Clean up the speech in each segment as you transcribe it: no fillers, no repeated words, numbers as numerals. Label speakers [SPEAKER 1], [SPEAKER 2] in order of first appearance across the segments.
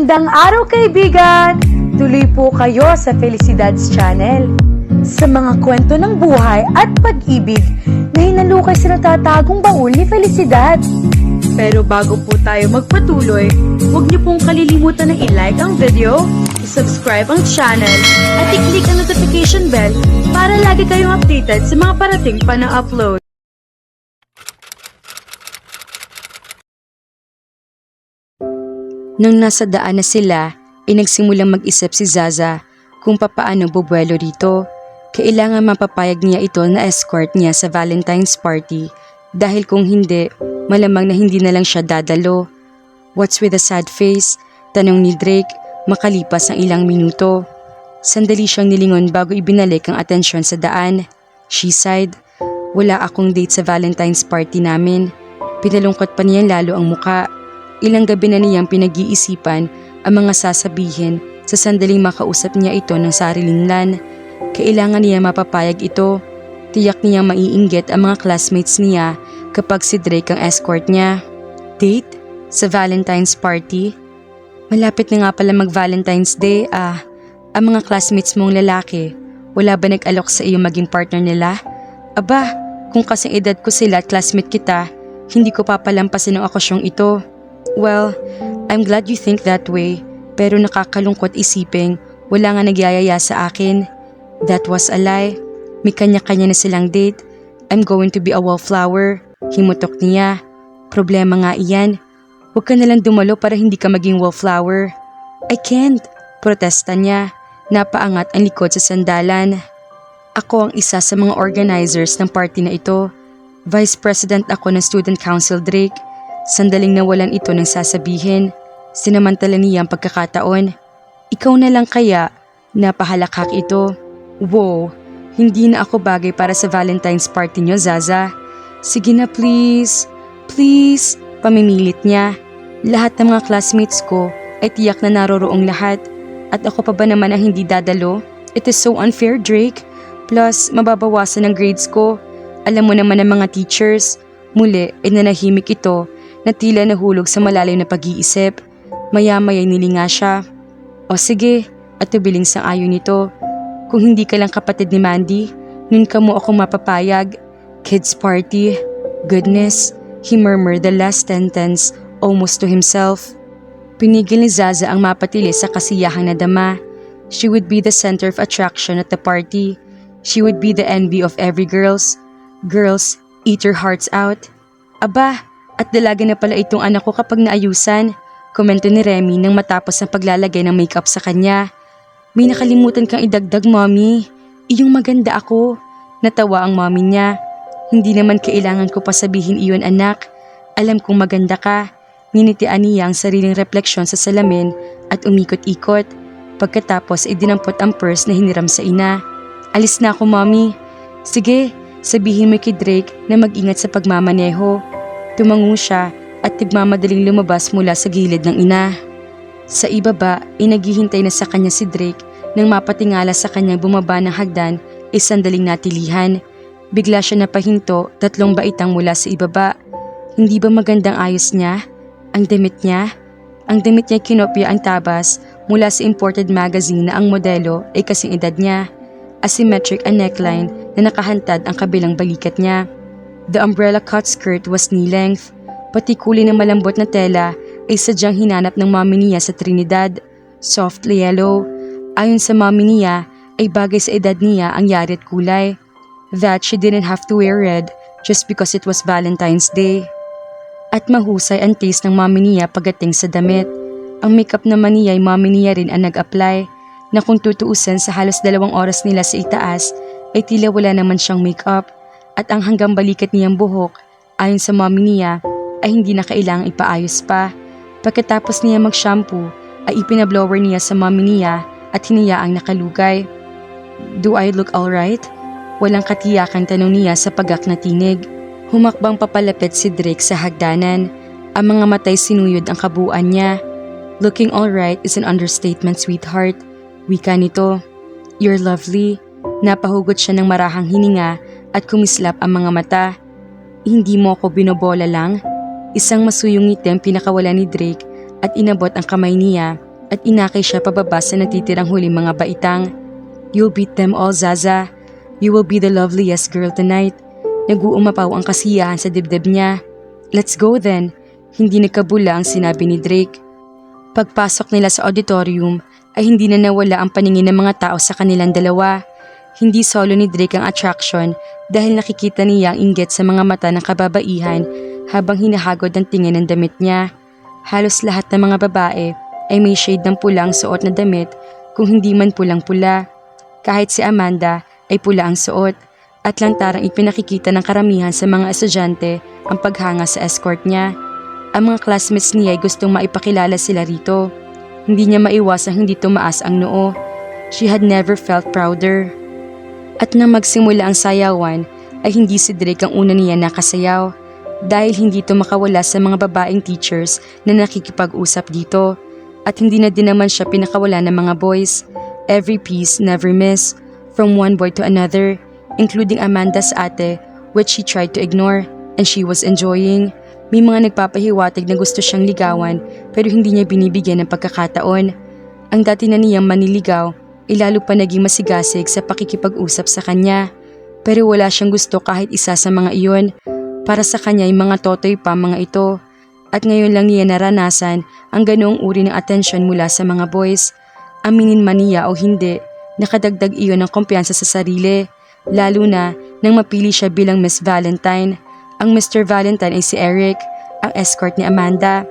[SPEAKER 1] Magandang araw kaibigan! Tuloy po kayo sa Felicidad's Channel. Sa mga kwento ng buhay at pag-ibig na hinalukay sa natatagong baul ni Felicidad. Pero bago po tayo magpatuloy, huwag niyo pong kalilimutan na i-like ang video, i-subscribe ang channel, at i-click ang notification bell para lagi kayong updated sa mga parating pa na upload.
[SPEAKER 2] Nang nasa daan na sila, ay nagsimulang mag-isip si Zaza kung papaano bubuelo rito. Kailangan mapapayag niya ito na escort niya sa Valentine's party dahil kung hindi, malamang na hindi na lang siya dadalo. What's with a sad face? Tanong ni Drake makalipas ang ilang minuto. Sandali siyang nilingon bago ibinalik ang atensyon sa daan. She sighed, wala akong date sa Valentine's party namin. Pinalungkot pa niya lalo ang muka. Ilang gabi na niyang pinag-iisipan ang mga sasabihin sa sandaling makausap niya ito ng sarilinlan. Kailangan niya mapapayag ito. Tiyak niya maiinggit ang mga classmates niya kapag si Drake ang escort niya. Date? Sa Valentine's party? Malapit na nga pala mag-Valentine's Day Ang mga classmates mong lalaki, wala ba nag-alok sa iyo maging partner nila? Aba, kung kasing edad ko sila at classmate kita, hindi ko papalampasin ang okasyong ito. Well, I'm glad you think that way, pero nakakalungkot isiping wala nga nagyayaya sa akin. That was a lie. May kanya-kanya na silang date. I'm going to be a wallflower. Himutok niya. Problema nga iyan. Huwag ka nalang dumalo para hindi ka maging wallflower. I can't. Protesta niya. Napaangat ang likod sa sandalan. Ako ang isa sa mga organizers ng party na ito. Vice President ako ng Student Council, Drake. Sandaling nawalan ito ng sasabihin. Sinamantala niya ang pagkakataon. Ikaw na lang kaya? Napahalakak ito. Wow, hindi na ako bagay para sa Valentine's party niyo, Zaza. Sige na please. Please, pamimilit niya. Lahat ng mga classmates ko ay tiyak na naroroong lahat. At ako pa ba naman ang hindi dadalo? It is so unfair, Drake. Plus, mababawasan ang grades ko. Alam mo naman ang mga teachers. Muli, ay nanahimik ito na tila nahulog sa malalim na pag-iisip. Maya-maya'y nilinga siya. O sige, at tubiling sang-ayon nito. Kung hindi ka lang kapatid ni Mandy, nun ka mo akong mapapayag. Kids party. Goodness, he murmured the last sentence almost to himself. Pinigil ni Zaza ang mapatili sa kasiyahang nadama. She would be the center of attraction at the party. She would be the envy of every girls. Girls, eat your hearts out. Aba, at dalaga na pala itong anak ko kapag naayusan, komento ni Remy nang matapos ang paglalagay ng makeup sa kanya. May nakalimutan kang idagdag, mommy. Iyong maganda ako. Natawa ang mommy niya. Hindi naman kailangan ko pa sabihin iyon, anak. Alam kong maganda ka. Ninitian niya ang sariling refleksyon sa salamin at umikot-ikot. Pagkatapos ay dinampot ang purse na hiniram sa ina. Alis na ako, mommy. Sige, sabihin mo kay Drake na mag-ingat sa pagmamaneho. Tumango siya at nagmamadaling lumabas mula sa gilid ng ina. Sa ibaba ay naghihintay na sa kanya si Drake nang mapatingala sa kanyang bumaba ng hagdan ay sandaling natilihan. Bigla siya napahinto, 3 baitang mula sa ibaba. Hindi ba magandang ayos niya? Ang damit niya? Ang damit niya kinopya ang tabas mula sa imported magazine na ang modelo ay kasing edad niya. Asymmetric ang neckline na nakahantad ang kabilang balikat niya. The umbrella cut skirt was knee-length. Pati kulay ng malambot na tela ay sadyang hinanap ng mommy niya sa Trinidad. Soft yellow. Ayon sa mommy niya ay bagay sa edad niya ang yari at kulay. That she didn't have to wear red just because it was Valentine's Day. At mahusay ang taste ng mommy niya pagdating sa damit. Ang makeup naman niya ay mommy niya rin ang nag-apply na kung tutuusan sa halos 2 oras nila sa itaas ay tila wala naman siyang makeup. At ang hanggang balikat niyang buhok, ayon sa mommy niya, ay hindi na kailangang ipaayos pa. Pagkatapos niya mag-shampoo, ay ipinablower niya sa mommy niya at hiniyaang nakalugay. Do I look alright? Walang katiyakan tanong niya sa pagak na tinig. Humakbang papalapit si Drake sa hagdanan. Ang mga matay sinuyod ang kabuuan niya. Looking alright is an understatement, sweetheart. Wika nito. You're lovely. Napahugot siya ng marahang hininga at kumislap ang mga mata. Hindi mo ako binobola lang? Isang masuyong ngiti ang pinakawala ni Drake at inabot ang kamay niya at inakay siya pababa sa natitirang huling mga baitang. You'll beat them all, Zaza. You will be the loveliest girl tonight. Nag-uumapaw ang kasiyahan sa dibdib niya. Let's go then. Hindi nagkabula ang sinabi ni Drake. Pagpasok nila sa auditorium ay hindi na nawala ang paningin ng mga tao sa kanilang dalawa. Hindi solo ni Drake ang attraction dahil nakikita niya ang inggit sa mga mata ng kababaihan habang hinahagod ang tingin ng damit niya. Halos lahat ng mga babae ay may shade ng pula ang suot na damit kung hindi man pulang-pula. Kahit si Amanda ay pula ang suot at lantarang ipinakikita ng karamihan sa mga estudyante ang paghanga sa escort niya. Ang mga classmates niya ay gustong maipakilala sila rito. Hindi niya maiwasang hindi tumaas ang noo. She had never felt prouder. At nang magsimula ang sayawan ay hindi si Drake ang una niya nakasayaw dahil hindi ito makawala sa mga babaeng teachers na nakikipag-usap dito at hindi na din naman siya pinakawala ng mga boys. Every piece never miss, from one boy to another, including Amanda's ate, which she tried to ignore and she was enjoying. May mga nagpapahiwatig na gusto siyang ligawan pero hindi niya binibigyan ng pagkakataon. Ang dati na niyang maniligaw ay lalo pa naging masigasig sa pakikipag-usap sa kanya. Pero wala siyang gusto kahit isa sa mga iyon. Para sa kanya ay mga totoy pa mga ito. At ngayon lang niya naranasan ang ganoong uri ng atensyon mula sa mga boys. Aminin man niya o hindi, nakadagdag iyon ng kumpiyansa sa sarili. Lalo na nang mapili siya bilang Miss Valentine. Ang Mr. Valentine ay si Eric, ang escort ni Amanda.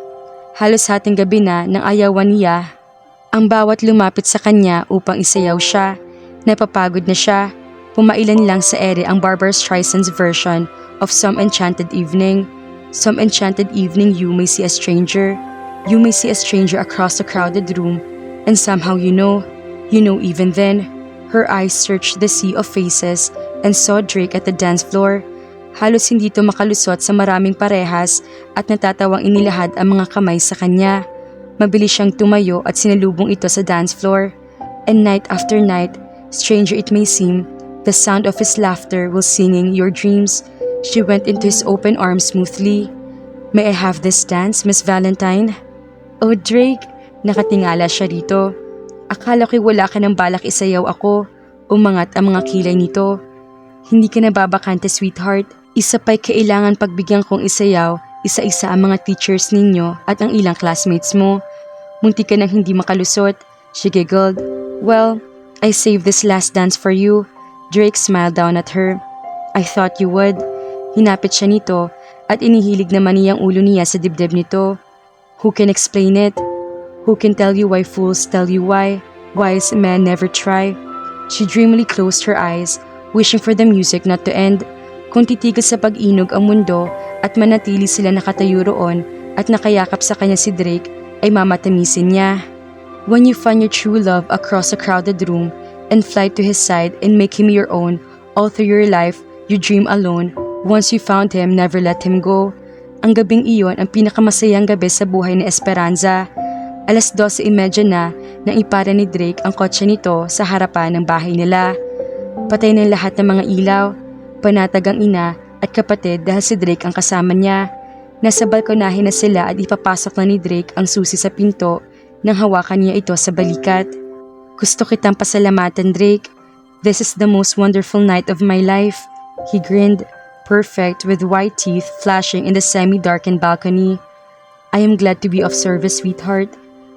[SPEAKER 2] Halos hating gabi na nang ayawan niya ang bawat lumapit sa kanya upang isayaw siya. Napapagod na siya. Pumailan lang sa ere ang Barbra Streisand's version of Some Enchanted Evening. Some enchanted evening you may see a stranger. You may see a stranger across a crowded room. And somehow you know even then. Her eyes searched the sea of faces and saw Drake at the dance floor. Halos hindi ito makalusot sa maraming parehas at natatawang inilahad ang mga kamay sa kanya. Mabilis siyang tumayo at sinalubong ito sa dance floor. And night after night, stranger it may seem, the sound of his laughter will singing your dreams. She went into his open arms smoothly. May I have this dance, Miss Valentine? Oh Drake, nakatingala siya rito. Akala ko'y wala ka ng balak isayaw ako. Umangat ang mga kilay nito. Hindi ka nababakante, sweetheart. Isa pa'y kailangan pagbigyan kong isayaw, isa-isa ang mga teachers ninyo at ang ilang classmates mo. Munti ka nang hindi makalusot. She giggled. Well, I saved this last dance for you. Drake smiled down at her. I thought you would. Hinapit siya nito at inihilig naman niyang ulo niya sa dibdib nito. Who can explain it? Who can tell you why fools tell you why? Wise men never try. She dreamily closed her eyes, wishing for the music not to end. Kung titigil sa pag-inog ang mundo at manatili sila nakatayo roon at nakayakap sa kanya si Drake, ay mamatamisin niya. When you find your true love across a crowded room and fly to his side and make him your own, all through your life, you dream alone. Once you found him, never let him go. Ang gabing iyon ang pinakamasayang gabi sa buhay ni Esperanza. 12:30 na nang ipara ni Drake ang kotse nito sa harapan ng bahay nila. Patay ng lahat ng mga ilaw. Panatag ang ina at kapatid dahil si Drake ang kasama niya. Nasa balkonahe na sila at ipapasok na ni Drake ang susi sa pinto nang hawakan niya ito sa balikat. Gusto kitang pasalamatan, Drake. This is the most wonderful night of my life. He grinned, perfect with white teeth flashing in the semi-darkened balcony. I am glad to be of service, sweetheart.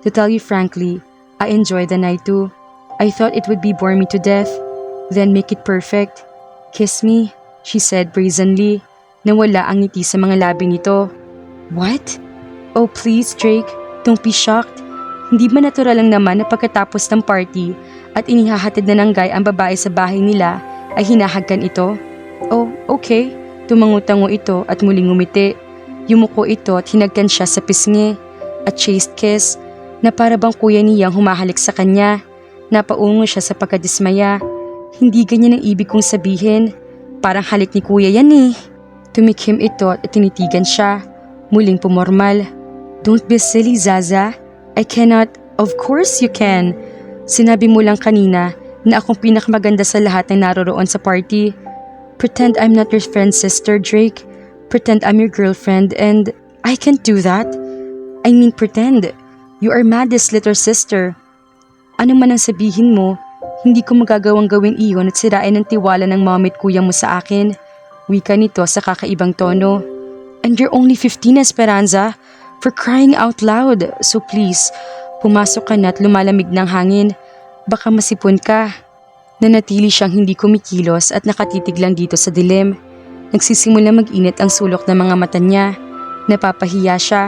[SPEAKER 2] To tell you frankly, I enjoy the night too. I thought it would be bore me to death. Then make it perfect. Kiss me, she said brazenly. Nawala ang ngiti sa mga labi nito. What? Oh please, Drake, don't be shocked. Hindi ba natural lang naman na pagkatapos ng party at inihahatid na ng guy ang babae sa bahay nila ay hinahagkan ito? Oh, okay. Tumangutango ito at muling ngumiti. Yumuko ito at hinagkan siya sa pisngi. A chaste kiss na para bang kuya niyang humahalik sa kanya. Napaungo siya sa pagkadismaya. Hindi ganyan ang ibig kong sabihin. Parang halik ni kuya yan eh. Tumikhim ito at tinitigan siya. Muling pumormal. Don't be silly, Zaza. I cannot. Of course you can. Sinabi mo lang kanina na akong pinakamaganda sa lahat ng naroroon sa party. Pretend I'm not your friend's sister, Drake. Pretend I'm your girlfriend and I can't do that. I mean pretend. You are Maddie's little sister. Ano man ang sabihin mo, hindi ko magagawang gawin iyon at sirain ang tiwala ng mommy at kuya mo sa akin. Wika nito sa kakaibang tono. And you're only 15, Esperanza. For crying out loud. So please, pumasok ka na at lumalamig ng hangin. Baka masipon ka. Nanatili siyang hindi kumikilos at nakatitig lang dito sa dilim. Nagsisimula mag-init ang sulok ng mga mata niya. Napapahiya siya.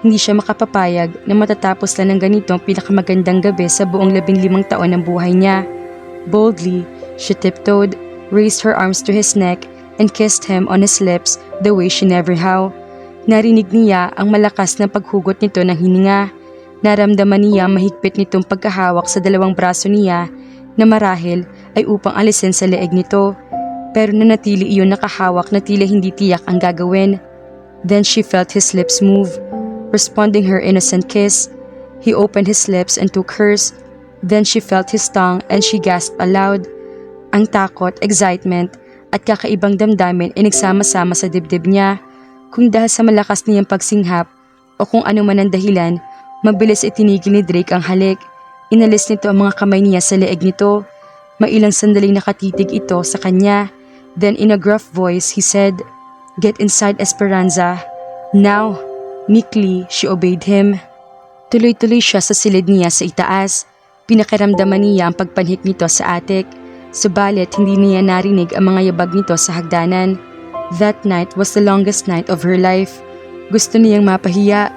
[SPEAKER 2] Hindi siya makapapayag na matatapos lang ng ganito ang pinakamagandang gabi sa buong 15 taon ng buhay niya. Boldly, she tiptoed, raised her arms to his neck, and kissed him on his lips the way she never how. Narinig niya ang malakas na paghugot nito ng hininga. Naramdaman niya mahigpit nitong pagkahawak sa dalawang braso niya na marahil ay upang alisin sa leeg nito. Pero nanatili iyon nakahawak na tila hindi tiyak ang gagawin. Then she felt his lips move, responding her innocent kiss. He opened his lips and took hers. Then she felt his tongue and she gasped aloud. Ang takot, excitement, at kakaibang damdamin ay nagsama-sama sa dibdib niya. Kung dahil sa malakas niyang pagsinghap o kung ano man ang dahilan, mabilis itinigil ni Drake ang halik. Inalis nito ang mga kamay niya sa leeg nito. Mailang sandaling nakatitig ito sa kanya. Then in a gruff voice, he said, "Get inside, Esperanza. Now." Meekly, she obeyed him. Tuloy-tuloy siya sa silid niya sa itaas. Pinakiramdaman niya ang pagpanhik nito sa attic. Subalit hindi niya narinig ang mga yabag nito sa hagdanan. That night was the longest night of her life. Gusto niyang mapahiya.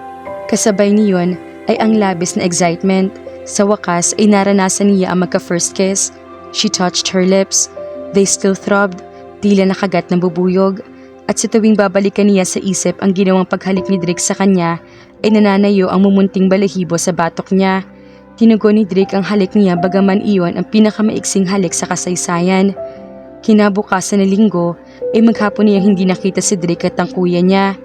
[SPEAKER 2] Kasabay niyon ay ang labis na excitement. Sa wakas ay naranasan niya ang magka-first kiss. She touched her lips. They still throbbed, tila nakagat ng bubuyog. At sa tuwing babalikan niya sa isip ang ginawang paghalik ni Drake sa kanya, ay nananayo ang mumunting balahibo sa batok niya. Tinugon ni Drake ang halik niya bagaman iyon ang pinakamaiksing halik sa kasaysayan. Kinabukasan na linggo ay maghapon niya hindi nakita si Drake at ang kuya niya.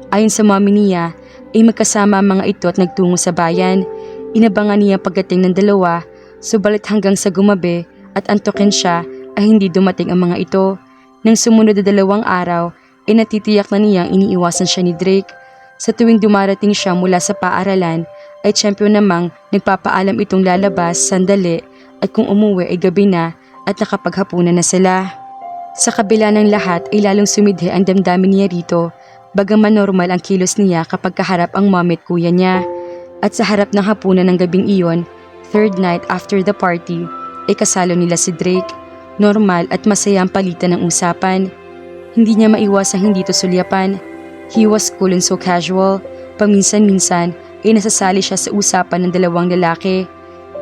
[SPEAKER 2] Ayon sa mommy niya ay magkasama ang mga ito at nagtungo sa bayan. Inabangan niya pagdating ng dalawa, subalit hanggang sa gumabi at antukin siya ay hindi dumating ang mga ito. Nang sumunod na 2 araw ay natitiyak na niyang iniiwasan siya ni Drake. Sa tuwing dumarating siya mula sa paaralan ay tiyempo namang nagpapaalam itong lalabas, sandali at kung umuwi ay gabi na at nakapaghapunan na sila. Sa kabila ng lahat ay lalong sumidhi ang damdamin niya rito bagaman normal ang kilos niya kapag kaharap ang mommy at kuya niya. At sa harap ng hapunan ng gabing iyon, third night after the party, ay kasalo nila si Drake. Normal at masaya ang palitan ng usapan. Hindi niya maiwasang hindi to sulyapan. He was cool and so casual. Paminsan-minsan ay nasasali siya sa usapan ng 2 lalaki.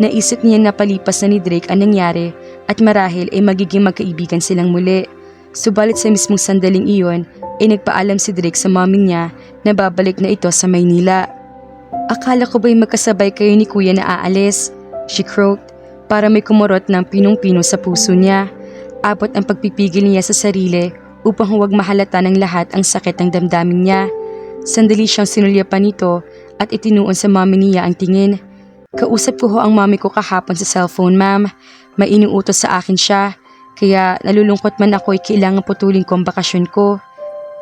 [SPEAKER 2] Naisip niya na palipas na ni Drake ang nangyari at marahil ay magiging magkaibigan silang muli. Subalit sa mismong sandaling iyon ay nagpaalam si Drake sa mommy niya na babalik na ito sa Maynila. Akala ko ba'y magkasabay kayo ni kuya na aalis? She croaked para may kumurot ng pinong-pino sa puso niya. Abot ang pagpipigil niya sa sarili upang huwag mahalata ng lahat ang sakit ng damdamin niya. Sandali siyang sinulyapan nito at itinuon sa mommy niya ang tingin. Kausap ko ho ang mommy ko kahapon sa cellphone, ma'am. May inuutos sa akin siya. Kaya nalulungkot man ako ay kailangan putulin ko ang bakasyon ko.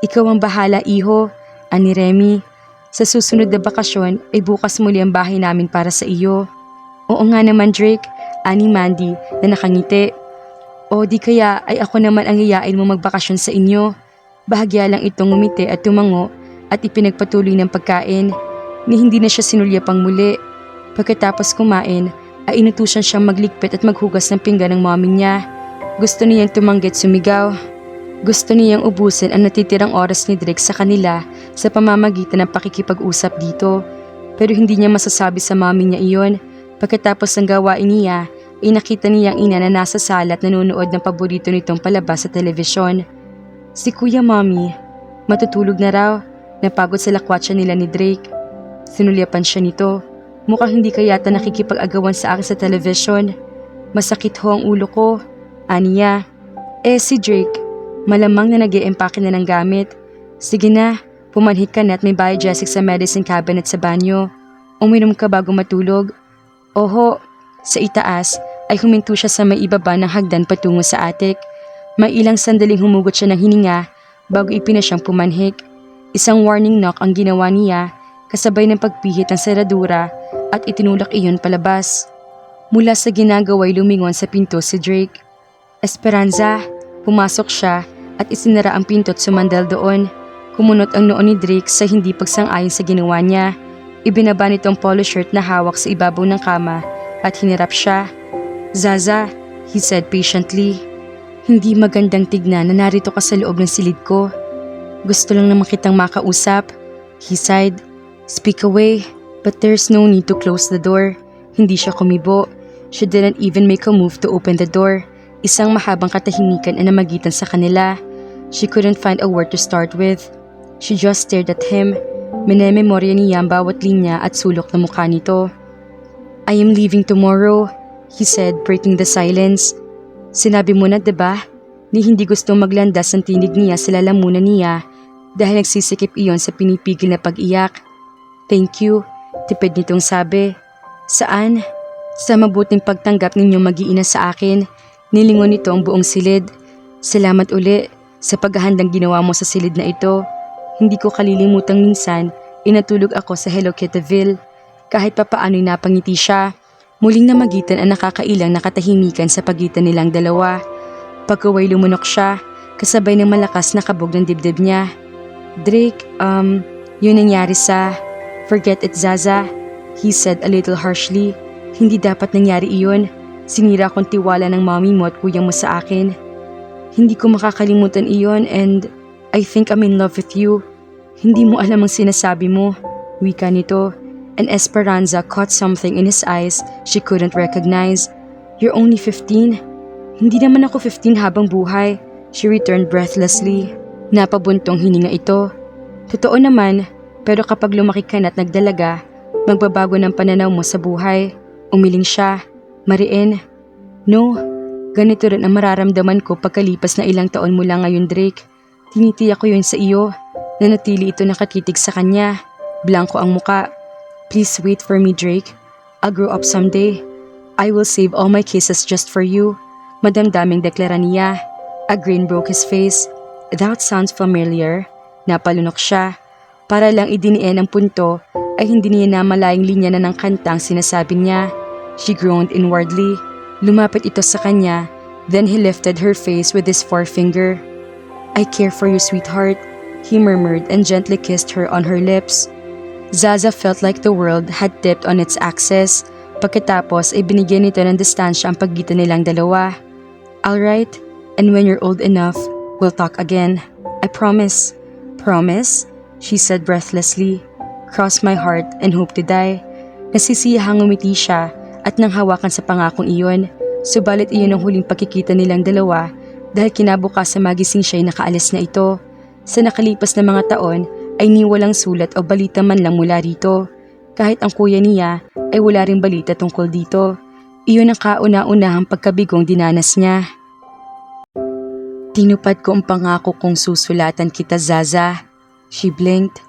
[SPEAKER 2] Ikaw ang bahala, iho, ani Remy. Sa susunod na bakasyon ay bukas muli ang bahay namin para sa iyo. Oo nga naman, Drake, ani Mandy na nakangiti. O di kaya ay ako naman ang yayain mo magbakasyon sa inyo. Bahagya lang itong ngumiti at tumango at ipinagpatuloy ng pagkain ni hindi na siya sinulyapang muli. Pagkatapos kumain ay inutusan siyang magligpit at maghugas ng pinggan ng mommy niya. Gusto niyang tumanggi at sumigaw. Gusto niyang ubusin ang natitirang oras ni Drake sa kanila sa pamamagitan ng pakikipag-usap dito. Pero hindi niya masasabi sa mommy niya iyon. Pagkatapos ng gawain niya, ay nakita niya ang ina na nasa sala at nanonood ng paborito nitong palabas sa telebisyon. Si Kuya Mommy, matutulog na raw, napagod sa lakwatsa nila ni Drake. Sinulyapan siya nito. Mukhang hindi ka yata nakikipag-agawan sa akin sa telebisyon. Masakit ho ang ulo ko. Aniya. Si Drake, malamang na nag-e-empake na ng gamit. Sige na, pumanhik ka na at may biogesic sa medicine cabinet sa banyo. Uminom ka bago matulog. Oho, sa itaas ay huminto siya sa may ibaba ng hagdan patungo sa attic. May ilang sandaling humugot siya ng hininga bago ipina siyang pumanhik. Isang warning knock ang ginawa niya. kasabay ng pagpihit ng seradura at itinulak iyon palabas. Mula sa ginagawa'y lumingon sa pinto si Drake. Esperanza, pumasok siya at isinara ang pinto at sumandal doon. Kumunot ang noo ni Drake sa hindi pagsang-ayon sa ginawa niya. Ibinaba nitong polo shirt na hawak sa ibabaw ng kama at hinirap siya. Zaza, he said patiently. Hindi magandang tignan na narito ka sa loob ng silid ko. Gusto lang naman kitang makausap, he sighed. Speak away, but there's no need to close the door. Hindi siya kumibo. She didn't even make a move to open the door. Isang mahabang katahimikan ang namagitan sa kanila. She couldn't find a word to start with. She just stared at him. Minememorya niya ang bawat linya at sulok ng mukha nito. I am leaving tomorrow, he said, breaking the silence. Sinabi mo na, diba? Ni hindi gustong maglandas ang tinig niya sa lalamunan niya dahil nagsisikip iyon sa pinipigil na pag-iyak. Thank you, tipid nitong sabi. Saan? Sa mabuting pagtanggap ninyong mag-iina sa akin, nilingon nito ang buong silid. Salamat uli sa paghahandang ginawa mo sa silid na ito. Hindi ko kalilimutang minsan, inatulog ako sa Hello Kittyville. Kahit papaano'y napangiti siya, muling namagitan ang nakakailang nakatahimikan sa pagitan nilang dalawa. Pagkaway lumunok siya, kasabay ng malakas na kabog ng dibdib niya. Drake, yun nangyari sa... Forget it, Zaza, he said a little harshly. Hindi dapat nangyari iyon. Sinira kong tiwala ng mommy mo at kuya mo sa akin. Hindi ko makakalimutan iyon and I think I'm in love with you. Hindi mo alam ang sinasabi mo, wika nito. And Esperanza caught something in his eyes she couldn't recognize. You're only 15? Hindi naman ako 15 habang buhay, she returned breathlessly. Napabuntong hininga ito. Totoo naman, pero kapag lumaki ka na at nagdalaga, magbabago ng pananaw mo sa buhay. Umiling siya. Mariin. No, ganito rin ang mararamdaman ko pagkalipas na ilang taon mula ngayon, Drake. Tinitiyak ko yun sa iyo. Nanatili ito nakatitig sa kanya. Blanko ang muka. Please wait for me, Drake. I'll grow up someday. I will save all my kisses just for you. Madamdaming deklara niya. A grin broke his face. That sounds familiar. Napalunok siya. Para lang idiniin ang punto ay hindi niya namalayang linya na ng kantang sinasabi niya. She groaned inwardly. Lumapit ito sa kanya, then he lifted her face with his forefinger. I care for you, sweetheart, he murmured and gently kissed her on her lips. Zaza felt like the world had tipped on its axis. Pagkatapos ay binigyan nito ng distansya ang pagitan nilang dalawa. Alright, and when you're old enough, we'll talk again. I promise. Promise? She said breathlessly. Cross my heart and hope to die. Nasisiyahang ngumiti siya at nang hawakan sa pangakong iyon. Subalit iyon ang huling pagkikita nilang dalawa dahil kinabukasan magising siya'y nakaalis na ito. Sa nakalipas na mga taon ay ni walang sulat o balita man lang mula rito. Kahit ang kuya niya ay wala ring balita tungkol dito. Iyon ang kauna-unahang pagkabigong dinanas niya. Tinupad ko ang pangako kong susulatan kita, Zaza. She blinked.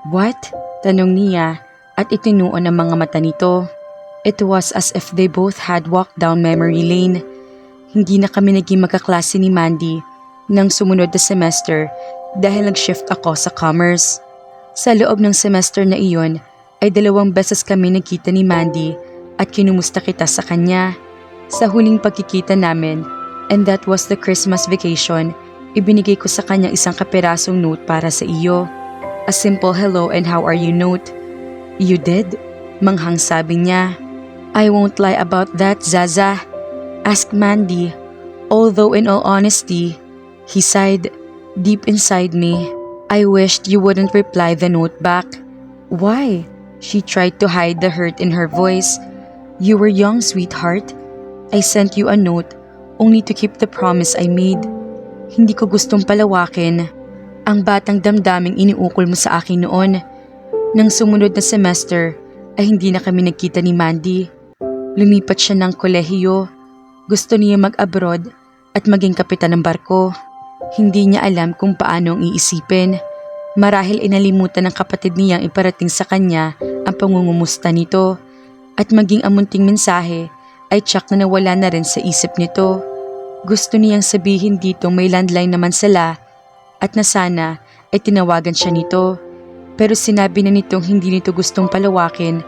[SPEAKER 2] What? Tanong niya at itinuon ang mga mata nito. It was as if they both had walked down memory lane. Hindi na kami naging magkaklase ni Mandy nang sumunod na semester dahil nag-shift ako sa commerce. Sa loob ng semester na iyon ay 2 beses kami nagkita ni Mandy at kinumusta kita sa kanya. Sa huling pagkikita namin, and that was the Christmas vacation, ibinigay ko sa kanya isang kapirasong note para sa iyo. A simple hello and how are you note. You did? Manghang sabi niya. I won't lie about that, Zaza. Asked Mandy. Although in all honesty, he sighed. Deep inside me, I wished you wouldn't reply the note back. Why? She tried to hide the hurt in her voice. You were young, sweetheart. I sent you a note only to keep the promise I made. Hindi ko gustong palawakin ang batang damdaming iniukol mo sa akin noon. Nang sumunod na semester ay hindi na kami nagkita ni Mandy. Lumipat siya ng kolehiyo. Gusto niya mag-abroad at maging kapitan ng barko. Hindi niya alam kung paano ang iisipin. Marahil inalimutan ng kapatid niyang iparating sa kanya ang pangungumusta nito. At maging ang munting mensahe ay tsak na nawala na rin sa isip nito. Gusto niyang sabihin dito may landline naman sila at na sana ay tinawagan siya nito. Pero sinabi na nitong hindi nito gustong palawakin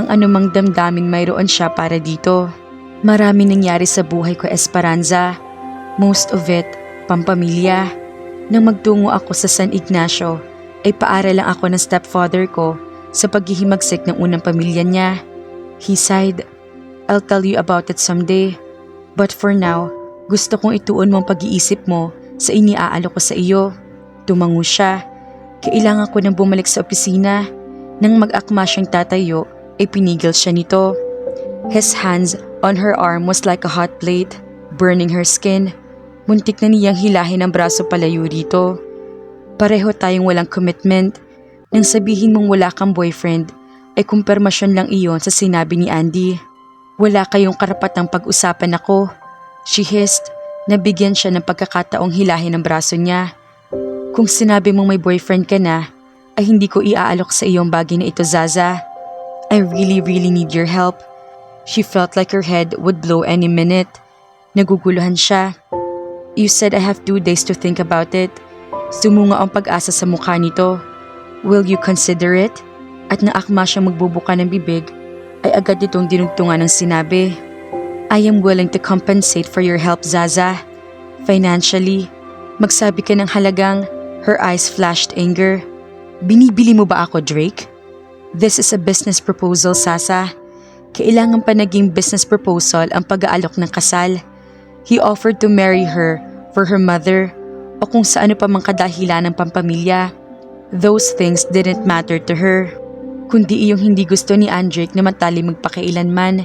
[SPEAKER 2] ang anumang damdamin mayroon siya para dito. Marami nangyari sa buhay ko, Esperanza. Most of it, pampamilya. Nang magtungo ako sa San Ignacio, ay paaral lang ako ng stepfather ko sa paghihimagsik ng unang pamilya niya. He sighed, "I'll tell you about it someday. But for now, gusto kong ituon mo ang pag-iisip mo sa iniaalok ko sa iyo." Tumango siya. Kailangan ko nang bumalik sa opisina. Nang mag-akma siyang tatayo, ay pinigil siya nito. His hands on her arm was like a hot plate, burning her skin. Muntik na niyang hilahin ang braso palayo rito. Pareho tayong walang commitment. Nang sabihin mong wala kang boyfriend, ay kumpirmasyon lang iyon sa sinabi ni Andy. Wala kayong karapatang pag-usapan ako. She hissed. Nabigyan siya ng pagkakataong hilahin ang braso niya. Kung sinabi mong may boyfriend ka na, ay hindi ko iaalok sa iyong bagay na ito, Zaza. I really need your help. She felt like her head would blow any minute. Naguguluhan siya. You said I have 2 days to think about it. Sumunga ang pag-asa sa mukha nito. Will you consider it? At naakma siya magbubuka ng bibig, ay agad itong dinugtungan ng sinabi. I am willing to compensate for your help, Zaza. Financially. Magsabi ka ng halagang. Her eyes flashed anger. Binibili mo ba ako, Drake? This is a business proposal, Sasa. Kailangan pa naging business proposal ang pag-aalok ng kasal. He offered to marry her for her mother o kung sa ano pa mang kadahilan ng pampamilya. Those things didn't matter to her. Kundi iyong hindi gusto ni Andrick na matali magpakailanman.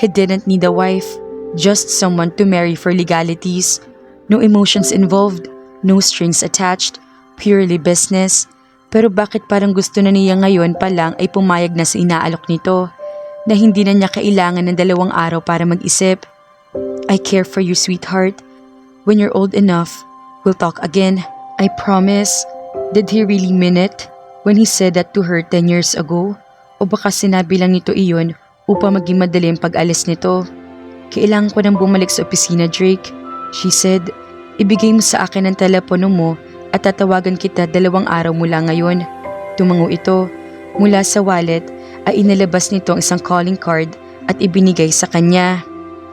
[SPEAKER 2] He didn't need a wife, just someone to marry for legalities. No emotions involved, no strings attached, purely business. Pero bakit parang gusto na niya ngayon pa lang ay pumayag na sa inaalok nito na hindi na niya kailangan ng 2 araw para mag-isip. I care for you, sweetheart. When you're old enough, we'll talk again. I promise. Did he really mean it when he said that to her 10 years ago? O baka sinabi lang nito iyon upang maging madali ang pag-alis nito? Kailangan ko nang bumalik sa opisina, Drake. She said, ibigay mo sa akin ang telepono mo at tatawagan kita 2 araw mula ngayon. Tumango ito. Mula sa wallet ay inalabas nito ang isang calling card at ibinigay sa kanya.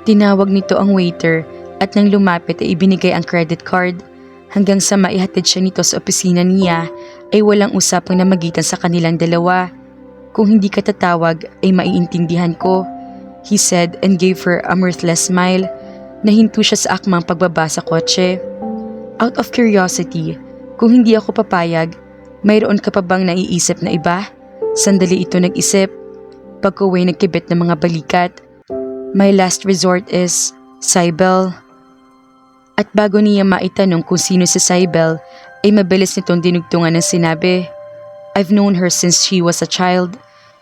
[SPEAKER 2] Tinawag nito ang waiter at nang lumapit ay ibinigay ang credit card. Hanggang sa maihatid siya nito sa opisina niya ay walang usapang namagitan sa kanilang 2. Kung hindi ka tatawag ay maiintindihan ko, he said and gave her a mirthless smile. Nahinto siya sa akmang pagbaba sa kotse. Out of curiosity, kung hindi ako papayag, mayroon ka pa bang naiisip na iba? Sandali ito nag-isip. Pagkaway nagkibit ng mga balikat. My last resort is Cybele. At bago niya maitanong kung sino si Cybele, ay mabilis nitong dinugtungan ng sinabi. I've known her since she was a child.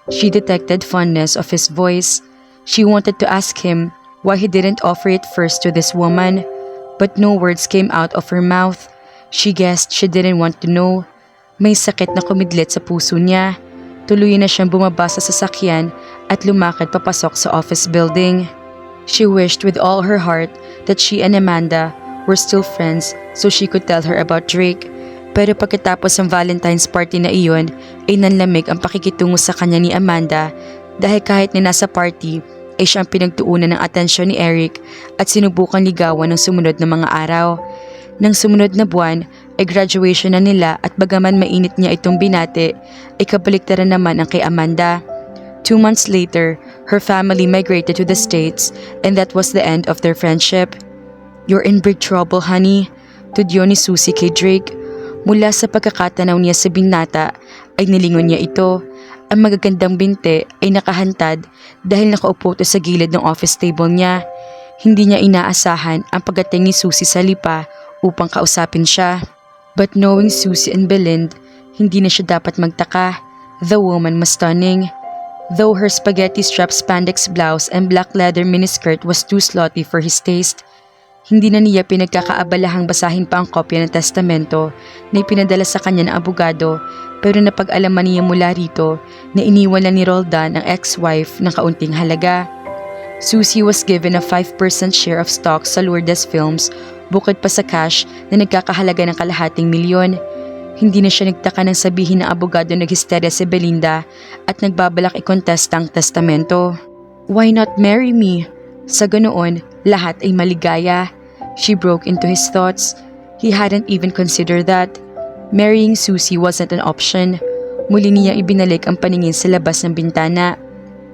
[SPEAKER 2] She detected fondness of his voice. She wanted to ask him why he didn't offer it first to this woman, but no words came out of her mouth. She guessed she didn't want to know. May sakit na kumidlit sa puso niya. Tuluyan na siyang bumaba sa sasakyan at lumakad papasok sa office building. She wished with all her heart that she and Amanda were still friends so she could tell her about Drake. Pero pagkatapos ng Valentine's party na iyon ay nanlamig ang pakikitungo sa kanya ni Amanda dahil kahit na nasa party ay siyang pinagtuunan ng atensyon ni Eric at sinubukan ligawan ng sumunod na mga araw. Nang sumunod na buwan ay graduation na nila at bagaman mainit niya itong binati ay kabaliktaran naman ang kay Amanda. 2 months later, her family migrated to the States and that was the end of their friendship. You're in big trouble, honey, tudyo ni Susie kay Drake. Mula sa pagkakatanaw niya sa binata ay nilingon niya ito. Ang magagandang binte ay nakahantad dahil nakaupo ito sa gilid ng office table niya. Hindi niya inaasahan ang pagdating ni Susie sa lipa upang kausapin siya. But knowing Susie and Belind, hindi na siya dapat magtaka. The woman was stunning. Though her spaghetti-strap spandex blouse and black leather miniskirt was too slutty for his taste, hindi na niya pinagkakaabalahang basahin pa ang kopya ng testamento na ipinadala sa kanya ng abogado, pero napag-alaman niya mula rito na iniwan lang ni Roldan ang ex-wife ng kaunting halaga. Susie was given a 5% share of stocks sa Lourdes Films bukod pa sa cash na nagkakahalaga ng $250,000. Hindi na siya nagtaka nang sabihin ng abogado naghisterya si Belinda at nagbabalak i-contest ang testamento. Why not marry me? Sa ganoon, lahat ay maligaya. She broke into his thoughts. He hadn't even considered that. Marrying Susie wasn't an option. Muli niyang ibinalik ang paningin sa labas ng bintana.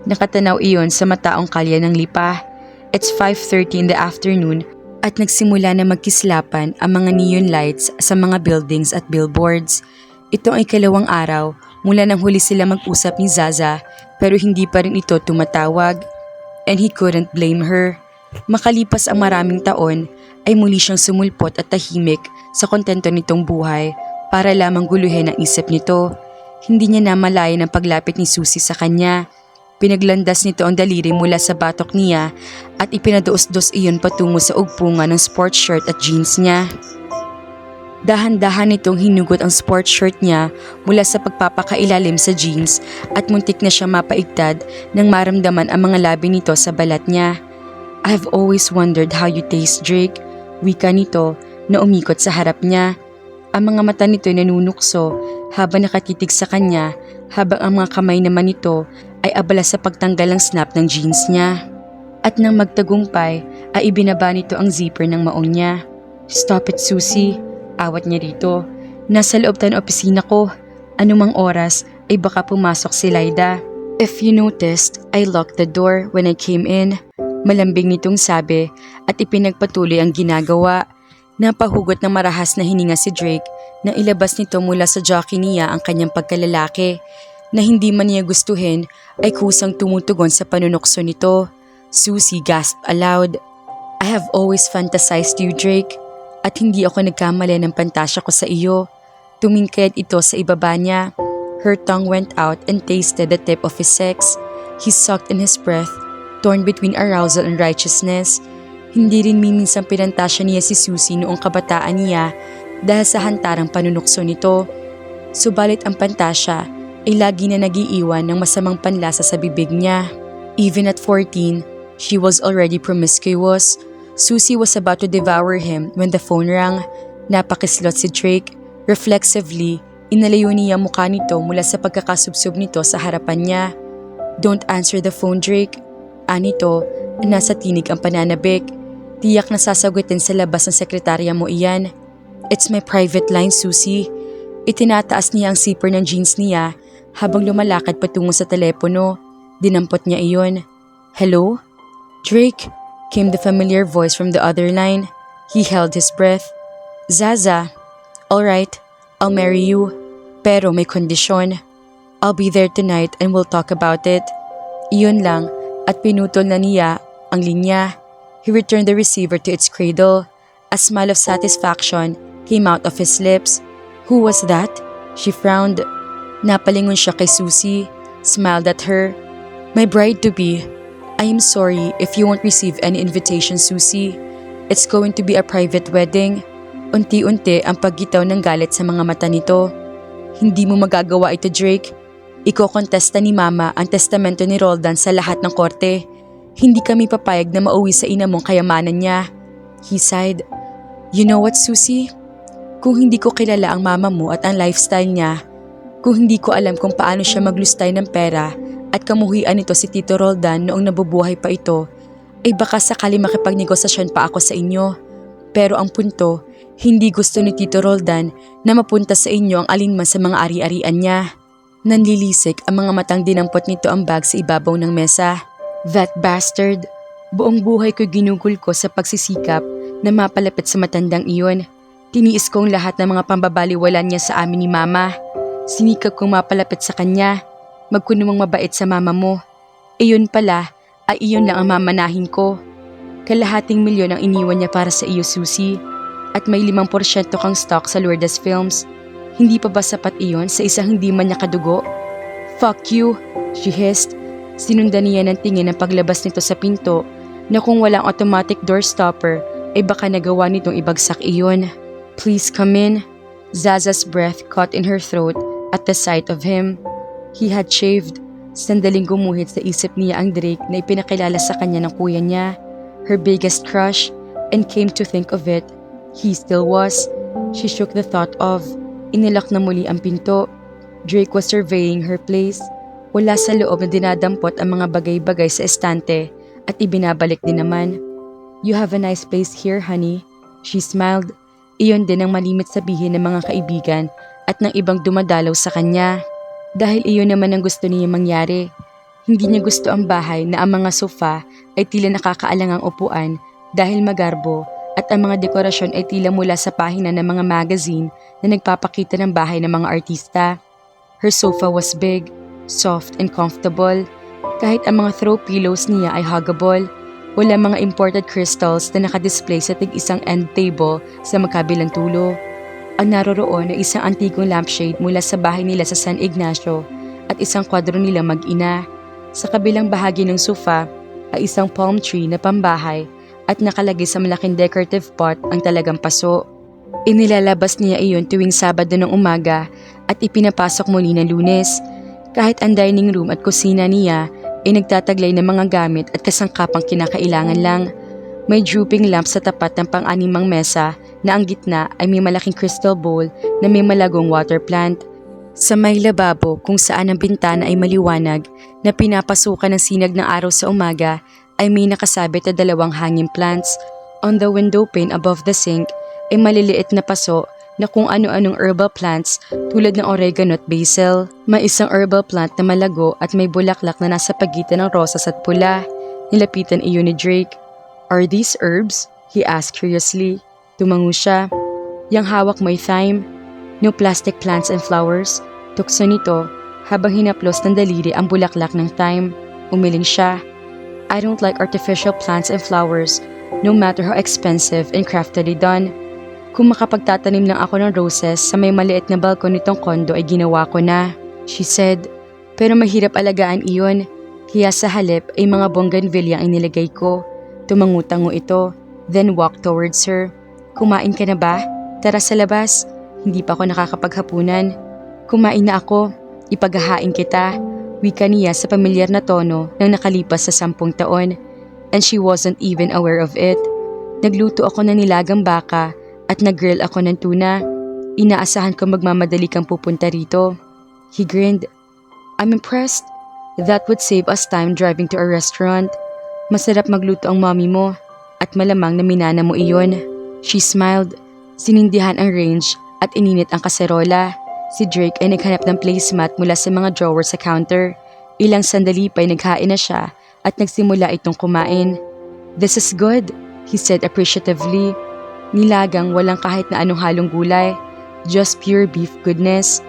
[SPEAKER 2] Nakatanaw iyon sa mataong kalye ng lipa. It's 5:30 in the afternoon at nagsimula na magkislapan ang mga neon lights sa mga buildings at billboards. Ito ay ikalawang araw mula nang huli sila mag-usap ni Zaza pero hindi pa rin ito tumatawag. And he couldn't blame her. Makalipas ang maraming taon ay muli siyang sumulpot at tahimik sa kontento nitong buhay para lamang guluhin ang isip nito. Hindi niya namalayan ang paglapit ni Susie sa kanya. Pinaglandas nito ang daliri mula sa batok niya at ipinaduos-dos iyon patungo sa ugpungan ng sports shirt at jeans niya. Dahan-dahan nitong hinugot ang sports shirt niya mula sa pagpapakailalim sa jeans at muntik na siya mapaigtad nang maramdaman ang mga labi nito sa balat niya. I've always wondered how you taste, Drake. Wika nito na umikot sa harap niya. Ang mga mata nito ay nanunukso habang nakatitig sa kanya habang ang mga kamay naman nito ay abala sa pagtanggal ng snap ng jeans niya. At nang magtagumpay ay ibinaba nito ang zipper ng maong niya. Stop it, Susie. Awat niya rito. Nasa loob tayo ng opisina ko. Anumang oras ay baka pumasok si Lyda. If you noticed, I locked the door when I came in. Malambing nitong sabi at ipinagpatuloy ang ginagawa. Napahugot ng marahas na hininga si Drake nang ilabas nito mula sa jockey niya ang kanyang pagkalalaki. Na hindi man niya gustuhin ay kusang tumutugon sa panunokso nito. Susie gasped aloud. I have always fantasized you, Drake. At hindi ako nagkamali ng pantasya ko sa iyo. Tumingkad ito sa ibaba niya. Her tongue went out and tasted the tip of his sex. He sucked in his breath, torn between arousal and righteousness. Hindi rin miminsang pinantasya niya si Susie noong kabataan niya dahil sa hantarang panunokso nito. Subalit ang pantasya ay lagi na nagiiwan ng masamang panlasa sa bibig niya. Even at 14, she was already promiscuous. Susie was about to devour him when the phone rang. Napakislot si Drake. Reflexively, inalayo niya mukha nito mula sa pagkakasubsob nito sa harapan niya. Don't answer the phone, Drake. Anito, nasa tinig ang pananabik. Tiyak na sasagutin sa labas ng sekretarya mo iyan. It's my private line, Susie. Itinataas niya ang zipper ng jeans niya habang lumalakad patungo sa telepono. Dinampot niya iyon. Hello? Drake? Came the familiar voice from the other line. He held his breath. Zaza. Alright, I'll marry you. Pero may kondisyon. I'll be there tonight and we'll talk about it. Iyon lang at pinutol na niya ang linya. He returned the receiver to its cradle. A smile of satisfaction came out of his lips. Who was that? She frowned. Napalingon siya kay Susie, smiled at her. My bride-to-be. I am sorry if you won't receive any invitation, Susie. It's going to be a private wedding. Unti-unti ang paggitaw ng galit sa mga mata nito. Hindi mo magagawa ito, Drake. Iko-kontesta ni Mama ang testamento ni Roldan sa lahat ng korte. Hindi kami papayag na mauwi sa ina mong kayamanan niya. He sighed. You know what, Susie? Kung hindi ko kilala ang mama mo at ang lifestyle niya, kung hindi ko alam kung paano siya maglustay ng pera at kamuhian nito si Tito Roldan noong nabubuhay pa ito, ay baka sakali makipagnegosasyon pa ako sa inyo. Pero ang punto, hindi gusto ni Tito Roldan na mapunta sa inyo ang alinman sa mga ari-arian niya. Nanlilisik ang mga matang dinampot nito ang bag sa ibabaw ng mesa. That bastard! Buong buhay ko ginugol ko sa pagsisikap na mapalapit sa matandang iyon. Tiniis kong lahat ng mga pambabaliwalan niya sa amin ni Mama. Sinikap kong mapalapit sa kanya. Magkunumang mabait sa mama mo. Iyon pala ay iyon lang ang mamanahin ko. Kalahating milyon ang iniwan niya para sa iyo, Susie. At may 5% kang stock sa Lourdes Films. Hindi pa ba sapat iyon sa isang hindi man niya kadugo? Fuck you, she hissed. Sinundan niya ng tingin ang paglabas nito sa pinto na kung walang automatic door stopper ay baka nagawa nitong ibagsak iyon. Please come in. Zaza's breath caught in her throat at the sight of him. He had shaved. Sandaling gumuhit sa isip niya ang Drake na ipinakilala sa kanya ng kuya niya. Her biggest crush, and came to think of it, he still was. She shook the thought of, Inilak na muli ang pinto. Drake was surveying her place. Wala sa loob na dinadampot ang mga bagay-bagay sa estante at ibinabalik din naman. "You have a nice place here, honey." She smiled. Iyon din ang malimit sabihin ng mga kaibigan at ng ibang dumadalaw sa kanya. Dahil iyon naman ang gusto niya mangyari. Hindi niya gusto ang bahay na ang mga sofa ay tila nakakaalangang upuan dahil magarbo at ang mga dekorasyon ay tila mula sa pahina ng mga magazine na nagpapakita ng bahay ng mga artista. Her sofa was big, soft and comfortable. Kahit ang mga throw pillows niya ay huggable. Wala mga imported crystals na nakadisplay sa tig-isang end table sa magkabilang tulo. Ang naroroon ay isang antigong lampshade mula sa bahay nila sa San Ignacio at isang kwadro nila mag-ina. Sa kabilang bahagi ng sofa ay isang palm tree na pambahay at nakalagay sa malaking decorative pot ang talagang paso. Inilalabas niya iyon tuwing Sabado ng umaga at ipinapasok muli ng Lunes. Kahit ang dining room at kusina niya ay nagtataglay ng mga gamit at kasangkapang kinakailangan lang. May drooping lamp sa tapat ng pang-animang mesa na ang gitna ay may malaking crystal bowl na may malagong water plant. Sa may lababo kung saan ang bintana ay maliwanag na pinapasukan ng sinag ng araw sa umaga ay may nakasabit na 2 hanging plants. On the window pane above the sink ay maliliit na paso na kung ano-anong herbal plants tulad ng oregano at basil. May isang herbal plant na malago at may bulaklak na nasa pagitan ng rosas at pula. Nilapitan iyon ni Drake. "Are these herbs?" he asked curiously. Tumango siya. "Yang hawak mo ay thyme. No plastic plants and flowers." Tukso nito habang hinaplos ng daliri ang bulaklak ng thyme. Umiling siya. "I don't like artificial plants and flowers, no matter how expensive and craftily done. Kung makapagtatanim lang ako ng roses sa may maliit na balkon nitong kondo ay ginawa ko na," she said. "Pero mahirap alagaan iyon. Kaya sa halip ay mga bougainvillea ang inilagay ko." Tumangutango ito, then walked towards her. "Kumain ka na ba? Tara sa labas. Hindi pa ako nakakapaghapunan." "Kumain na ako. Ipaghahain kita," wika niya sa pamilyar na tono ng nakalipas sa 10 taon. And she wasn't even aware of it. "Nagluto ako ng nilagang baka at nag-grill ako ng tuna. Inaasahan ko magmamadali kang pupunta rito." He grinned. "I'm impressed. That would save us time driving to a restaurant. Masarap magluto ang mommy mo at malamang na minana mo iyon." She smiled. Sinindihan ang range at ininit ang kaserola. Si Drake ay naghanap ng placemat mula sa mga drawer sa counter. Ilang sandali pa'y naghain na siya at nagsimula itong kumain. "This is good," he said appreciatively. Nilagang walang kahit na anong halong gulay. Just pure beef goodness.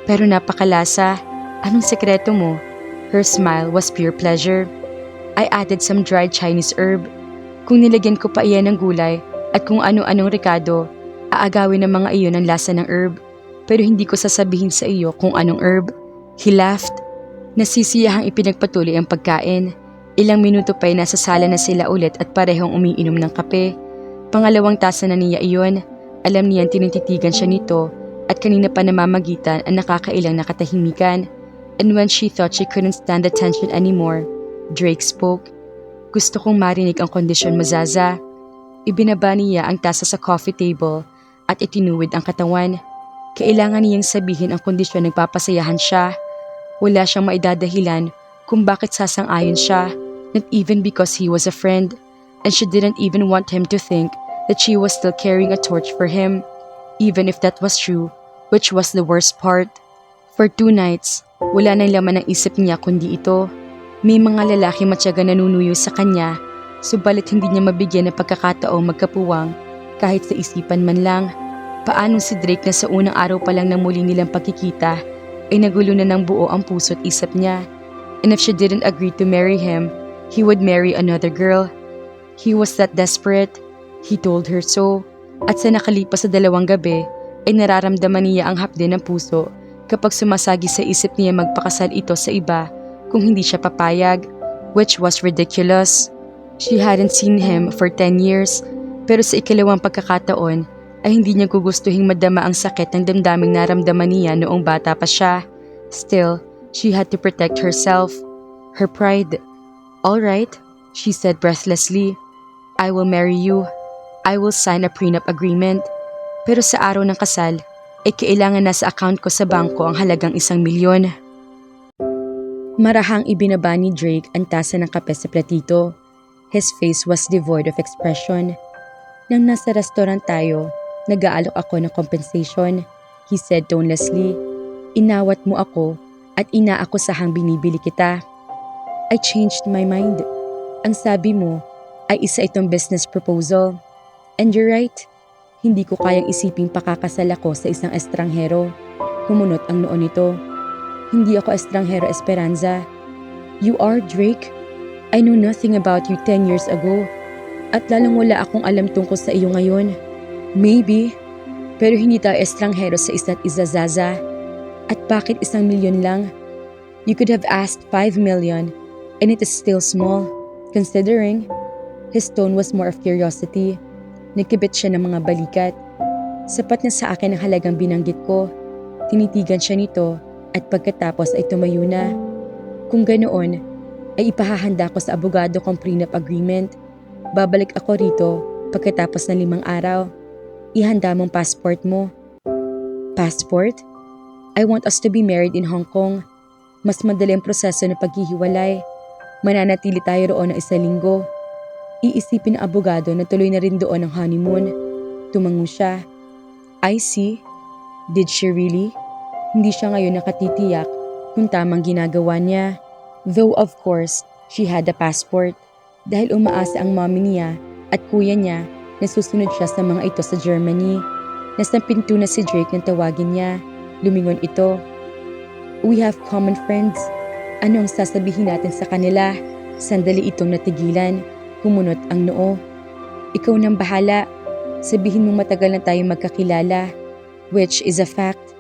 [SPEAKER 2] Pero napakalasa. "Anong sekreto mo?" Her smile was pure pleasure. "I added some dried Chinese herb. Kung nilagyan ko pa iyan ng gulay at kung ano-anong rekado, aagawin ng mga iyon ang lasa ng herb. Pero hindi ko sasabihin sa iyo kung anong herb." He laughed. Nasisiyahang ipinagpatuloy ang pagkain. Ilang minuto pa'y nasa sala na sila ulit at parehong umiinom ng kape. Pangalawang tasa na niya iyon. Alam niyan tinititigan siya nito at kanina pa namamagitan ang nakakailang na katahimikan. And when she thought she couldn't stand the tension anymore, Drake spoke. "Gusto kong marinig ang kondisyon mo, Zaza." Ibinaba niya ang tasa sa coffee table at itinuwid ang katawan. Kailangan niyang sabihin ang kondisyon nagpapasayahan siya. Wala siyang maidadahilan kung bakit sasang-ayon siya, not even because he was a friend, and she didn't even want him to think that she was still carrying a torch for him, even if that was true, which was the worst part. For 2 nights, wala nang laman ng isip niya kundi ito. May mga lalaki matyaga nanunuyo sa kanya, subalit hindi niya mabigyan ng pagkakataong magkapuwang kahit sa isipan man lang. Paano si Drake na sa unang araw pa lang ng muli nilang pagkikita ay nagulo na ng buo ang puso at isip niya. And if she didn't agree to marry him, he would marry another girl. He was that desperate. He told her so. At sa nakalipas sa 2 gabi ay nararamdaman niya ang hapde ng puso kapag sumasagi sa isip niya magpakasal ito sa iba kung hindi siya papayag, which was ridiculous. She hadn't seen him for 10 years, pero sa ikalawang pagkakataon ay hindi niya gugustuhing madama ang sakit ng damdaming naramdaman niya noong bata pa siya. Still, she had to protect herself, her pride. "All right," she said breathlessly. "I will marry you. I will sign a prenup agreement." Pero sa araw ng kasal, ay kailangan na sa account ko sa bangko ang halagang 1,000,000. Marahang ibinaba ni Drake ang tasa ng kape sa platito. His face was devoid of expression. Nang nasa restaurant tayo, nag-aalok ako ng compensation. He said tonelessly, "Inawat mo ako at inaakosahang binibili kita." I changed my mind. Ang sabi mo ay isa itong business proposal. And you're right. Hindi ko kayang isiping pakakasal ako sa isang estranghero. Humunot ang noo nito. Hindi ako estranghero, Esperanza. You are, Drake. I knew nothing about you 10 years ago. At lalong wala akong alam tungkol sa iyo ngayon. Maybe. Pero hindi tayo estranghero sa isa't isa, Zaza. At bakit 1,000,000 lang? You could have asked 5,000,000 and it is still small, considering. His tone was more of curiosity. Nagkibit siya ng mga balikat. Sapat na sa akin ang halagang binanggit ko. Tinitigan siya nito at pagkatapos ay tumayo na. Kung ganoon, ay ipahahanda ko sa abogado kong prenup agreement. Babalik ako rito pagkatapos ng 5 araw. Ihanda mong passport mo. Passport? I want us to be married in Hong Kong. Mas madali ang proseso ng paghihiwalay. Mananatili tayo roon ng 1 linggo. Iisipin ng abogado na tuloy na rin doon ang honeymoon. Tumango siya. I see. Did she really? Hindi siya ngayon nakatitiyak kung tamang ginagawa niya. Though of course, she had a passport. Dahil umaasa ang mommy niya at kuya niya na susunod siya sa mga ito sa Germany. Nasa pinto na si Drake nang tawagin niya. Lumingon ito. We have common friends. Ano ang sasabihin natin sa kanila? Sandali itong natigilan. Kumunot ang noo. Ikaw nang bahala. Sabihin mong matagal na tayong magkakilala. Which is a fact.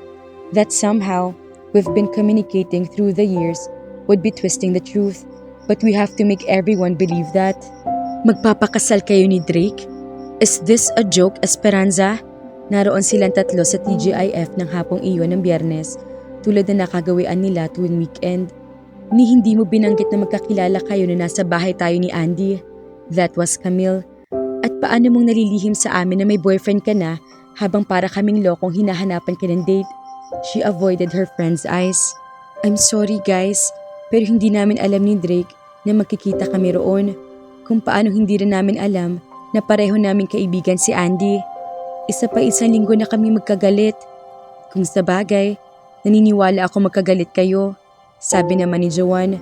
[SPEAKER 2] That somehow, we've been communicating through the years would be twisting the truth. But we have to make everyone believe that. Magpapakasal kayo ni Drake? Is this a joke, Esperanza? Naroon silang tatlo sa TGIF ng hapong iyon ng Biyernes, tulad na nakagawian nila tuwing weekend. Ni hindi mo binanggit na magkakilala kayo na nasa bahay tayo ni Andy. That was Camille. At paano mong nalilihim sa amin na may boyfriend ka na habang para kaming lokong hinahanapan ka ng date? She avoided her friend's eyes. I'm sorry guys, pero hindi namin alam ni Drake na magkikita kami roon. Kung paano hindi rin namin alam na pareho namin kaibigan si Andy. 1 linggo na kami magkagalit. Kung sa bagay, naniniwala ako magkagalit kayo. Sabi naman ni Joanne,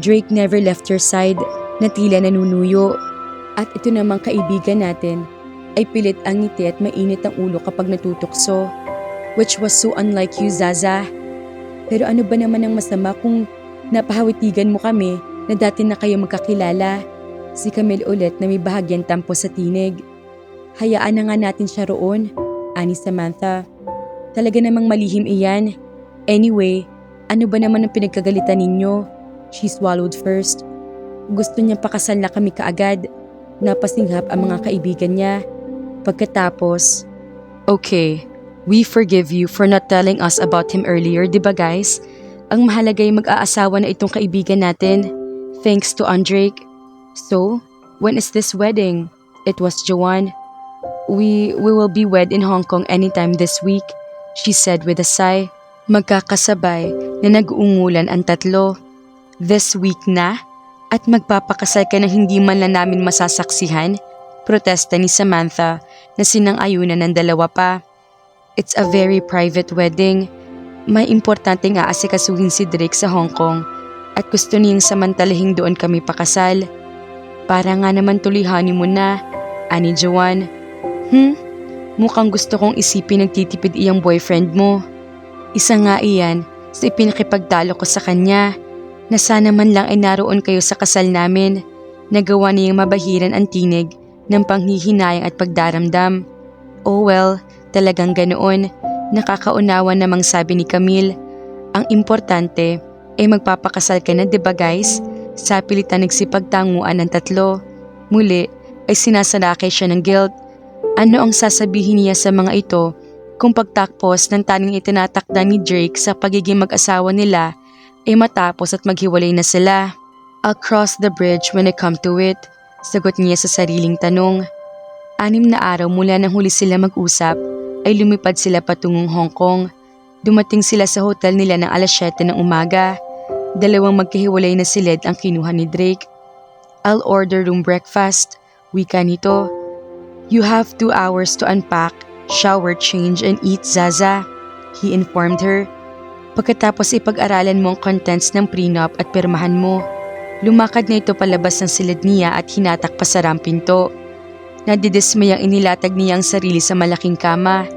[SPEAKER 2] Drake never left your side, na tila nanunuyo. At ito namang kaibigan natin ay pilit ang ngiti at mainit ang ulo kapag natutukso. Which was so unlike you, Zaza. Pero ano ba naman ang masama kung napahawitigan mo kami na dati na kayo magkakilala? Si Camille ulit na may bahagyang tampo sa tinig. Hayaan na nga natin siya roon, ani Samantha. Talaga namang malihim iyan. Anyway, ano ba naman ang pinagkagalitan ninyo? She swallowed first. Gusto niyang pakasal na kami kaagad. Napasinghap ang mga kaibigan niya. Pagkatapos, okay, we forgive you for not telling us about him earlier, diba guys? Ang mahalaga ay mag-aasawa na itong kaibigan natin. Thanks to Andrake. So, when is this wedding? It was Joanne. We will be wed in Hong Kong anytime this week, she said with a sigh. Magkakasabay na nag-uungulan ang tatlo. This week na? At magpapakasal ka na hindi man lang namin masasaksihan? Protesta ni Samantha na sinang-ayunan ng dalawa pa. It's a very private wedding. May importanteng aasikasuhin si Drake sa Hong Kong at gusto niyang samantalahing doon kami pakasal. Para nga naman tuloy honeymoon na, ani Joanne. Mukhang gusto kong isipin nagtitipid iyang boyfriend mo. Isa nga iyan sa ipinakipagtalo ko sa kanya na sana man lang ay naroon kayo sa kasal namin. Nagawa niyang mabahiran ang tinig ng panghihinayang at pagdaramdam. Oh well, talagang ganoon. Nakakaunawa namang sabi ni Camille. Ang importante ay magpapakasal ka na, diba guys? Sa pilitan nagsipagtanguan ng tatlo. Muli ay sinasalakay siya ng guilt. Ano ang sasabihin niya sa mga ito kung pagtapos ng taning itinatakda ni Drake sa pagiging mag-asawa nila ay matapos at maghiwalay na sila? I'll cross the bridge when I come to it, sagot niya sa sariling tanong. 6 na araw mula nang huli sila mag-usap ay lumipad sila patungong Hong Kong. Dumating sila sa hotel nila ng alas 7 ng umaga. Dalawang magkahiwalay na silid ang kinuha ni Drake. "I'll order room breakfast," wika nito. "You have 2 hours to unpack, shower, change, and eat, Zaza," he informed her. "Pagkatapos ipag-aralan mo ang contents ng prenup at pirmahan mo." Lumakad na ito palabas ng silid niya at hinatak pa sa rampinto. Nadidismayang inilatag niya ang sarili sa malaking kama.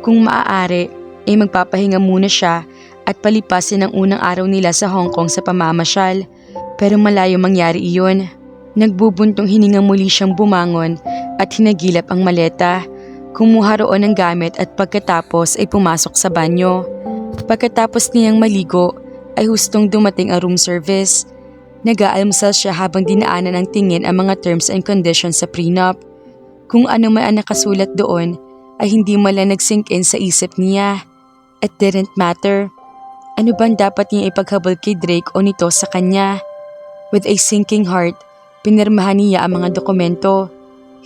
[SPEAKER 2] Kung maaari, ay magpapahinga muna siya at palipasin ang unang araw nila sa Hong Kong sa pamamasyal. Pero malayo mangyari iyon. Nagbubuntong hininga muli siyang bumangon at hinagilap ang maleta. Kumuha roon ng gamit at pagkatapos ay pumasok sa banyo. Pagkatapos niyang maligo ay hustong dumating ang room service. Nag-aalmusal siya habang dinaanan ng tingin ang mga terms and conditions sa prenup. Kung ano man ang nakasulat doon ay hindi malang nag-sink in sa isip niya. It didn't matter. Ano bang dapat niya ipaghabol kay Drake o nito sa kanya? With a sinking heart, pinirmahan niya ang mga dokumento.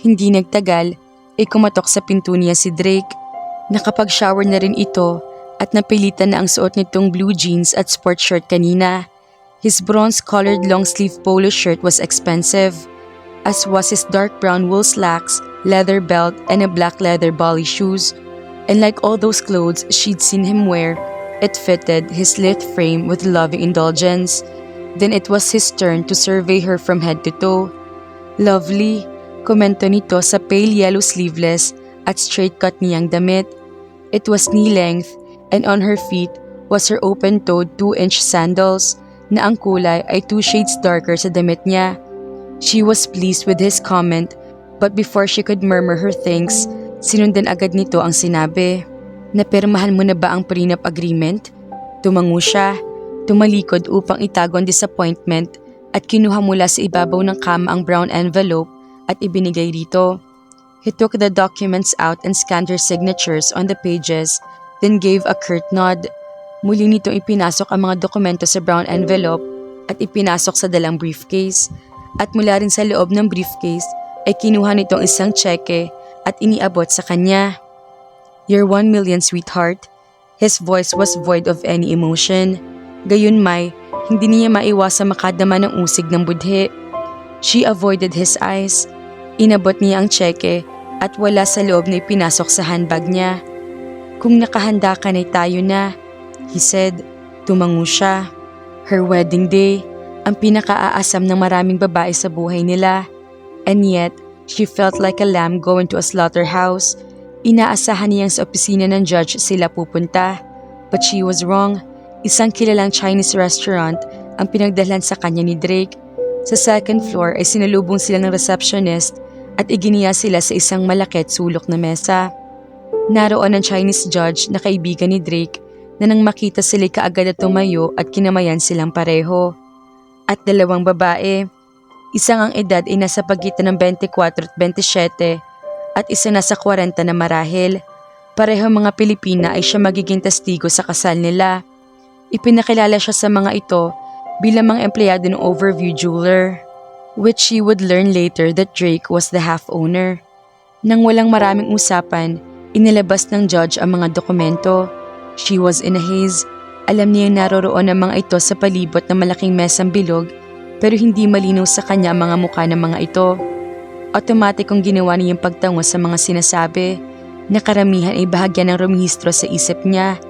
[SPEAKER 2] Hindi nagtagal, ay kumatok sa pinto niya si Drake. Nakapag-shower na rin ito at napilitan na ang suot nitong blue jeans at sport shirt kanina. His bronze-colored long-sleeve polo shirt was expensive, as was his dark brown wool slacks, leather belt, and a black leather volley shoes. And like all those clothes she'd seen him wear, it fitted his lithe frame with loving indulgence. Then it was his turn to survey her from head to toe. "Lovely," komento nito sa pale yellow sleeveless at straight-cut niyang damit. It was knee-length, and on her feet was her open-toed 2-inch sandals na ang kulay ay 2 shades darker sa damit niya. She was pleased with his comment, but before she could murmur her thanks, sinundan agad nito ang sinabi. "Napirmahan mo na ba ang prenup agreement?" Tumango siya, tumalikod upang itago ang disappointment at kinuha mula sa ibabaw ng kama ang brown envelope at ibinigay rito. He took the documents out and scanned her signatures on the pages, then gave a curt nod. Muli nitong ipinasok ang mga dokumento sa brown envelope at ipinasok sa dalang briefcase. At mula rin sa loob ng briefcase ay kinuha nitong isang tseke at iniabot sa kanya. "You're 1 million, sweetheart." His voice was void of any emotion. Gayunmay, hindi niya maiwasang makadama ng usig ng budhi. She avoided his eyes. Inabot niya ang tseke at wala sa loob na ipinasok sa handbag niya. "Kung nakahanda ka na tayo na," he said. Tumango siya. Her wedding day, ang pinakaaasam ng maraming babae sa buhay nila. And yet, she felt like a lamb going to a slaughterhouse. Inaasahan niyang sa opisina ng judge sila pupunta. But she was wrong. Isang kilalang Chinese restaurant ang pinagdalhan sa kanya ni Drake. Sa second floor ay sinalubong sila ng receptionist at iginiya sila sa isang malaki at sulok na mesa. Naroon ang Chinese judge na kaibigan ni Drake na nang makita sila kaagad at tumayo at kinamayan silang pareho. At dalawang babae. Isang ang edad ay nasa pagitan ng 24 at 27 at isa nasa 40 na marahil. Pareho mga Pilipina ay siya magiging testigo sa kasal nila. Ipinakilala siya sa mga ito bilang mga empleyado ng Overview Jeweler, which she would learn later that Drake was the half-owner. Nang walang maraming usapan, inilabas ng judge ang mga dokumento. She was in a haze. Alam niya naroroon ang mga ito sa palibot ng malaking mesang bilog pero hindi malinaw sa kanya ang mga mukha ng mga ito. Automatikong ginawa niyang pagtango sa mga sinasabi na karamihan ay bahagya ng rumihistro sa isip niya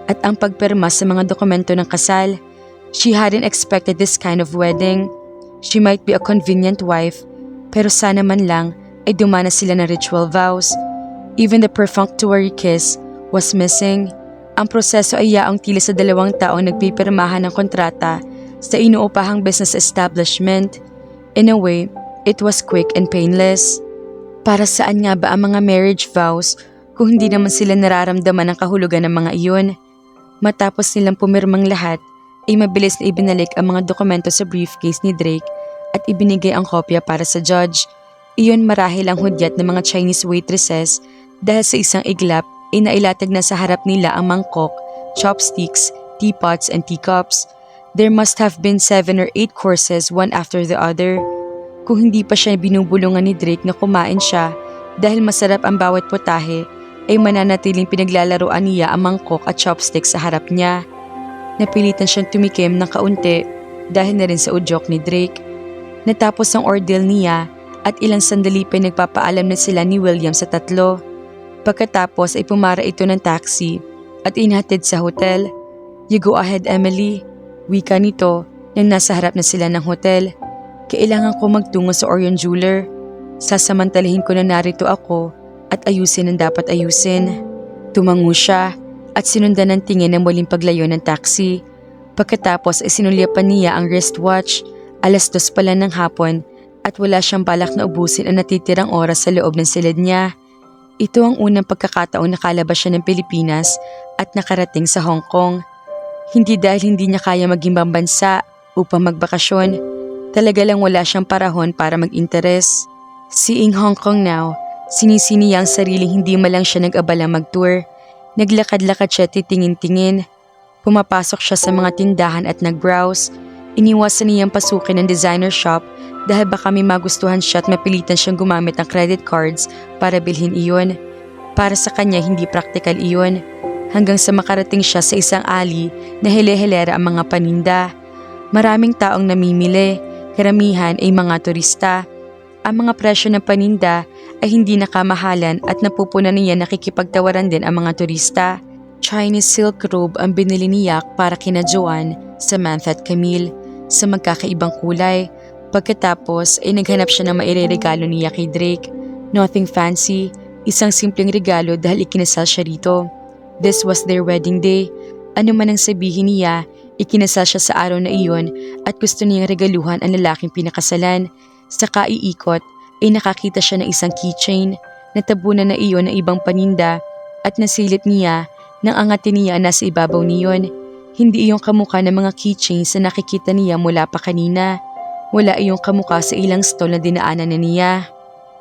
[SPEAKER 2] at ang pagperma sa mga dokumento ng kasal. She hadn't expected this kind of wedding. She might be a convenient wife pero sana man lang ay dumana sila ng ritual vows. Even the perfunctory kiss was missing. Ang proseso ay yaong tila sa 2 taong nagpipirmahan ng kontrata sa inuupahang business establishment. In a way, it was quick and painless. Para saan nga ba ang mga marriage vows kung hindi naman sila nararamdaman ang kahulugan ng mga iyon? Matapos nilang pumirmang lahat, ay mabilis na ibinalik ang mga dokumento sa briefcase ni Drake at ibinigay ang kopya para sa judge. Iyon marahil ang hudyat ng mga Chinese waitresses dahil sa isang iglap ay nailatag na sa harap nila ang mangkok, chopsticks, teapots, and teacups. There must have been 7 or 8 courses one after the other. Kung hindi pa siya binubulungan ni Drake na kumain siya dahil masarap ang bawat potahe, ay mananatiling pinaglalaroan niya ang mangkok at chopstick sa harap niya. Napilitan siyang tumikim ng kaunti dahil na rin sa udyok ni Drake. Natapos ang ordeal niya at ilang sandali pa nagpapaalam na sila ni William sa tatlo. Pagkatapos ay pumara ito ng taxi at inhatid sa hotel. "You go ahead, Emily," wika nito nang nasa harap na sila ng hotel. "Kailangan ko magtungo sa Orion Jeweler. Sasamantalahin ko na narito ako at ayusin ang dapat ayusin." Tumango siya at sinundan ng tingin ng muling paglayo ng taxi. Pagkatapos ay sinulyapan niya ang wristwatch. 2:00 pala ng hapon at wala siyang balak na ubusin ang natitirang oras sa loob ng silid niya. Ito ang unang pagkakataong nakalabas siya ng Pilipinas at nakarating sa Hong Kong. Hindi dahil hindi niya kaya maging bansa upang magbakasyon. Talaga lang wala siyang parahon para mag-interes. Seeing Hong Kong now, sinisini niya ang sariling hindi man lang siya nag-abala mag-tour. Naglakad-lakad siya titingin-tingin. Pumapasok siya sa mga tindahan at nag-browse. Iniwasan niyang pasukin ng designer shop dahil baka may magustuhan siya at mapilitan siyang gumamit ng credit cards para bilhin iyon. Para sa kanya hindi praktikal iyon. Hanggang sa makarating siya sa isang alley na hele-helera ang mga paninda. Maraming taong namimili, karamihan ay mga turista. Ang mga presyo ng paninda ay hindi nakamahalan at napupunan niya nakikipagtawaran din ang mga turista. Chinese silk robe ang binili ni Yak para kina Joanne, Samantha at Camille sa magkakaibang kulay. Pagkatapos ay naghanap siya ng maireregalo niya kay Drake. Nothing fancy, isang simpleng regalo dahil ikinasal siya rito. This was their wedding day. Ano man ang sabihin niya, ikinasal siya sa araw na iyon at gusto niyang regaluhan ang lalaking pinakasalan. Sa kaiikot ay nakakita siya ng isang keychain. Natabunan na iyon ng ibang paninda at nasilip niya nang angatin niya nasa ibabaw niyon. Hindi iyong kamukha ng mga keychains na nakikita niya mula pa kanina. Wala iyong kamukha sa ilang stall na dinaanan na niya.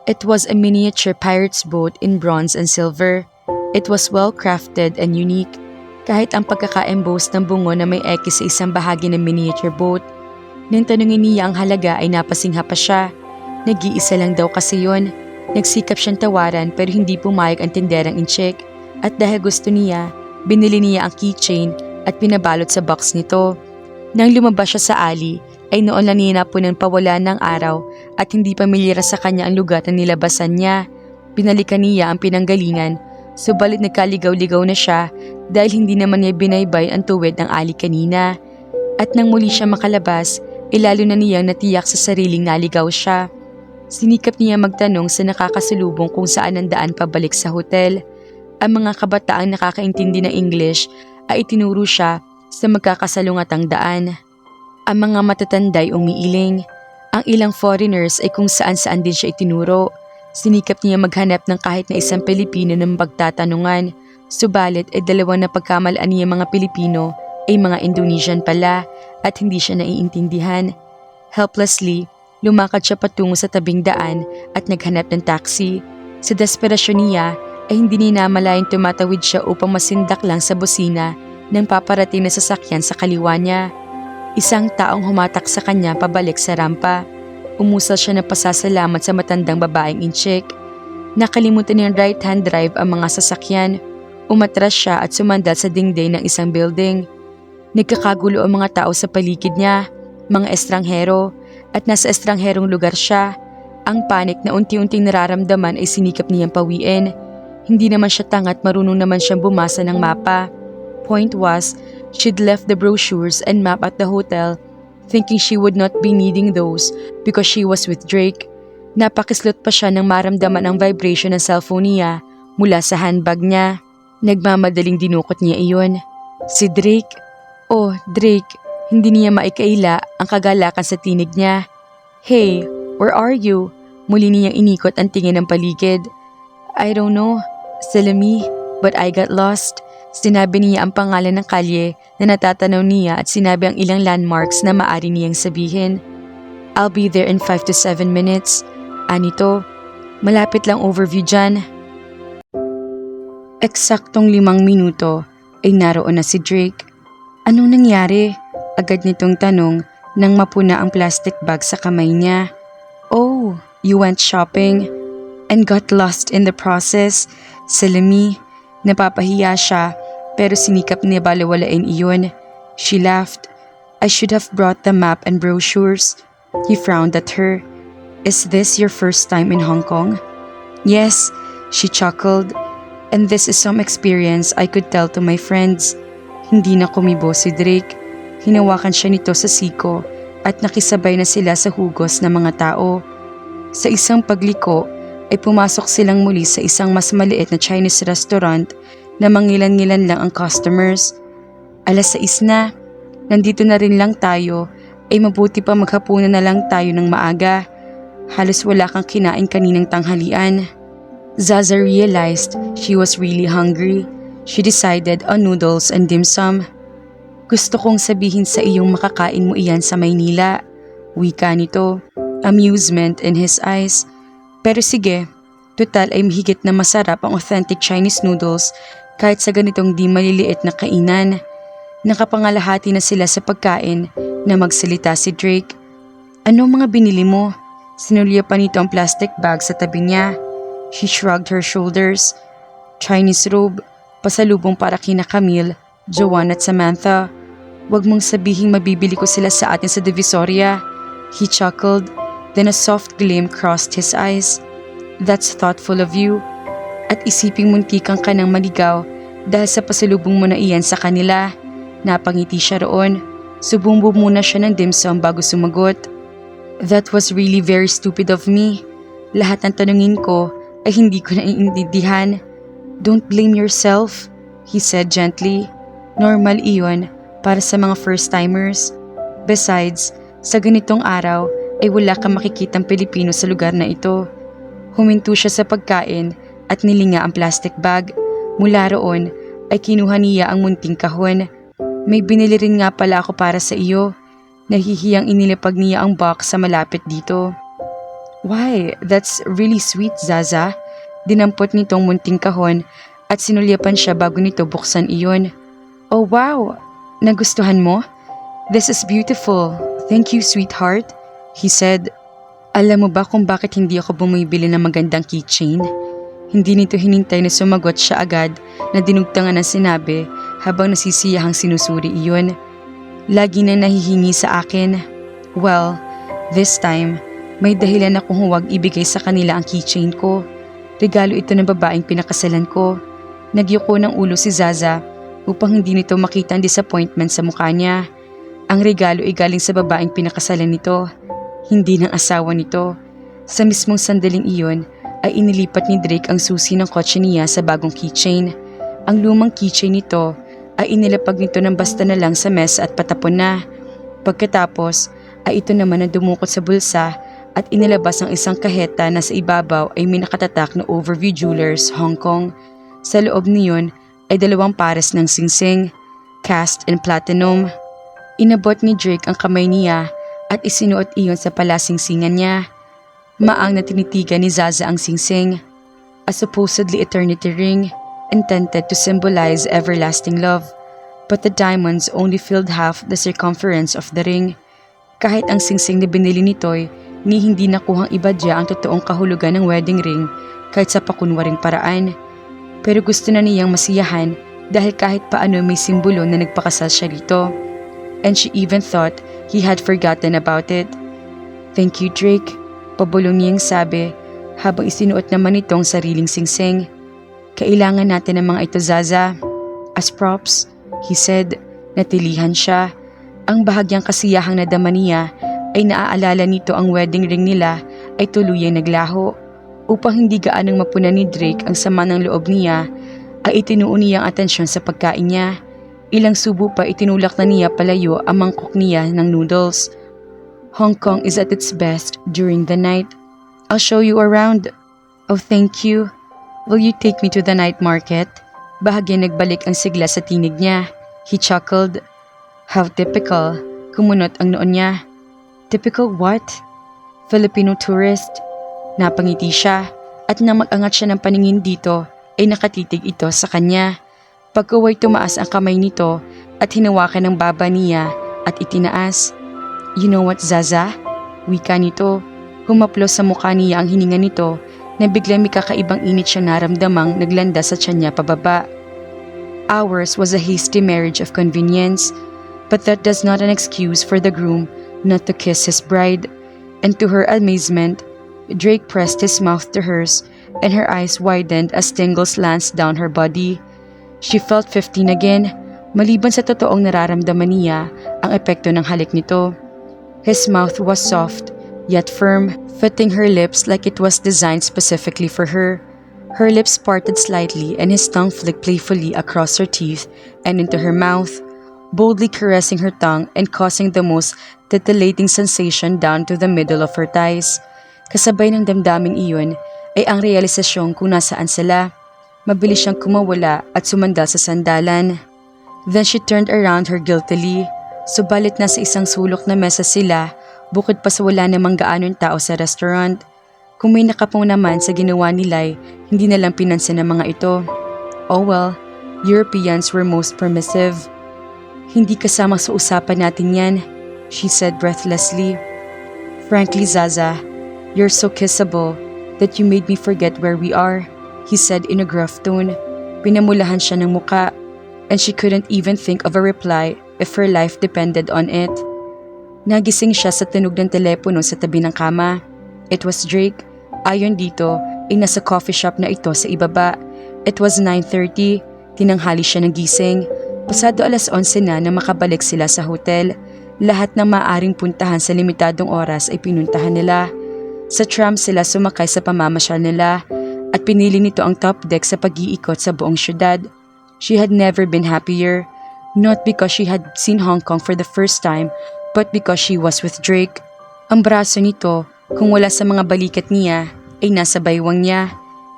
[SPEAKER 2] It was a miniature pirate's boat in bronze and silver. It was well crafted and unique. Kahit ang pagkaka-emboss ng bungo na may X sa isang bahagi ng miniature boat. Nang tanungin niya ang halaga ay napasingha pa siya. Nag-iisa lang daw kasi yon. Nagsikap siyang tawaran pero hindi pumayag ang tinderang incheck. At dahil gusto niya, binili niya ang keychain at pinabalot sa box nito. Nang lumabas siya sa alley, ay noon lang niya napunan pawala ng araw at hindi pamilyar sa kanya ang lugar na nilabasan niya. Pinalikan niya ang pinanggalingan, subalit nagkaligaw-ligaw na siya dahil hindi naman niya binaybay ang tuwid ng alley kanina. At nang muli siya makalabas, lalo na niyang natiyak sa sariling naligaw siya. Sinikap niya magtanong sa nakakasalubong kung saan ang daan pabalik sa hotel. Ang mga kabataang nakakaintindi ng English ay itinuro siya sa magkakasalungatang daan. Ang mga matatanday umiiling. Ang ilang foreigners ay kung saan-saan din siya itinuro. Sinikap niya maghanap ng kahit na isang Pilipino ng pagtatanungan. Subalit ay dalawang napagkamalaan niya mga Pilipino ay mga Indonesian pala at hindi siya naiintindihan. Helplessly, lumakad siya patungo sa tabing daan at naghanap ng taxi. Sa desperasyon niya ay hindi niya namalayang tumatawid siya upang masindak lang sa busina ng paparating na sasakyan sa kaliwa niya. Isang taong humatak sa kanya pabalik sa rampa. Umusal siya ng pasasalamat sa matandang babaeng incheck. Nakalimutan niyang right-hand drive ang mga sasakyan. Umatras siya at sumandal sa dingding ng isang building. Nagkakagulo ang mga tao sa paligid niya, mga estranghero, at nasa estrangherong lugar siya. Ang panik na unti-unting nararamdaman ay sinikap niyang pawiin. Hindi naman siya tanga at marunong naman siyang bumasa ng mapa. Point was, she'd left the brochures and map at the hotel, thinking she would not be needing those because she was with Drake. Napakislot pa siya nang maramdaman ang vibration ng cellphone niya mula sa handbag niya. Nagmamadaling dinukot niya iyon. Si Drake. Oh, Drake. Hindi niya maikaila ang kagalakan sa tinig niya. Hey, where are you? Muli niyang inikot ang tingin ng paligid. I don't know, Salami, but I got lost. Sinabi niya ang pangalan ng kalye na natatanaw niya at sinabi ang ilang landmarks na maaari niyang sabihin. I'll be there in 5 to 7 minutes. Anito, malapit lang overview dyan. Eksaktong 5 minuto ay naroon na si Drake. Anong nangyari? Agad nitong tanong nang mapuna ang plastic bag sa kamay niya. Oh, you went shopping and got lost in the process. Salami, napapahiya siya pero sinikap niya balewalain iyon. She laughed. I should have brought the map and brochures. He frowned at her. Is this your first time in Hong Kong? Yes, she chuckled. And this is some experience I could tell to my friends. Hindi na kumibo si Drake. Hinawakan siya nito sa siko at nakisabay na sila sa hugos ng mga tao. Sa isang pagliko ay pumasok silang muli sa isang mas maliit na Chinese restaurant na mangilan-ngilan lang ang customers. 6:00 na, nandito na rin lang tayo, ay mabuti pa maghapunan na lang tayo ng maaga. Halos wala kang kinain kaninang tanghalian. Zaza realized she was really hungry. She decided on noodles and dim sum. Gusto kong sabihin sa iyong makakain mo iyan sa Maynila. Wika nito, amusement in his eyes. Pero sige, total ay mahigit na masarap ang authentic Chinese noodles kahit sa ganitong di maliliit na kainan. Nakapangalahati na sila sa pagkain na magsalita si Drake. Ano mga binili mo? Sinulya pa nito ang plastic bag sa tabi niya. She shrugged her shoulders. Chinese robe, pasalubong para kina Camille, Joanne at Samantha. Huwag mong sabihing mabibili ko sila sa atin sa Divisoria. He chuckled, then a soft gleam crossed his eyes. That's thoughtful of you. At isiping muntikan ka ng maligaw dahil sa pasalubong mo na iyan sa kanila. Napangiti siya roon. Subumbo muna siya ng dim sum bago sumagot. That was really very stupid of me. Lahat ng tanungin ko ay hindi ko naiintindihan. Don't blame yourself, he said gently. Normal iyon para sa mga first-timers. Besides, sa ganitong araw ay wala kang makikitang Pilipino sa lugar na ito. Huminto siya sa pagkain at nilinga ang plastic bag. Mula roon ay kinuha niya ang munting kahon. May binili rin nga pala ako para sa iyo. Nahihiyang inilapag niya ang box sa malapit dito. Why, that's really sweet, Zaza. Dinampot nitong munting kahon at sinulyapan siya bago nito buksan iyon. Oh wow, nagustuhan mo? This is beautiful. Thank you, sweetheart, he said. Alam mo ba kung bakit hindi ako bumibili ng magandang keychain? Hindi nito hinintay na sumagot siya agad na dinugtangan ng sinabi habang nasisiyahang sinusuri iyon. Lagi na nahihingi sa akin. Well, this time, may dahilan akong huwag ibigay sa kanila ang keychain ko. Regalo ito ng babaeng pinakasalan ko. Nagyuko ng ulo si Zaza upang hindi nito makita ang disappointment sa mukha niya. Ang regalo ay galing sa babaeng pinakasalan nito, hindi ng asawa nito. Sa mismong sandaling iyon ay inilipat ni Drake ang susi ng kotse niya sa bagong keychain. Ang lumang keychain nito ay inilapag nito ng basta na lang sa mesa at patapon na. Pagkatapos ay ito naman ang dumukot sa bulsa at inilabas ang isang kaheta na sa ibabaw ay may nakatatak na Overview Jewelers, Hong Kong. Sa loob niyon ay 2 pares ng singsing, cast in platinum. Inabot ni Drake ang kamay niya at isinuot iyon sa palasingsingan niya. Maang na tinitigan ni Zaza ang singsing, a supposedly eternity ring intended to symbolize everlasting love. But the diamonds only filled half the circumference of the ring. Kahit ang singsing na binili nito'y ni hindi nakuhang ibadya ang totoong kahulugan ng wedding ring kahit sa pakunwaring paraan. Pero gusto na niyang masiyahan dahil kahit paano may simbolo na nagpakasal siya rito. And she even thought he had forgotten about it. Thank you, Drake, pabulong niyang sabi habang isinuot naman itong sariling singsing. Kailangan natin ng mga ito, Zaza. As props, he said. Natilihan siya. Ang bahagyang kasiyahang nadama niya ay naaalala nito ang wedding ring nila ay tuluyang naglaho. Upang hindi gaanong mapunan ni Drake ang sama ng loob niya, ay itinuon niya ang atensyon sa pagkain niya. Ilang subo pa itinulak na niya palayo ang mangkok niya ng noodles. Hong Kong is at its best during the night. I'll show you around. Oh, thank you. Will you take me to the night market? Bahagya nagbalik ang sigla sa tinig niya. He chuckled. How typical. Kumunot ang noon niya. Typical what? Filipino tourist. Napangiti siya at nang mag-angat siya ng paningin dito ay nakatitig ito sa kanya. Pagkaway tumaas ang kamay nito at hinawakan ng baba niya at itinaas. You know what, Zaza? Wika nito. Humaplos sa mukha niya ang hininga nito na biglang may kakaibang init siya naramdamang naglanda sa tiyan niya pababa. Ours was a hasty marriage of convenience, but that does not an excuse for the groom not to kiss his bride. And to her amazement, Drake pressed his mouth to hers and her eyes widened as tingles lanced down her body. She felt 15 again, maliban sa totoong nararamdaman niya ang epekto ng halik nito. His mouth was soft, yet firm, fitting her lips like it was designed specifically for her. Her lips parted slightly and his tongue flicked playfully across her teeth and into her mouth, boldly caressing her tongue and causing the most titillating sensation down to the middle of her thighs. Kasabay ng damdaming iyon ay ang realisasyong kung nasaan sila. Mabilis siyang kumawala at sumandal sa sandalan. Then she turned around her guiltily. Subalit nasa isang sulok na mesa sila, bukod pa sa wala namang gaanong tao sa restaurant. Kung may nakapong naman sa ginawa nila'y hindi na lang pinansin ng mga ito. Oh well, Europeans were most permissive. Hindi kasama sa usapan natin yan, she said breathlessly. Frankly, Zaza, you're so kissable that you made me forget where we are, he said in a gruff tone. Pinamulahan siya ng muka, and she couldn't even think of a reply if her life depended on it. Nagising siya sa tunog ng telepono sa tabi ng kama. It was Drake. Ayon dito, ay nasa coffee shop na ito sa ibaba. It was 9:30. Tinanghali siya ng gising. Pasado 11:00 na makabalik sila sa hotel. Lahat ng maaaring puntahan sa limitadong oras ay pinuntahan nila. Sa tram sila sumakay sa pamamasyal nila at pinili nito ang top deck sa pag-iikot sa buong syudad. She had never been happier, not because she had seen Hong Kong for the first time, but because she was with Drake. Ang braso nito, kung wala sa mga balikat niya, ay nasa baywang niya.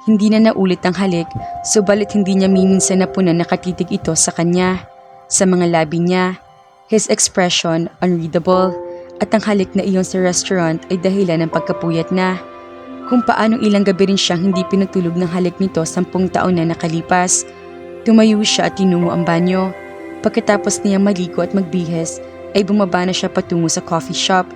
[SPEAKER 2] Hindi na naulit ang halik, subalit hindi niya minsan na punan nakatitig ito sa kanya. Sa mga labi niya, his expression unreadable, at ang halik na iyon sa restaurant ay dahilan ng pagkapuyat na. Kung paanong ilang gabi rin siyang hindi pinatulog ng halik nito 10 taon na nakalipas. Tumayo siya at tinungo ang banyo. Pagkatapos niyang maligo at magbihis, ay bumaba na siya patungo sa coffee shop.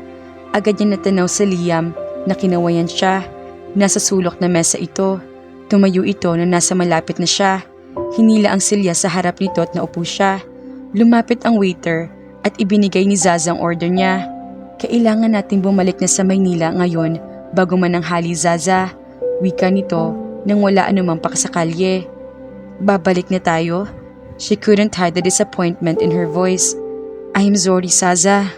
[SPEAKER 2] Agad niya natanaw sa Liam na kinawayan siya. Nasa sulok na mesa ito. Tumayo ito na nasa malapit na siya. Hinila ang silya sa harap nito at naupo siya. Lumapit ang waiter at ibinigay ni Zaza ang order niya. Kailangan nating bumalik na sa Maynila ngayon bago mananghali, Zaza. Wika nito nang wala anumang pakasakalye. Babalik na tayo? She couldn't hide the disappointment in her voice. I'm sorry, Zaza.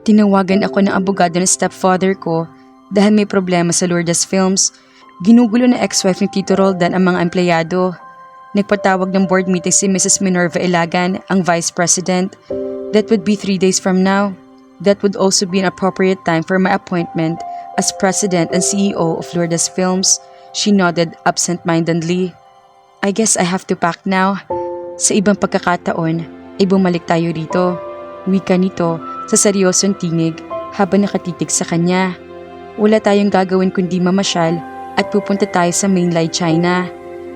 [SPEAKER 2] Tinawagan ako ng abogado ng stepfather ko dahil may problema sa Lourdes Films. Ginugulo na ex-wife ni Tito Roldan ang mga empleyado. Nagpatawag ng board meeting si Mrs. Minerva Ilagan, ang vice president. That would be 3 days from now. That would also be an appropriate time for my appointment as president and CEO of Lourdes Films. She nodded absent-mindedly. I guess I have to pack now. Sa ibang pagkakataon, ay bumalik tayo dito. Wika nito sa seryosong tinig habang nakatitig sa kanya. Wala tayong gagawin kundi mamasyal at pupunta tayo sa mainland China.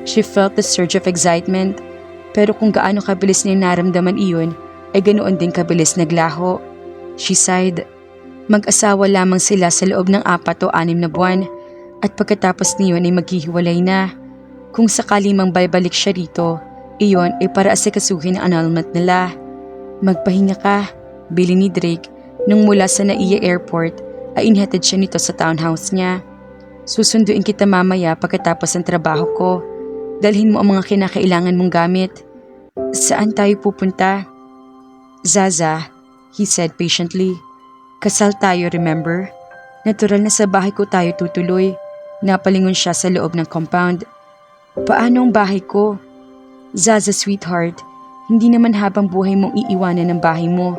[SPEAKER 2] She felt the surge of excitement, pero kung gaano kabilis niya naramdaman iyon, ay ganoon din kabilis naglaho. She sighed. Mag-asawa lamang sila sa loob ng 4 o 6 na buwan at pagkatapos niyon ay maghihiwalay na. Kung sakali mang babalik siya rito, iyon ay para asikasuhin ang annulment nila. Magpahinga ka, bili ni Drake nung mula sa Naiya Airport ay inhatid siya nito sa townhouse niya. Susunduin kita mamaya pagkatapos ng trabaho ko. Dalhin mo ang mga kinakailangan mong gamit. Saan tayo pupunta? Zaza, he said patiently. Kasal tayo, remember? Natural na sa bahay ko tayo tutuloy. Napalingon siya sa loob ng compound. Paano ang bahay ko? Zaza, sweetheart, hindi naman habang buhay mong iiwanan ng bahay mo.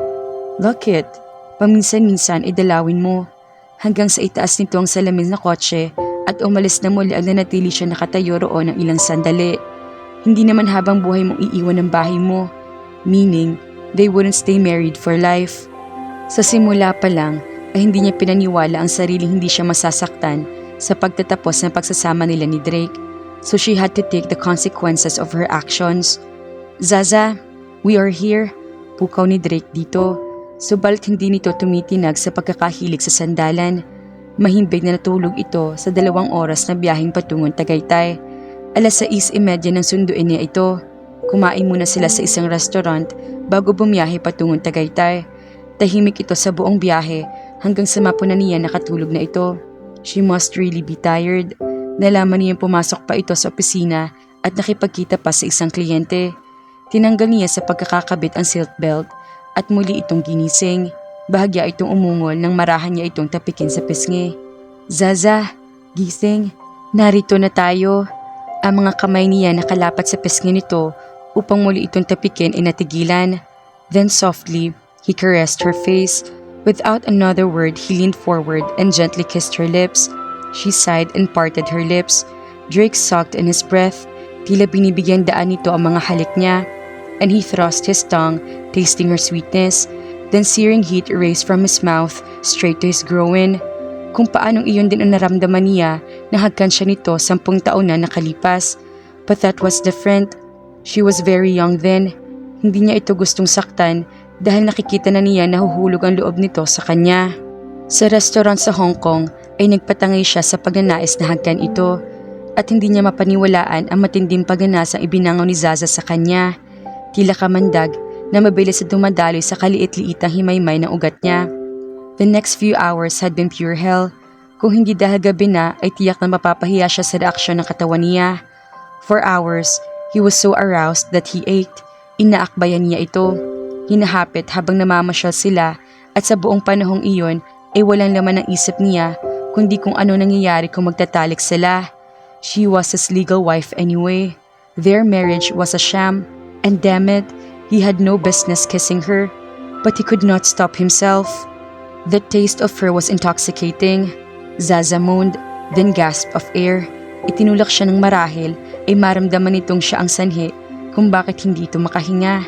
[SPEAKER 2] Look it, paminsan-minsan idalawin mo. Hanggang sa itaas nito ang salamin na kotse at umalis na muli ang nanatili siya nakatayo roon ng ilang sandali. Hindi naman habang buhay mong iiwan ng bahay mo. Meaning, they wouldn't stay married for life. Sa simula pa lang ay hindi niya pinaniwala ang sariling hindi siya masasaktan sa pagtatapos ng pagsasama nila ni Drake. So she had to take the consequences of her actions. Zaza, we are here. Pukaw ni Drake dito. Subalit hindi nito tumitinag sa pagkakahilig sa sandalan. Mahimbing na natulog ito sa 2 oras na biyaheng patungong Tagaytay. 6:30 ng sunduin niya ito. Kumain muna sila sa isang restaurant bago bumiyahe patungong Tagaytay. Tahimik ito sa buong biyahe hanggang sa mapuna niya nakatulog na ito. She must really be tired. Nalaman niyang pumasok pa ito sa opisina at nakipagkita pa sa isang kliyente. Tinanggal niya sa pagkakakabit ang seatbelt at muli itong ginising. Bahagya itong umungol nang marahan niya itong tapikin sa pisngi. Zaza, gising, narito na tayo. Ang mga kamay niya nakalapat sa pisngi nito upang muli itong tapikin ay natigilan. Then softly, he caressed her face. Without another word, he leaned forward and gently kissed her lips. She sighed and parted her lips. Drake sucked in his breath. Tila binibigyan daan nito ang mga halik niya. And he thrust his tongue, tasting her sweetness. Then searing heat erased from his mouth straight to his groin. Kung paanong iyon din ang naramdaman niya, nahagkan siya nito 10 taon na nakalipas. But that was different. She was very young then. Hindi niya ito gustong saktan dahil nakikita na niya nahuhulog ang loob nito sa kanya. Sa restaurant sa Hong Kong ay nagpatangay siya sa pagnanais na hagkan ito at hindi niya mapaniwalaan ang matinding pagnanasang ibinangaw ni Zaza sa kanya. Tila kamandag na mabilis na dumadaloy sa kaliit-liitang himaymay ng ugat niya. The next few hours had been pure hell. Kung hindi dahil gabi na ay tiyak na mapapahiya siya sa reaksyon ng katawan niya. For hours, he was so aroused that he ached. Inaakbayan niya ito. Hinahapit habang namamasyal sila at sa buong panahong iyon ay walang laman ng isip niya kundi kung ano nangyayari kung magtatalik sila. She was his legal wife anyway. Their marriage was a sham. And damn it, he had no business kissing her, but he could not stop himself. The taste of her was intoxicating. Zaza moaned, then gasped of air. Itinulak siya ng marahil ay maramdaman nitong siya ang sanhi kung bakit hindi ito makahinga.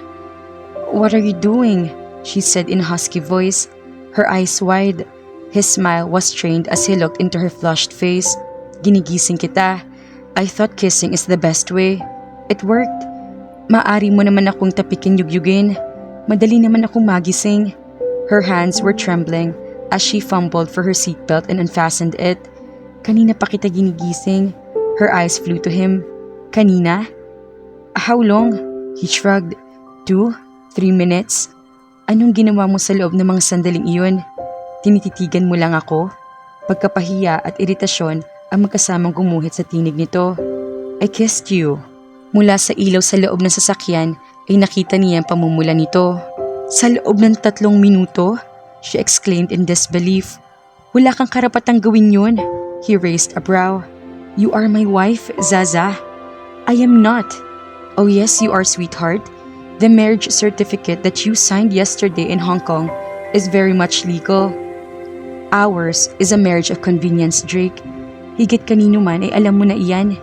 [SPEAKER 2] "What are you doing?" she said in a husky voice, her eyes wide. His smile was strained as he looked into her flushed face. "Ginigising kita. I thought kissing is the best way. It worked. Maari mo naman akong tapikin yugyugin. Madali naman akong magising." Her hands were trembling as she fumbled for her seatbelt and unfastened it. "Kanina pa kita ginigising." Her eyes flew to him. "Kanina? How long?" He shrugged. 2, 3 minutes. "Anong ginawa mo sa loob ng mga sandaling iyon? Tinititigan mo lang ako?" Pagkapahiya at iritasyon ang magkasamang gumuhit sa tinig nito. "I kissed you." Mula sa ilaw sa loob ng sasakyan ay nakita niya ang pamumula nito. "Sa loob ng 3 minuto?" she exclaimed in disbelief. "Wala kang karapatang gawin yun." He raised a brow. "You are my wife, Zaza." "I am not." "Oh yes, you are, sweetheart. The marriage certificate that you signed yesterday in Hong Kong is very much legal. Ours is a marriage of convenience, Drake. Higit kanino man ay alam mo na iyan.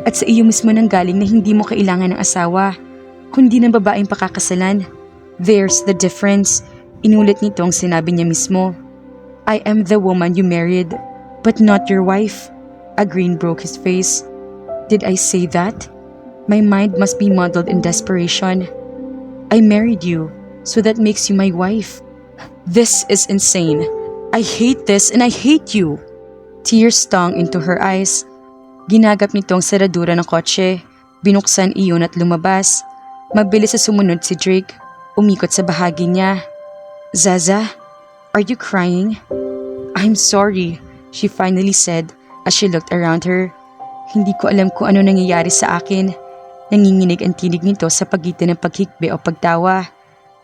[SPEAKER 2] At sa iyo mismo nang galing na hindi mo kailangan ng asawa, kundi ng babaeng pakakasalan. There's the difference." Inulit nito ang sinabi niya mismo. "I am the woman you married, but not your wife." A grin broke his face. "Did I say that? My mind must be muddled in desperation. I married you, so that makes you my wife. This is insane. I hate this and I hate you." Tears stung into her eyes. Ginagap nito ang seradura ng kotse. Binuksan iyon at lumabas. Mabilis sa sumunod si Drake. Umikot sa bahagi niya. "Zaza, are you crying?" "I'm sorry," she finally said as she looked around her. "Hindi ko alam kung ano nangyayari sa akin." Nanginginig ang tinig nito sa pagitan ng paghikbi o pagtawa.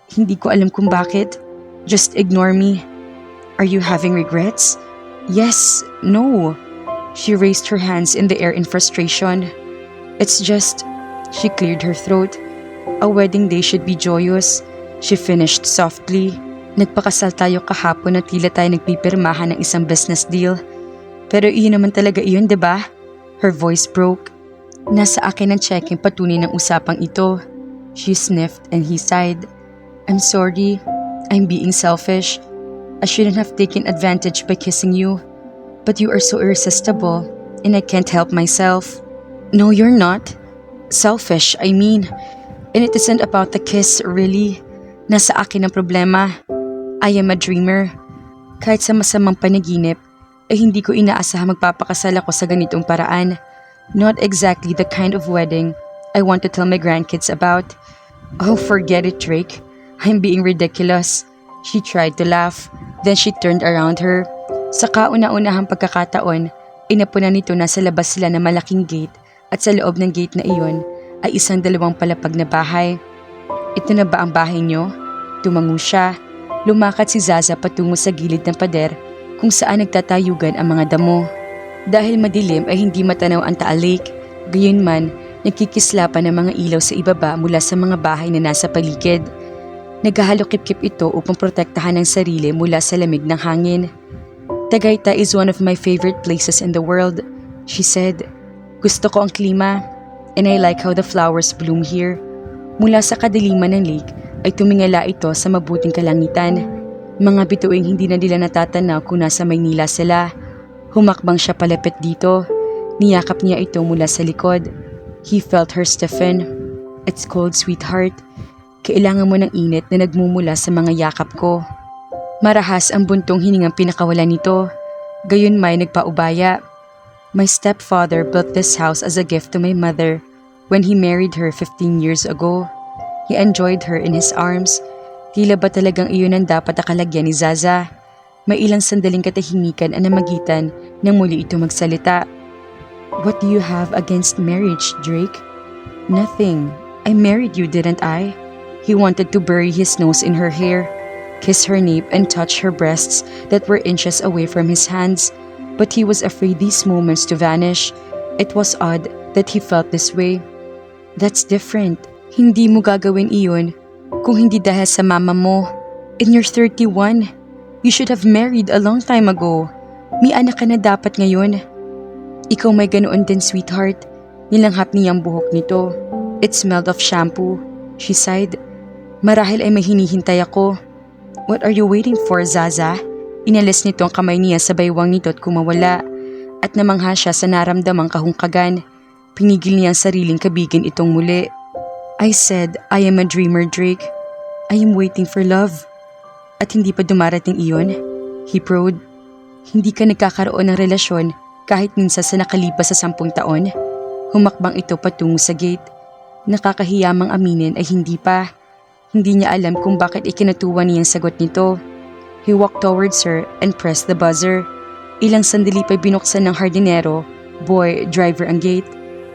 [SPEAKER 2] "Hindi ko alam kung bakit. Just ignore me." "Are you having regrets?" "Yes, no." She raised her hands in the air in frustration. "It's just," she cleared her throat. "A wedding day should be joyous," she finished softly. "Nagpakasal tayo kahapon na tila tayo nagpipirmahan ng isang business deal. Pero iyon naman talaga iyon, diba?" Her voice broke. "Nasa akin ang checking patunay ng usapang ito." She sniffed and he sighed. "I'm sorry. I'm being selfish. I shouldn't have taken advantage by kissing you. But you are so irresistible, and I can't help myself." "No, you're not. Selfish, I mean. And it isn't about the kiss, really. Nasa akin ang problema. I am a dreamer. Kahit sa masamang panaginip, ay hindi ko inaasahang magpapakasal ako sa ganitong paraan. Not exactly the kind of wedding I want to tell my grandkids about. Oh, forget it, Drake. I'm being ridiculous. She tried to laugh, then she turned around her. Sa kauna-unahang pagkakataon, inapunan nito na sa labas sila ng malaking gate at sa loob ng gate na iyon ay isang 2 palapag na bahay. Ito na ba ang bahay niyo? Tumango siya. Lumakad si Zaza patungo sa gilid ng pader kung saan nagtatayugan ang mga damo. Dahil madilim ay hindi matanaw ang Taal Lake, gayunman nagkikislapan ng mga ilaw sa ibaba mula sa mga bahay na nasa paligid. Naghahalokip-kip ito upang protektahan ang sarili mula sa lamig ng hangin. Tagaytay is one of my favorite places in the world, she said. Gusto ko ang klima, and I like how the flowers bloom here. Mula sa kadiliman ng lake ay tumingala ito sa mabuting kalangitan. Mga bituing hindi na nila natatanaw kung nasa Maynila sila. Humakbang siya palapit dito. Niyakap niya ito mula sa likod. He felt her stiffen. It's cold, sweetheart. Kailangan mo ng init na nagmumula sa mga yakap ko. Marahas ang buntong hiningang pinakawalan nito. Gayon may nagpaubaya. My stepfather built this house as a gift to my mother when he married her 15 years ago. He enjoyed her in his arms. Tila ba talagang iyon ang dapat nakalagyan ni Zaza? May ilang sandaling katahimikan ang namagitan nang muli ito magsalita. What do you have against marriage, Drake? Nothing. I married you, didn't I? He wanted to bury his nose in her hair, kiss her nape and touch her breasts that were inches away from his hands. But he was afraid these moments to vanish. It was odd that he felt this way. That's different. Hindi mo gagawin iyon kung hindi dahil sa mama mo. And you're 31. You should have married a long time ago. May anak ka na dapat ngayon. Ikaw may ganoon din, sweetheart. Nilanghap niyang buhok nito. It smelled of shampoo. She sighed. Marahil ay may hinihintay ako. What are you waiting for, Zaza? Inalis nito ang kamay niya sa baywang nito at kumawala. At namangha siya sa naramdamang kahungkagan. Pinigil niya ang sariling kabigin itong muli. I said, I am a dreamer, Drake. I am waiting for love. At hindi pa dumarating iyon? He probed. Hindi ka nagkakaroon ng relasyon kahit minsan sa nakalipas sa 10 taon? Humakbang ito patungo sa gate. Nakakahiyamang aminin ay hindi pa. Hindi niya alam kung bakit ikinatuwa niya ang sagot nito. He walked towards her and pressed the buzzer. Ilang sandali pa binuksan ng hardinero, boy, driver ang gate.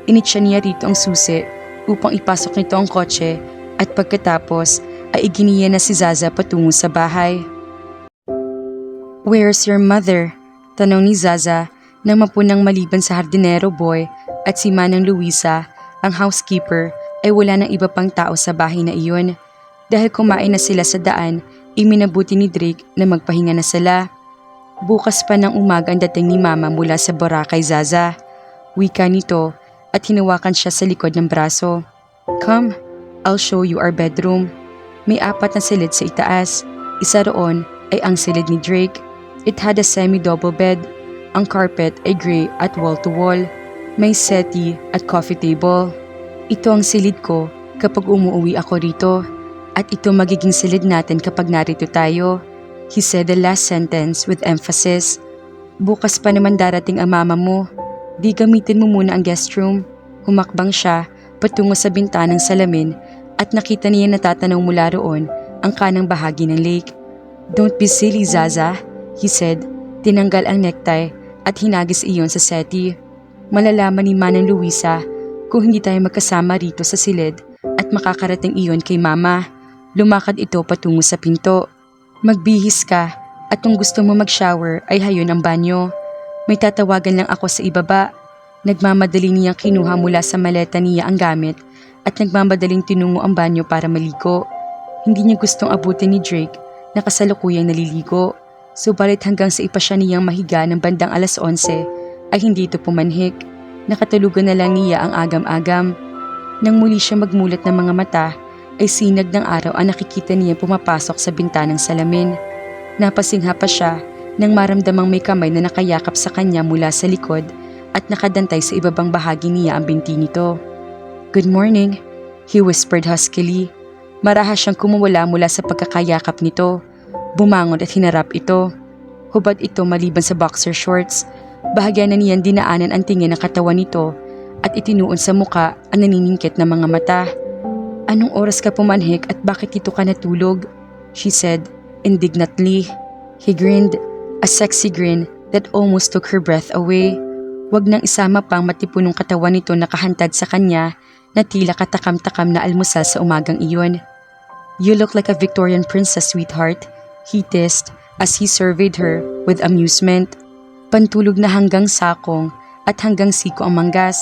[SPEAKER 2] Initsa niya rito ang susi upang ipasok nito ang kotse at pagkatapos ay iginiya na si Zaza patungo sa bahay. Where's your mother? Tanong ni Zaza nang mapunang maliban sa hardinero boy at si Manang Luisa, ang housekeeper, ay wala ng iba pang tao sa bahay na iyon. Dahil kumain na sila sa daan, iminabuti ni Drake na magpahinga na sila. Bukas pa ng umaga ang dating ni Mama mula sa Boracay, Zaza. Wika nito at hinawakan siya sa likod ng braso. Come, I'll show you our bedroom. May 4 na silid sa itaas. Isa roon ay ang silid ni Drake. It had a semi-double bed. Ang carpet ay gray at wall-to-wall. May settee at coffee table. Ito ang silid ko kapag umuwi ako rito. At ito magiging silid natin kapag narito tayo. He said the last sentence with emphasis. Bukas pa naman darating ang mama mo. Di gamitin mo muna ang guest room. Humakbang siya patungo sa bintanang salamin at nakita niya natatanaw mula roon ang kanang bahagi ng lake. Don't be silly, Zaza, he said. Tinanggal ang necktie at hinagis iyon sa settee. Malalaman ni Manang Luisa kung hindi tayo magkasama rito sa silid at makakarating iyon kay mama. Lumakad ito patungo sa pinto. Magbihis ka at kung gusto mo mag-shower ay hayon ang banyo. May tatawagan lang ako sa ibaba. Nagmamadali niyang kinuha mula sa maleta niya ang gamit at nagmamadaling tinungo ang banyo para maligo. Hindi niya gustong abutin ni Drake na kasalukuyang naliligo. Subalit hanggang sa ipasya niyang mahiga ng bandang 11:00 ay hindi ito pumanhik. Nakatulugan na lang niya ang agam-agam. Nang muli siya magmulat ng mga mata ay sinag ng araw ang nakikita niya pumapasok sa bintanang salamin. Napasingha pa siya nang maramdamang may kamay na nakayakap sa kanya mula sa likod at nakadantay sa ibabang bahagi niya ang binti nito. Good morning, he whispered huskily. Marahas siyang kumuwala mula sa pagkakayakap nito. Bumangon at hinarap ito. Hubad ito maliban sa boxer shorts. Bahagya na niyan dinaanan ang tingin ng katawan nito at itinuon sa muka ang naniningkit na mga mata. Anong oras ka pumanhik at bakit dito ka natulog? She said indignantly. He grinned, a sexy grin that almost took her breath away. Wag nang isama pang matipunong katawan nito nakahantad sa kanya na tila katakam-takam na almusal sa umagang iyon. You look like a Victorian princess, sweetheart, he teased as he surveyed her with amusement. Pantulog na hanggang sakong at hanggang siko ang manggas.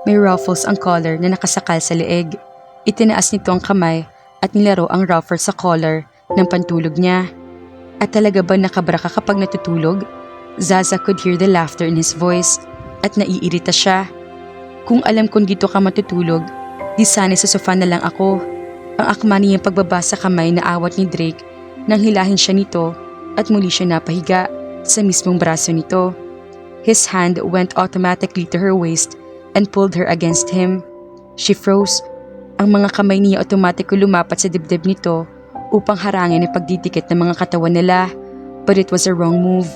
[SPEAKER 2] May ruffles ang collar na nakasakal sa leeg. Itinaas nito ang kamay at nilaro ang ruffle sa collar ng pantulog niya. At talaga ba nakabra ka kapag natutulog? Zaza could hear the laughter in his voice at naiirita siya. Kung alam kong dito ka matutulog, di sana sa sofa na lang ako. Ang akma niyang pagbaba sa kamay na awat ni Drake nang hilahin siya nito at muli siya napahiga sa mismong braso nito. His hand went automatically to her waist and pulled her against him. She froze. Ang mga kamay niya automatic lumapat sa dibdib nito upang harangin ang pagdidikit ng mga katawan nila. But it was a wrong move.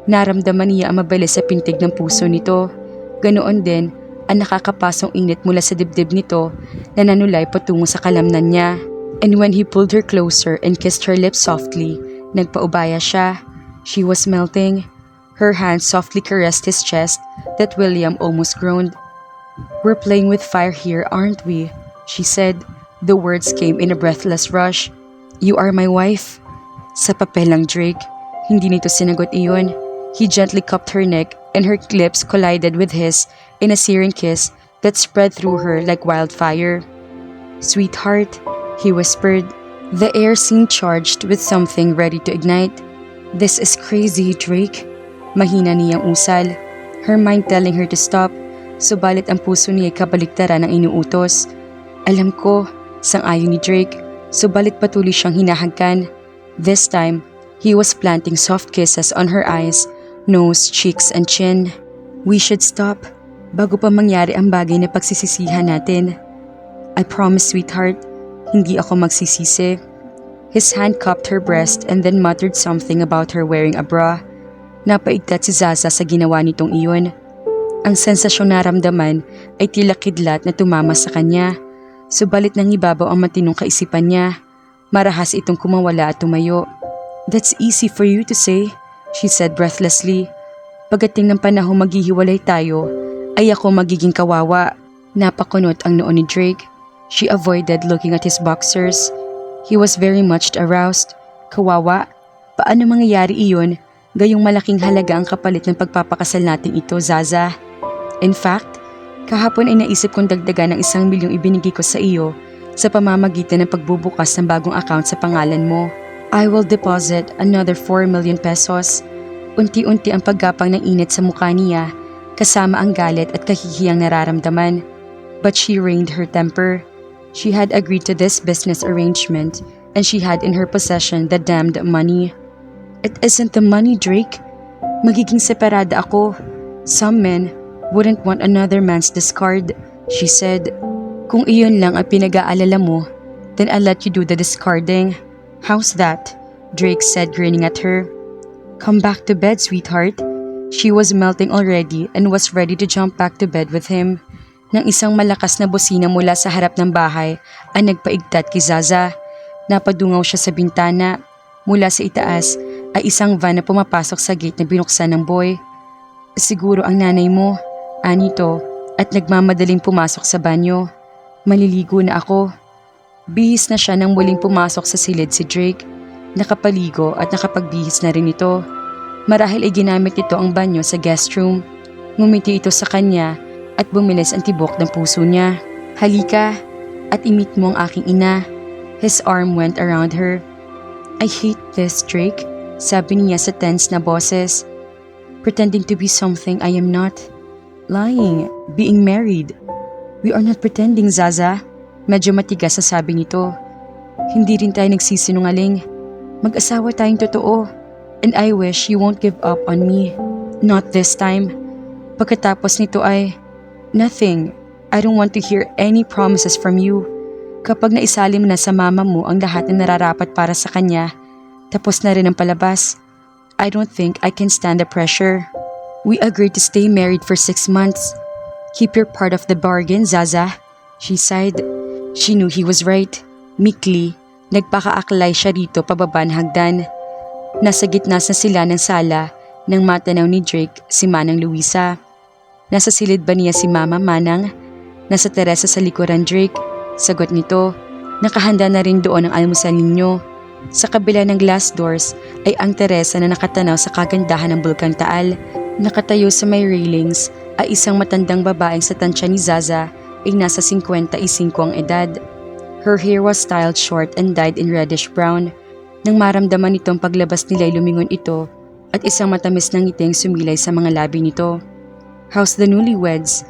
[SPEAKER 2] Naramdaman niya ang mabilis sa pintig ng puso nito. Ganoon din ang nakakapasong init mula sa dibdib nito na nanulay patungo sa kalamnan niya. And when he pulled her closer and kissed her lips softly, nagpaubaya siya. She was melting. Her hand softly caressed his chest that William almost groaned. We're playing with fire here, aren't we? She said. The words came in a breathless rush. You are my wife. Sa papel lang, Drake. Hindi nito sinagot iyon. He gently cupped her neck and her lips collided with his in a searing kiss that spread through her like wildfire. Sweetheart, he whispered. The air seemed charged with something ready to ignite. This is crazy, Drake. Mahina niyang usal. Her mind telling her to stop, subalit ang puso niya ay kabaliktaran ng inuutos. Alam ko, sang-ayon ni Drake, subalit patuloy siyang hinahagkan. This time, he was planting soft kisses on her eyes, nose, cheeks, and chin. We should stop, bago pa mangyari ang bagay na pagsisisihan natin. I promise, sweetheart, hindi ako magsisisi. His hand cupped her breast and then muttered something about her wearing a bra. Napaigtat si Zaza sa ginawa nitong iyon. Ang sensasyong naramdaman ay tila kidlat na tumama sa kanya. Subalit nang ibabaw ang matinong kaisipan niya. Marahas itong kumawala at tumayo. That's easy for you to say, she said breathlessly. Pagdating ng panahong maghihiwalay tayo, ay ako magiging kawawa. Napakunot ang noo ni Drake. She avoided looking at his boxers. He was very much aroused. Kawawa? Paano mangyayari iyon? Gayong malaking halaga ang kapalit ng pagpapakasal natin ito, Zaza. In fact, kahapon ay naisip kong dagdagan ng 1 milyong ibinigay ko sa iyo sa pamamagitan ng pagbubukas ng bagong account sa pangalan mo. I will deposit another 4 million pesos. Unti-unti ang paggapang ng init sa mukha niya, kasama ang galit at kahihiyang nararamdaman. But she reined her temper. She had agreed to this business arrangement and she had in her possession the damned money. It isn't the money, Drake. Magiging separada ako. Some men wouldn't want another man's discard, she said. Kung iyon lang ang pinag-aalala mo, then I'll let you do the discarding. How's that? Drake said, grinning at her. Come back to bed, sweetheart. She was melting already and was ready to jump back to bed with him. Nang isang malakas na busina mula sa harap ng bahay ang nagpaigtat kay Zaza. Napadungaw siya sa bintana. Mula sa itaas ay isang van na pumapasok sa gate na binuksan ng boy. Siguro ang nanay mo, anito, at nagmamadaling pumasok sa banyo. Maliligo na ako. Bihis na siya nang muling pumasok sa silid si Drake. Nakapaligo at nakapagbihis na rin ito. Marahil ay ginamit ito ang banyo sa guest room. Ngumiti ito sa kanya at bumilis ang tibok ng puso niya. Halika at i-meet mo ang aking ina. His arm went around her. I hate this, Drake, sabi niya sa tense na boses. Pretending to be something I am not. Lying, being married. We are not pretending, Zaza. Medyo matigas sa sabi nito. Hindi rin tayo nagsisinungaling. Mag-asawa tayong totoo. And I wish you won't give up on me. Not this time. Pagkatapos nito ay, nothing. I don't want to hear any promises from you. Kapag naisali mo na sa mama mo ang lahat na nararapat para sa kanya, tapos na rin ang palabas. I don't think I can stand the pressure. We agreed to stay married for 6 months. Keep your part of the bargain, Zaza. She sighed. She knew he was right. Meekly, nagpakaaklay siya rito pababa ng hagdan. Nasa gitna na sila ng sala nang matanaw ni Drake si Manang Luisa. Nasa silid ba niya si Mama Manang? Nasa terasa sa likuran, Drake. Sagot nito. Nakahanda na rin doon ang almusal ninyo. Sa kabila ng glass doors ay ang teresa na nakatanaw sa kagandahan ng Bulkang Taal. Nakatayo sa may railings ay isang matandang babaeng sa tansya ni Zaza ay nasa 55 ang edad. Her hair was styled short and dyed in reddish brown. Nang maramdaman nitong paglabas nila ay lumingon ito at isang matamis na ngiting sumilay sa mga labi nito. How's the newlyweds?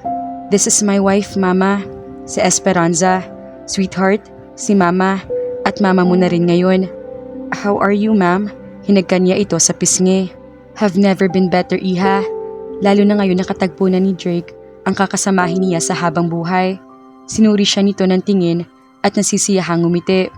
[SPEAKER 2] This is my wife, Mama. Si Esperanza. Sweetheart, si Mama. At Mama mo na rin ngayon. How are you, ma'am? Hinagkan niya ito sa pisngi. Have never been better, Iha. Lalo na ngayon nakatagpo na ni Drake ang kakasamahin niya sa habang buhay. Sinuri siya nito ng tingin at nasisiyahang ngumiti.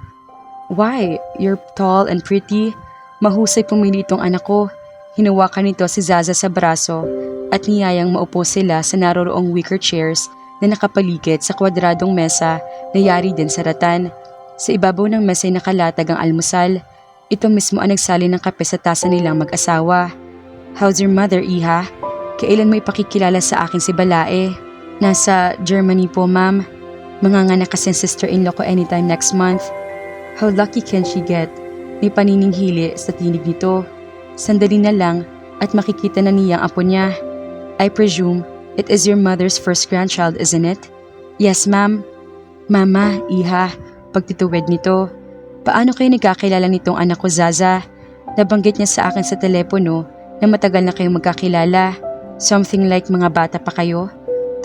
[SPEAKER 2] Why? You're tall and pretty. Mahusay pumili itong anak ko. Hinawakan nito si Zaza sa braso at niyayang maupo sila sa naroroong wicker chairs na nakapaligid sa kwadradong mesa na yari din sa ratan. Sa ibabaw ng mesa ay nakalatag ang almusal. Ito mismo ang nagsali ng kape sa tasa nilang mag-asawa. How's your mother, Iha? Kailan mo ipakikilala sa akin si Balae? Nasa Germany po, ma'am. Manganganak kasi ang sister-in-law ko anytime next month. How lucky can she get? May panininghili sa tinig nito. Sandali na lang at makikita na niya ang apo niya. I presume it is your mother's first grandchild, isn't it? Yes, ma'am. Mama, Iha, pagtituwid nito. Paano kayo nagkakilala nitong anak ko, Zaza? Nabanggit niya sa akin sa telepono na matagal na kayong magkakilala. Something like mga bata pa kayo.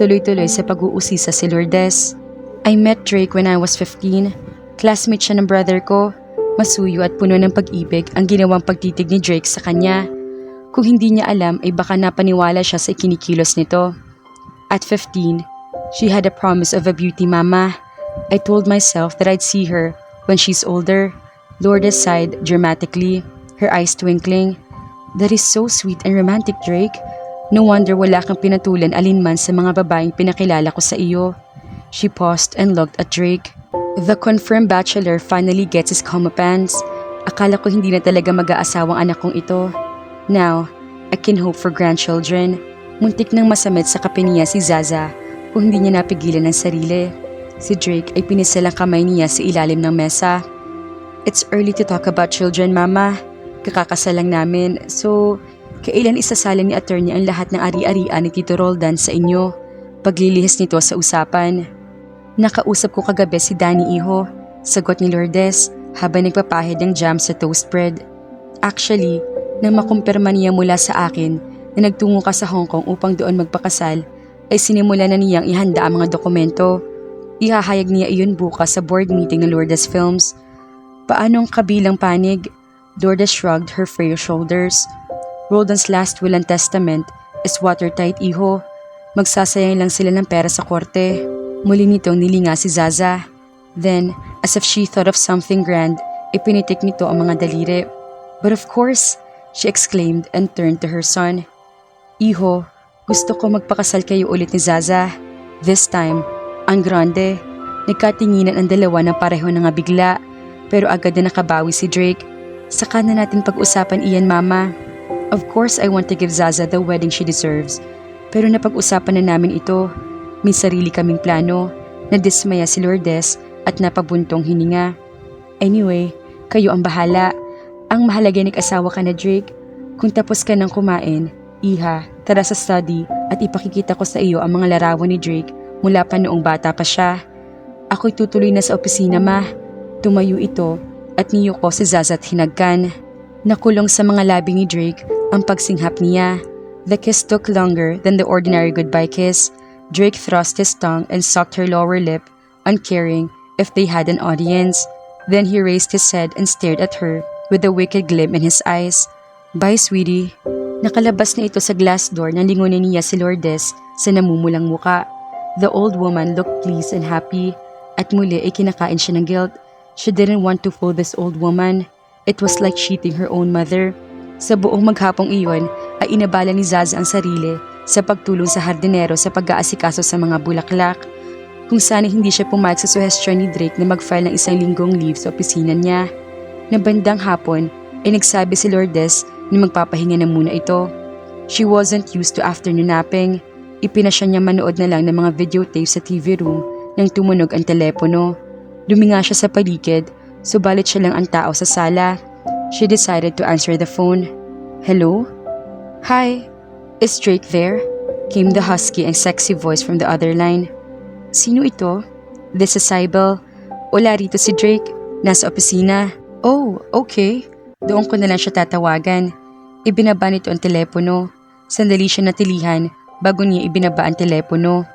[SPEAKER 2] Tuloy-tuloy sa pag-uusisa si Lourdes. I met Drake when I was 15. Classmate siya ng brother ko. Masuyo at puno ng pag-ibig ang ginawang pagtitig ni Drake sa kanya. Kung hindi niya alam ay baka napaniwala siya sa ikinikilos nito. At 15, she had a promise of a beauty mama. I told myself that I'd see her when she's older. Lourdes sighed dramatically, her eyes twinkling. That is so sweet and romantic, Drake. No wonder wala kang pinatulan alinman sa mga babaeng pinakilala ko sa iyo. She paused and looked at Drake. The confirmed bachelor finally gets his comeuppance. Akala ko hindi na talaga mag-aasawang anak kong ito. Now, I can hope for grandchildren. Muntik nang masamit sa kape niya si Zaza kung hindi niya napigilan ang sarili. Si Drake ay pinisal ang kamay niya sa ilalim ng mesa. It's early to talk about children, Mama. Kakakasal lang namin, so kailan isasala ni attorney ang lahat ng ari-arian ni Tito Roldan sa inyo? Paglilihis nito sa usapan. Nakausap ko kagabi si Danny, Iho. Sagot ni Lourdes habang nagpapahid ng jam sa toast bread. Actually, nang makumpirma niya mula sa akin na nagtungo ka sa Hong Kong upang doon magpakasal, ay sinimula na niyang ihanda ang mga dokumento. Ihahayag niya iyon bukas sa board meeting ng Lourdes Films. Paanong kabilang panig? Lourdes shrugged her frail shoulders. Roldan's last will and testament is watertight, Iho. Magsasayang lang sila ng pera sa korte. Muli nitong nilinga si Zaza. Then, as if she thought of something grand, ipinitik nito ang mga daliri. But of course, she exclaimed and turned to her son. Iho, gusto ko magpakasal kayo ulit ni Zaza. This time, ang grande. Nagkatinginan ang dalawa ng pareho na nga bigla, pero agad na nakabawi si Drake. Saka na natin pag-usapan iyan, Mama. Of course, I want to give Zaza the wedding she deserves. Pero napag-usapan na namin ito. May sarili kaming plano. Nadismaya si Lourdes at napabuntong hininga. Anyway, kayo ang bahala. Ang mahalaga nag-asawa ka na, Drake. Kung tapos ka ng kumain, Iha, tara sa study at ipakikita ko sa iyo ang mga larawan ni Drake mula pa noong bata pa siya. Ako'y tutuloy na sa opisina, Ma. Tumayo ito at niyo ko si Zaza at hinagkan. Nakulong sa mga labi ni Drake ang pagsinghap niya. The kiss took longer than the ordinary goodbye kiss. Drake thrust his tongue and sucked her lower lip, uncaring if they had an audience. Then he raised his head and stared at her with a wicked gleam in his eyes. Bye, sweetie. Nakalabas na ito sa glass door na lingunin niya si Lourdes sa namumulang muka. The old woman looked pleased and happy at muli ay kinakain siya ng guilt. She didn't want to fool this old woman. It was like cheating her own mother. Sa buong maghapong iyon ay inabala ni Zaza ang sarili sa pagtulong sa hardinero sa pag-aasikaso sa mga bulaklak. Kung sana hindi siya pumayag sa suhestyon ni Drake na mag-file ng 1 linggong leave sa opisina niya. Na bandang hapon ay nagsabi si Lourdes na magpapahinga na muna ito. She wasn't used to afternoon napping. Ipinasya niya manood na lang ng mga videotape sa TV room nang tumunog ang telepono. Luminga siya sa paligid, subalit siya lang ang tao sa sala. She decided to answer the phone. Hello? Hi, is Drake there? Came the husky and sexy voice from the other line. Sino ito? This is Cybele. Wala rito si Drake. Nasa opisina. Oh, okay. Doon ko na lang siya tatawagan. Ibinaba nito ang telepono. Sandali siya natilihan bago niya ibinaba ang telepono.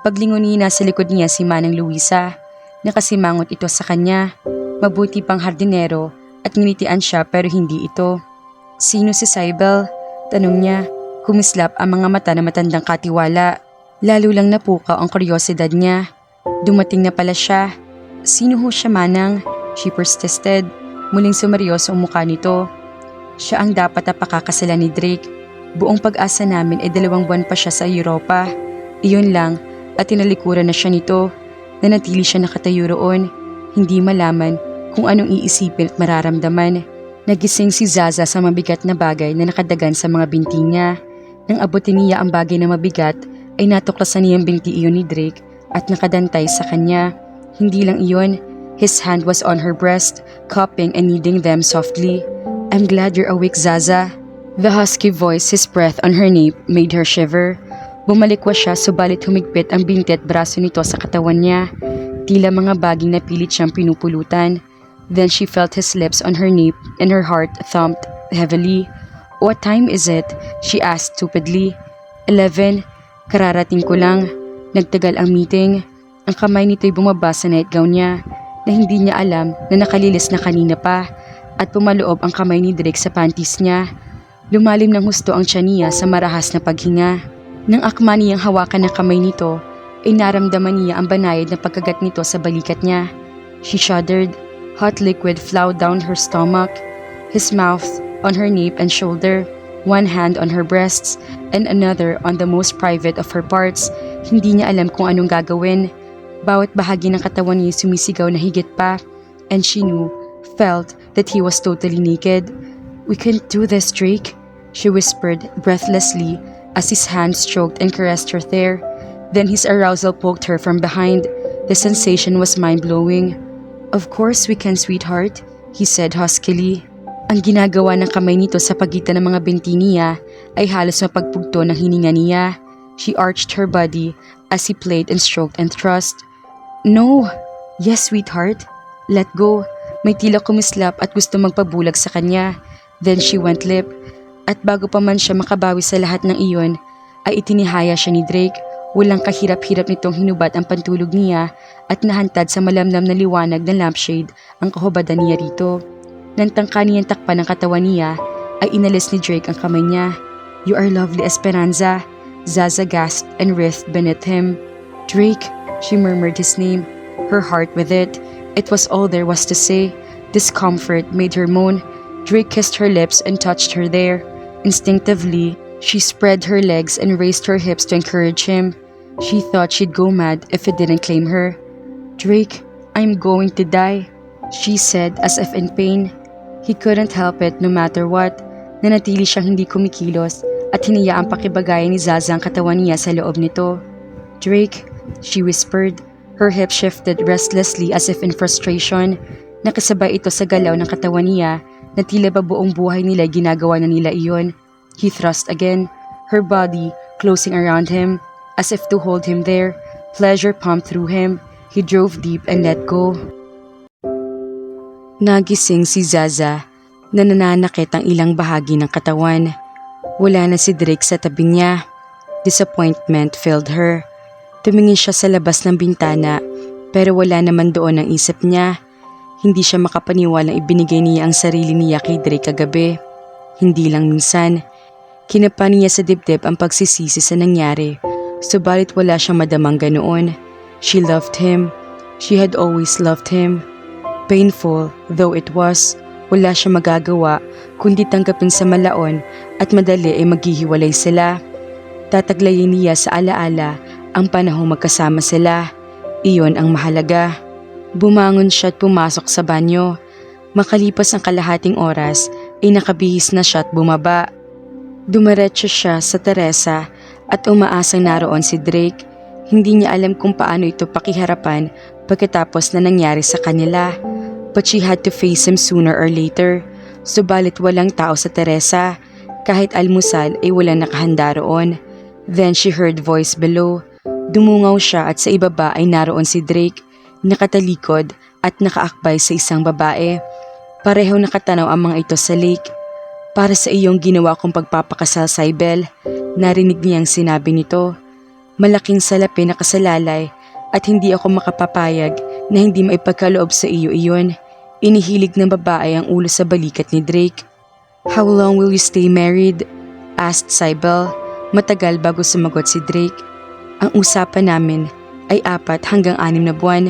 [SPEAKER 2] Paglingon niya nasa likod niya si Manang Luisa. Nakasimangot ito sa kanya. Mabuti pang hardinero at nginitian siya pero hindi ito. Sino si Cybele? Tanong niya. Kumislap ang mga mata na matandang katiwala. Lalo lang napukaw ang kuryosidad niya. Dumating na pala siya. Sino ho siya, Manang? She persisted. Muling sumeryoso ang mukha nito. Siya ang dapat na pakakasalan ni Drake. Buong pag-asa namin ay 2 buwan pa siya sa Europa. Iyon lang at tinalikuran na siya nito. Nanatili siya nakatayo roon. Hindi malaman kung anong iisipin at mararamdaman. Nagising si Zaza sa mabigat na bagay na nakadagan sa mga binti niya. Nang abutin niya ang bagay na mabigat, ay natuklasan niya ang binti iyon ni Drake at nakadantay sa kanya. Hindi lang iyon, his hand was on her breast, cupping and kneading them softly. I'm glad you're awake, Zaza. The husky voice, his breath on her nape, made her shiver. Bumalikwa siya subalit humigpit ang binti at braso nito sa katawan niya. Tila mga baging na pilit siyang pinupulutan. Then she felt his lips on her nape and her heart thumped heavily. What time is it? She asked stupidly. 11. Kararating ko lang. Nagtagal ang meeting. Ang kamay nito'y bumaba sa nightgown niya na hindi niya alam na nakalilis na kanina pa at pumaloob ang kamay ni Drake sa panties niya. Lumalim ng husto ang tiyan niya sa marahas na paghinga. Nang akma niyang hawakan ng kamay nito, ay naramdaman niya ang banayad na pagkagat nito sa balikat niya. She shuddered. Hot liquid flowed down her stomach. His mouth on her nape and shoulder, one hand on her breasts, and another on the most private of her parts. Hindi niya alam kung anong gagawin. Bawat bahagi ng katawan niya sumisigaw na higit pa, and she felt that he was totally naked. We can't do this, Drake, she whispered breathlessly as his hand stroked and caressed her there. Then his arousal poked her from behind. The sensation was mind-blowing. Of course we can, sweetheart, he said huskily. Ang ginagawa ng kamay nito sa pagitan ng mga binti niya ay halos mapagpugto ng hininga niya. She arched her body as he played and stroked and thrust. No! Yes, sweetheart. Let go. May tila kumislap at gusto magpabulag sa kanya. Then she went limp. At bago pa man siya makabawi sa lahat ng iyon, ay itinihaya siya ni Drake. Walang kahirap-hirap nitong hinubad ang pantulog niya at nahantad sa malamlam na liwanag ng lampshade ang kahubadan niya rito. Nang tangka niyang takpan ng katawan niya, ay inalis ni Drake ang kamay niya. You are lovely, Esperanza. Zaza gasped and writhed beneath him. Drake, she murmured his name, her heart with it. It was all there was to say. Discomfort made her moan. Drake kissed her lips and touched her there. Instinctively, she spread her legs and raised her hips to encourage him. She thought she'd go mad if he didn't claim her. Drake, I'm going to die, she said as if in pain. He couldn't help it no matter what. Nanatili siyang hindi kumikilos at hiniyaang pakibagayan ni Zaza ang katawan niya sa loob nito. Drake, she whispered. Her hips shifted restlessly as if in frustration. Nakasabay ito sa galaw ng katawan niya na tila ba buong buhay nila ginagawa na nila iyon. He thrust again, her body closing around him as if to hold him there. Pleasure pumped through him. He drove deep and let go. Nagising si Zaza na nananakit ang ilang bahagi ng katawan. Wala na si Drake sa tabi niya. Disappointment filled her. Tumingin siya sa labas ng bintana pero wala naman doon ang isip niya. Hindi siya makapaniwalang ibinigay niya ang sarili niya kay Drake kagabi. Hindi lang minsan. Kinapa niya sa dibdib ang pagsisisi sa nangyari. Subalit wala siyang madamang ganoon. She loved him. She had always loved him. Painful though it was, Wala siya magagawa kundi tanggapin sa malaon at madali ay maghihiwalay sila. Tataglayin niya sa alaala ang panahong magkasama sila. Iyon ang mahalaga. Bumangon siya at pumasok sa banyo. Makalipas ang kalahating oras ay nakabihis na siya at bumaba. Dumiretso siya sa teresa at umaasang naroon si Drake. Hindi niya alam kung paano ito pakiharapan pagkatapos na nangyari sa kanila. But she had to face him sooner or later. Subalit walang tao sa teresa. Kahit almusal ay walang nakahanda roon. Then she heard voice below. Dumungaw siya at sa ibaba ay naroon si Drake. Nakatalikod at nakaakbay sa isang babae. Pareho nakatanaw ang mga ito sa lake. Para sa iyong ginawa kong pagpapakasal, Cybele, narinig niyang sinabi nito. Malaking salapi na kasalalay at hindi ako makapapayag na hindi maipagkaloob sa iyo iyon. Inihilig ng babae ang ulo sa balikat ni Drake. How long will you stay married? Asked Cybele. Matagal bago sumagot si Drake. Ang usapan namin ay 4 hanggang 6 na buwan.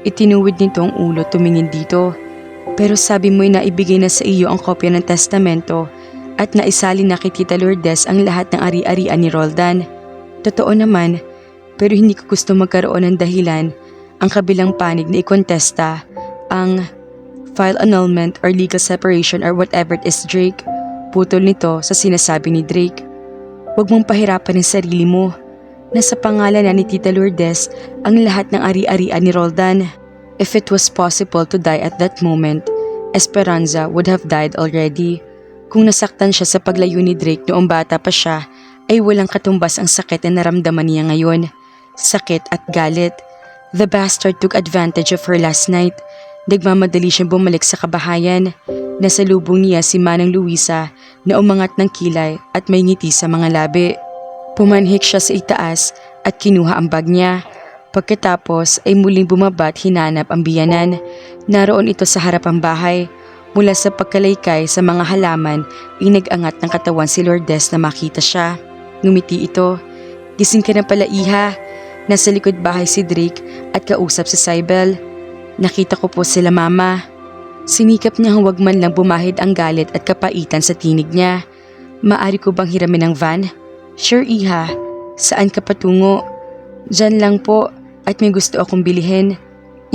[SPEAKER 2] Itinuwid nito ang ulo tumingin dito. Pero sabi mo'y naibigay na sa iyo ang kopya ng testamento at naisali na kay Tita Lourdes ang lahat ng ari-arian ni Roldan. Totoo naman, pero hindi ko gusto magkaroon ng dahilan ang kabilang panig na ikontesta ang file annulment or legal separation or whatever it is, Drake. Putol nito sa sinasabi ni Drake. Huwag mong pahirapan ang sarili mo. Nasa pangalan na ni Tita Lourdes ang lahat ng ari-arian ni Roldan. If it was possible to die at that moment, Esperanza would have died already. Kung nasaktan siya sa paglayo ni Drake noong bata pa siya, ay walang katumbas ang sakit na naramdaman niya ngayon. Sakit at galit. The bastard took advantage of her last night. Nagmamadali siyang bumalik sa kabahayan. Nasalubong niya si Manang Luisa na umangat ng kilay at may ngiti sa mga labi. Pumanhik siya sa itaas at kinuha ang bag niya. Pagkatapos ay muling bumaba at hinanap ang biyanan. Naroon ito sa harapang bahay. Mula sa pagkalaykay sa mga halaman ay nag-angat ng katawan si Lourdes na makita siya. Ngumiti ito. Gising ka na pala, iha. Nasa likod bahay si Drake at kausap si Cybele. Nakita ko po sila, mama. Sinikap niya huwag man lang bumahid ang galit at kapaitan sa tinig niya. Maari ko bang hiramin ang van? Sure, iha. Saan ka patungo? Diyan lang po at may gusto akong bilihin.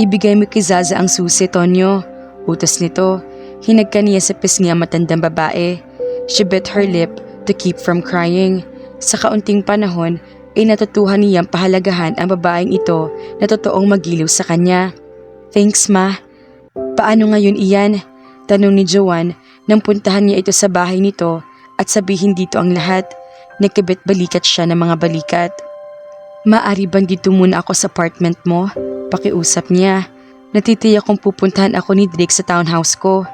[SPEAKER 2] Ibigay mo kay Zaza ang susi, Tonyo. Utos nito. Hinagka niya sa pisngi ang matandang babae. She bit her lip to keep from crying. Sa kaunting panahon ay natutuhan niyang pahalagahan ang babaeng ito na totoong magiliw sa kanya. Thanks, ma. Paano ngayon iyan? Tanong ni Joanne nang puntahan niya ito sa bahay nito at sabihin dito ang lahat. Nagkabit-balikat siya ng mga balikat. Maari bang dito muna ako sa apartment mo? Pakiusap niya. Natitiyak kong pupuntahan ako ni Drake sa townhouse ko.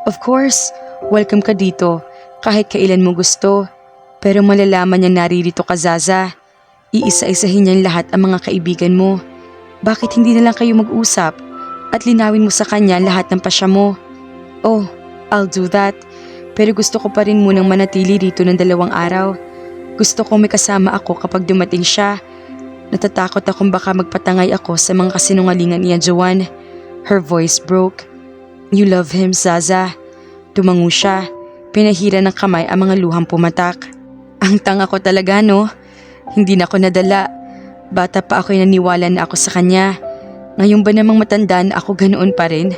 [SPEAKER 2] Of course, welcome ka dito kahit kailan mo gusto. Pero malalaman niya naririto ka, Zaza. Iisa-isahin niyang lahat ang mga kaibigan mo. Bakit hindi na lang kayo mag-usap at linawin mo sa kanya lahat ng pasya mo? Oh, I'll do that. Pero gusto ko pa rin munang manatili rito ng 2 araw. Gusto ko may kasama ako kapag dumating siya. Natatakot akong baka magpatangay ako sa mga kasinungalingan niya, Joanne. Her voice broke. You love him, Zaza. Tumango siya. Pinahira ng kamay ang mga luhang pumatak. Ang tanga ko talaga, no? Hindi na ako nadala. Bata pa ako'y naniwala na ako sa kanya. Ngayon ba namang matanda na ako ganoon pa rin?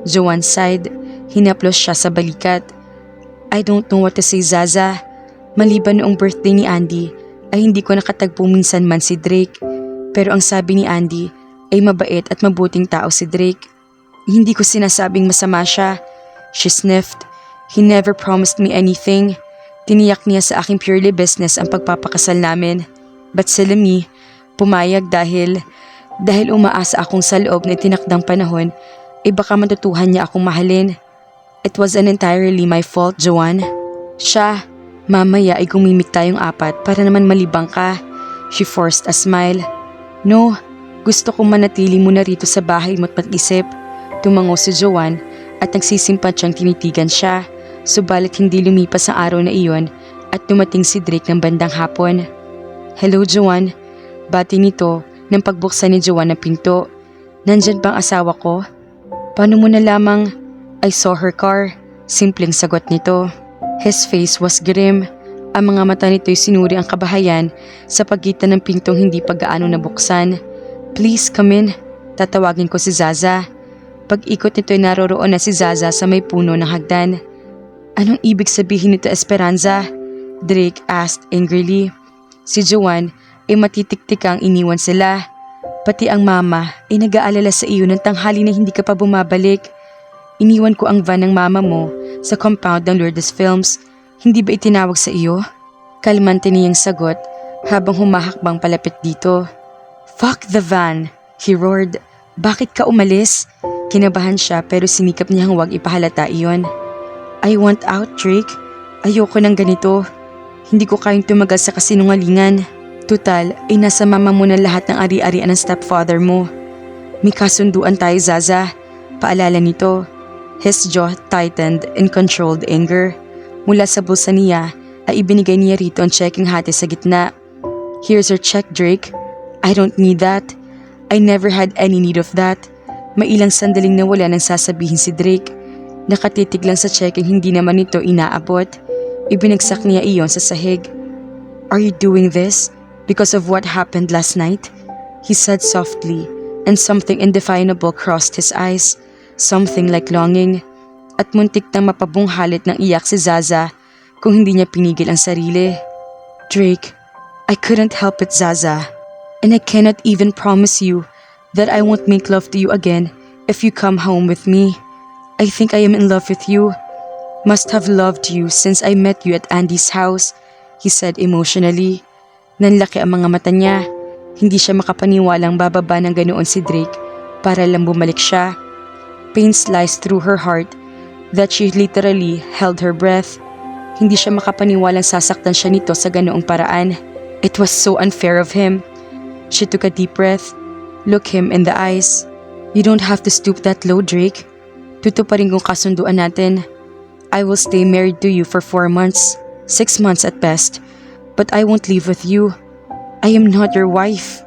[SPEAKER 2] Joanne sighed. Hinaplos siya sa balikat. I don't know what to say, Zaza. Maliban noong birthday ni Andy, ay hindi ko nakatagpo minsan man si Drake. Pero ang sabi ni Andy ay mabait at mabuting tao si Drake. Hindi ko sinasabing masama siya. She sniffed. He never promised me anything. Tiniyak niya sa aking purely business ang pagpapakasal namin. But sila me, pumayag dahil umaasa akong sa loob na tinakdang panahon ay baka matutuhan niya akong mahalin. It was entirely my fault, Joanne. Siya, mamaya ay gumimik tayong 4 para naman malibang ka. She forced a smile. No, gusto kong manatili muna rito sa bahay mo't mag-isip. Tumango si Joanne at nagsisimpat siyang tinitigan siya. Subalit hindi lumipas ang araw na iyon at dumating si Drake ng bandang hapon. Hello, Joanne. Bati nito nang pagbuksan ni Joanne ng pinto. Nandyan bang asawa ko? Paano mo na lamang? I saw her car. Simpleng sagot nito. His face was grim. Ang mga mata nito'y sinuri ang kabahayan sa pagitan ng pintong hindi pa gaano nabuksan. Please come in. Tatawagin ko si Zaza. Pag-ikot nito'y naroroon na si Zaza sa may puno ng hagdan. Anong ibig sabihin nito, Esperanza? Drake asked angrily. Si Joanne ay matitiktikang iniwan sila. Pati ang mama ay nag-aalala sa iyo ng tanghali na hindi ka pa bumabalik. Iniwan ko ang van ng mama mo sa compound ng Lourdes Films. Hindi ba itinawag sa iyo? Kalmante niyang sagot habang humahakbang palapit dito. Fuck the van, he roared. Bakit ka umalis? Kinabahan siya pero sinikap niyang huwag ipahalata iyon. I want out, Drake. Ayoko ng ganito. Hindi ko kayang tumagal sa kasinungalingan. Tutal, ay nasa mama mo na lahat ng ari-arian ng stepfather mo. May kasunduan tayo, Zaza. Paalala nito. His jaw tightened in controlled anger. Mula sa bulsa niya ay ibinigay niya rito ang checking hati sa gitna. Here's your check, Drake. I don't need that. I never had any need of that. May ilang sandaling nawala nang sasabihin si Drake. Nakatitig lang sa checking, hindi naman ito inaabot. Ibinagsak niya iyon sa sahig. Are you doing this because of what happened last night? He said softly, and something indefinable crossed his eyes. Something like longing. At muntik nang mapabunghalit ng iyak si Zaza kung hindi niya pinigil ang sarili. Drake, I couldn't help it, Zaza. And I cannot even promise you that I won't make love to you again if you come home with me. I think I am in love with you. Must have loved you since I met you at Andy's house, he said emotionally. Nanlaki ang mga mata niya. Hindi siya makapaniwalang bababa ng ganoon si Drake para lang bumalik siya. Pain sliced through her heart that she literally held her breath. Hindi siya makapaniwalang sasaktan siya nito sa ganoong paraan. It was so unfair of him. She took a deep breath. Look him in the eyes. You don't have to stoop that low, Drake. Tutuparin kong kasunduan natin. I will stay married to you for 4 months, 6 months at best. But I won't leave with you. I am not your wife.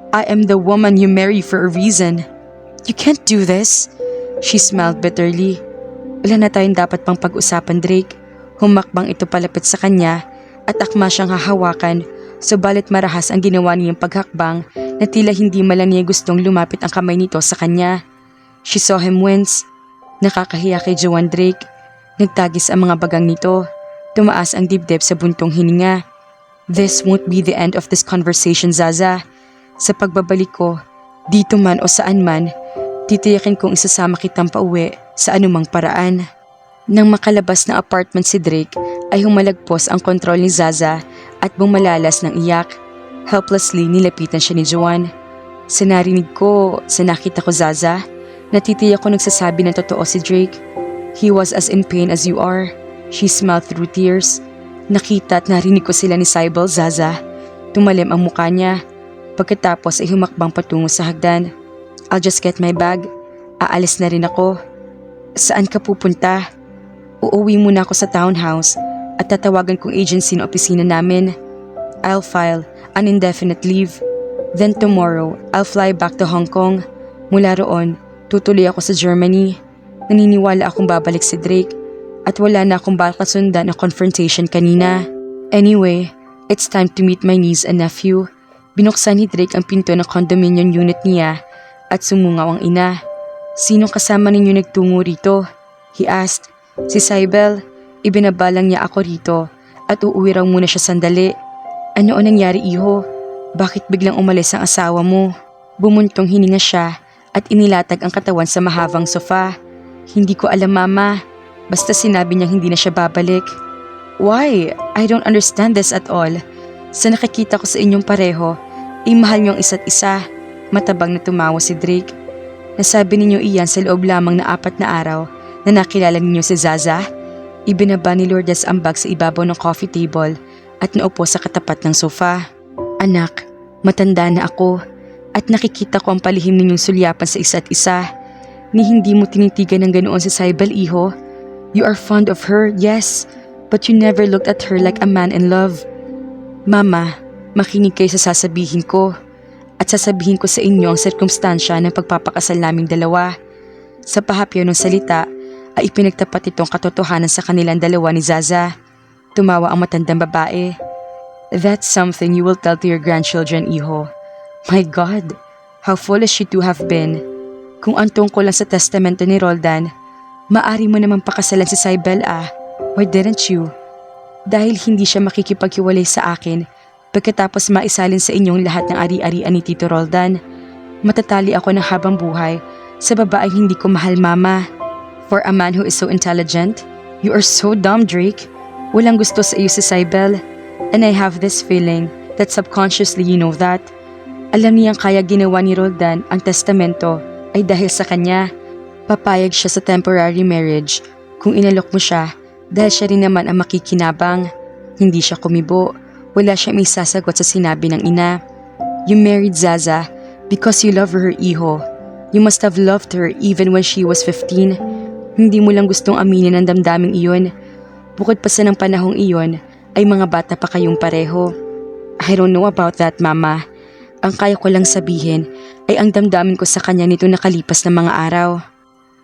[SPEAKER 2] I am the woman you marry for a reason. You can't do this. She smiled bitterly. Wala na tayong dapat pang pag-usapan, Drake. Humakbang ito palapit sa kanya at akma siyang hahawakan, subalit marahas ang ginawa niyang paghakbang na tila hindi malang niya gustong lumapit ang kamay nito sa kanya. She saw him wince. Nakakahiya kay Joanne Drake. Nagtagis ang mga bagang nito. Tumaas ang dibdib sa buntong hininga. This won't be the end of this conversation, Zaza. Sa pagbabalik ko, dito man o saan man, titiyakin kong isasama kitang pauwi sa anumang paraan. Nang makalabas ng apartment si Drake, ay humalagpos ang kontrol ni Zaza at bumalalas ng iyak. Helplessly nilapitan siya ni Joanne. Sa narinig ko, sa nakita ko, Zaza, natitiyak ko nagsasabi ng totoo si Drake. He was as in pain as you are. She smiled through tears. Nakita at narinig ko sila ni Cybele, Zaza. Tumalim ang mukha niya. Pagkatapos ay humakbang patungo sa hagdan. I'll just get my bag. Aalis na rin ako. Saan ka pupunta? Uuwi muna ako sa townhouse at tatawagan kong agency ng opisina namin. I'll file an indefinite leave. Then tomorrow, I'll fly back to Hong Kong. Mula roon, tutuloy ako sa Germany. Naniniwala akong babalik si Drake at wala na akong bakasundan na confrontation kanina. Anyway, it's time to meet my niece and nephew. Binuksan ni Drake ang pinto ng condominium unit niya at sumungaw ang ina. Sinong kasama ninyo nagtungo rito? He asked. Si Cybele. Ibinabalang niya ako rito at uuwi raw muna siya sandali. Ano ang nangyari, iho? Bakit biglang umalis ang asawa mo? Bumuntong hininga siya at inilatag ang katawan sa mahabang sofa. Hindi ko alam, Mama. Basta sinabi niyang hindi na siya babalik. Why? I don't understand this at all. Sa nakikita ko sa inyong pareho, ay mahal niyong isa't isa. Matabang na tumawa si Drake. Nasabi ninyo iyan sa loob lamang na 4 na araw na nakilala ninyo si Zaza? Ibinaba ni Lourdes ang bag sa ibabaw ng coffee table at naupo sa katapat ng sofa. Anak, matanda na ako at nakikita ko ang palihim ninyong sulyapan sa isa't isa. Ni hindi mo tinitigan ng ganoon si Cybele, iho. You are fond of her, yes, but you never looked at her like a man in love. Mama, makinig kayo sa sasabihin ko at sasabihin ko sa inyo ang sirkumstansya ng pagpapakasal naming dalawa. Sa pahapyaw ng salita ay ipinagtapat itong katotohanan sa kanilang dalawa ni Zaza. Tumawa ang matandang babae. That's something you will tell to your grandchildren, Iho. My God, how foolish you two have been. Kung ang tungkol lang sa testamento ni Roldan, maari mo naman pakasalan si Cybele Why didn't you? Dahil hindi siya makikipaghiwalay sa akin pagkatapos maisalin sa inyong lahat ng ari-arian ni Tito Roldan. Matatali ako ng habang buhay sa babaeng hindi ko mahal, Mama. For a man who is so intelligent, you are so dumb, Drake. Walang gusto sa iyo si Cybele. And I have this feeling that subconsciously you know that. Alam niyang kaya ginawa ni Roldan ang testamento ay dahil sa kanya. Papayag siya sa temporary marriage kung inalok mo siya dahil siya rin naman ang makikinabang. Hindi siya kumibo. Wala siyang may sasagot sa sinabi ng ina. You married Zaza because you love her, Iho. You must have loved her even when she was 15. Hindi mo lang gustong aminin ang damdaming iyon. Bukod pa sa ng panahong iyon, ay mga bata pa kayong pareho. I don't know about that, Mama. Ang kaya ko lang sabihin ay ang damdamin ko sa kanya nito nakalipas na mga araw.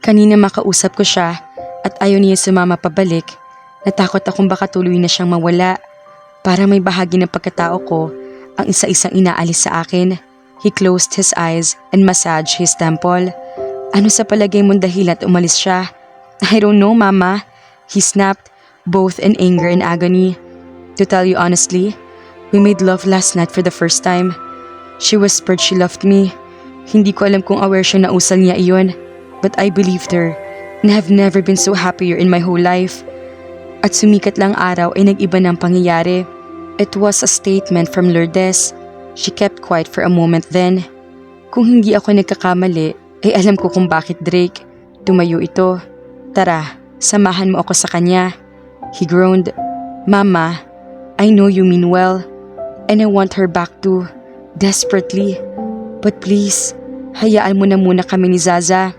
[SPEAKER 2] Kanina makausap ko siya at ayaw niya sumama pabalik. Natakot akong baka tuloy na siyang mawala. Para may bahagi ng pagkatao ko ang isa-isang inaalis sa akin. He closed his eyes and massaged his temple. Ano sa palagay mong dahilan at umalis siya? I don't know, Mama. He snapped, both in anger and agony. To tell you honestly, we made love last night for the first time. She whispered she loved me. Hindi ko alam kung aware siya na usal niya iyon, but I believed her and have never been so happier in my whole life. At sumikat lang araw ay nag-iba ng pangyayari. It was a statement from Lourdes. She kept quiet for a moment then. Kung hindi ako nagkakamali, ay alam ko kung bakit, Drake. Tumayo ito. Tara, samahan mo ako sa kanya. He groaned. Mama, I know you mean well. And I want her back too. Desperately. But please, hayaan mo na muna kami ni Zaza.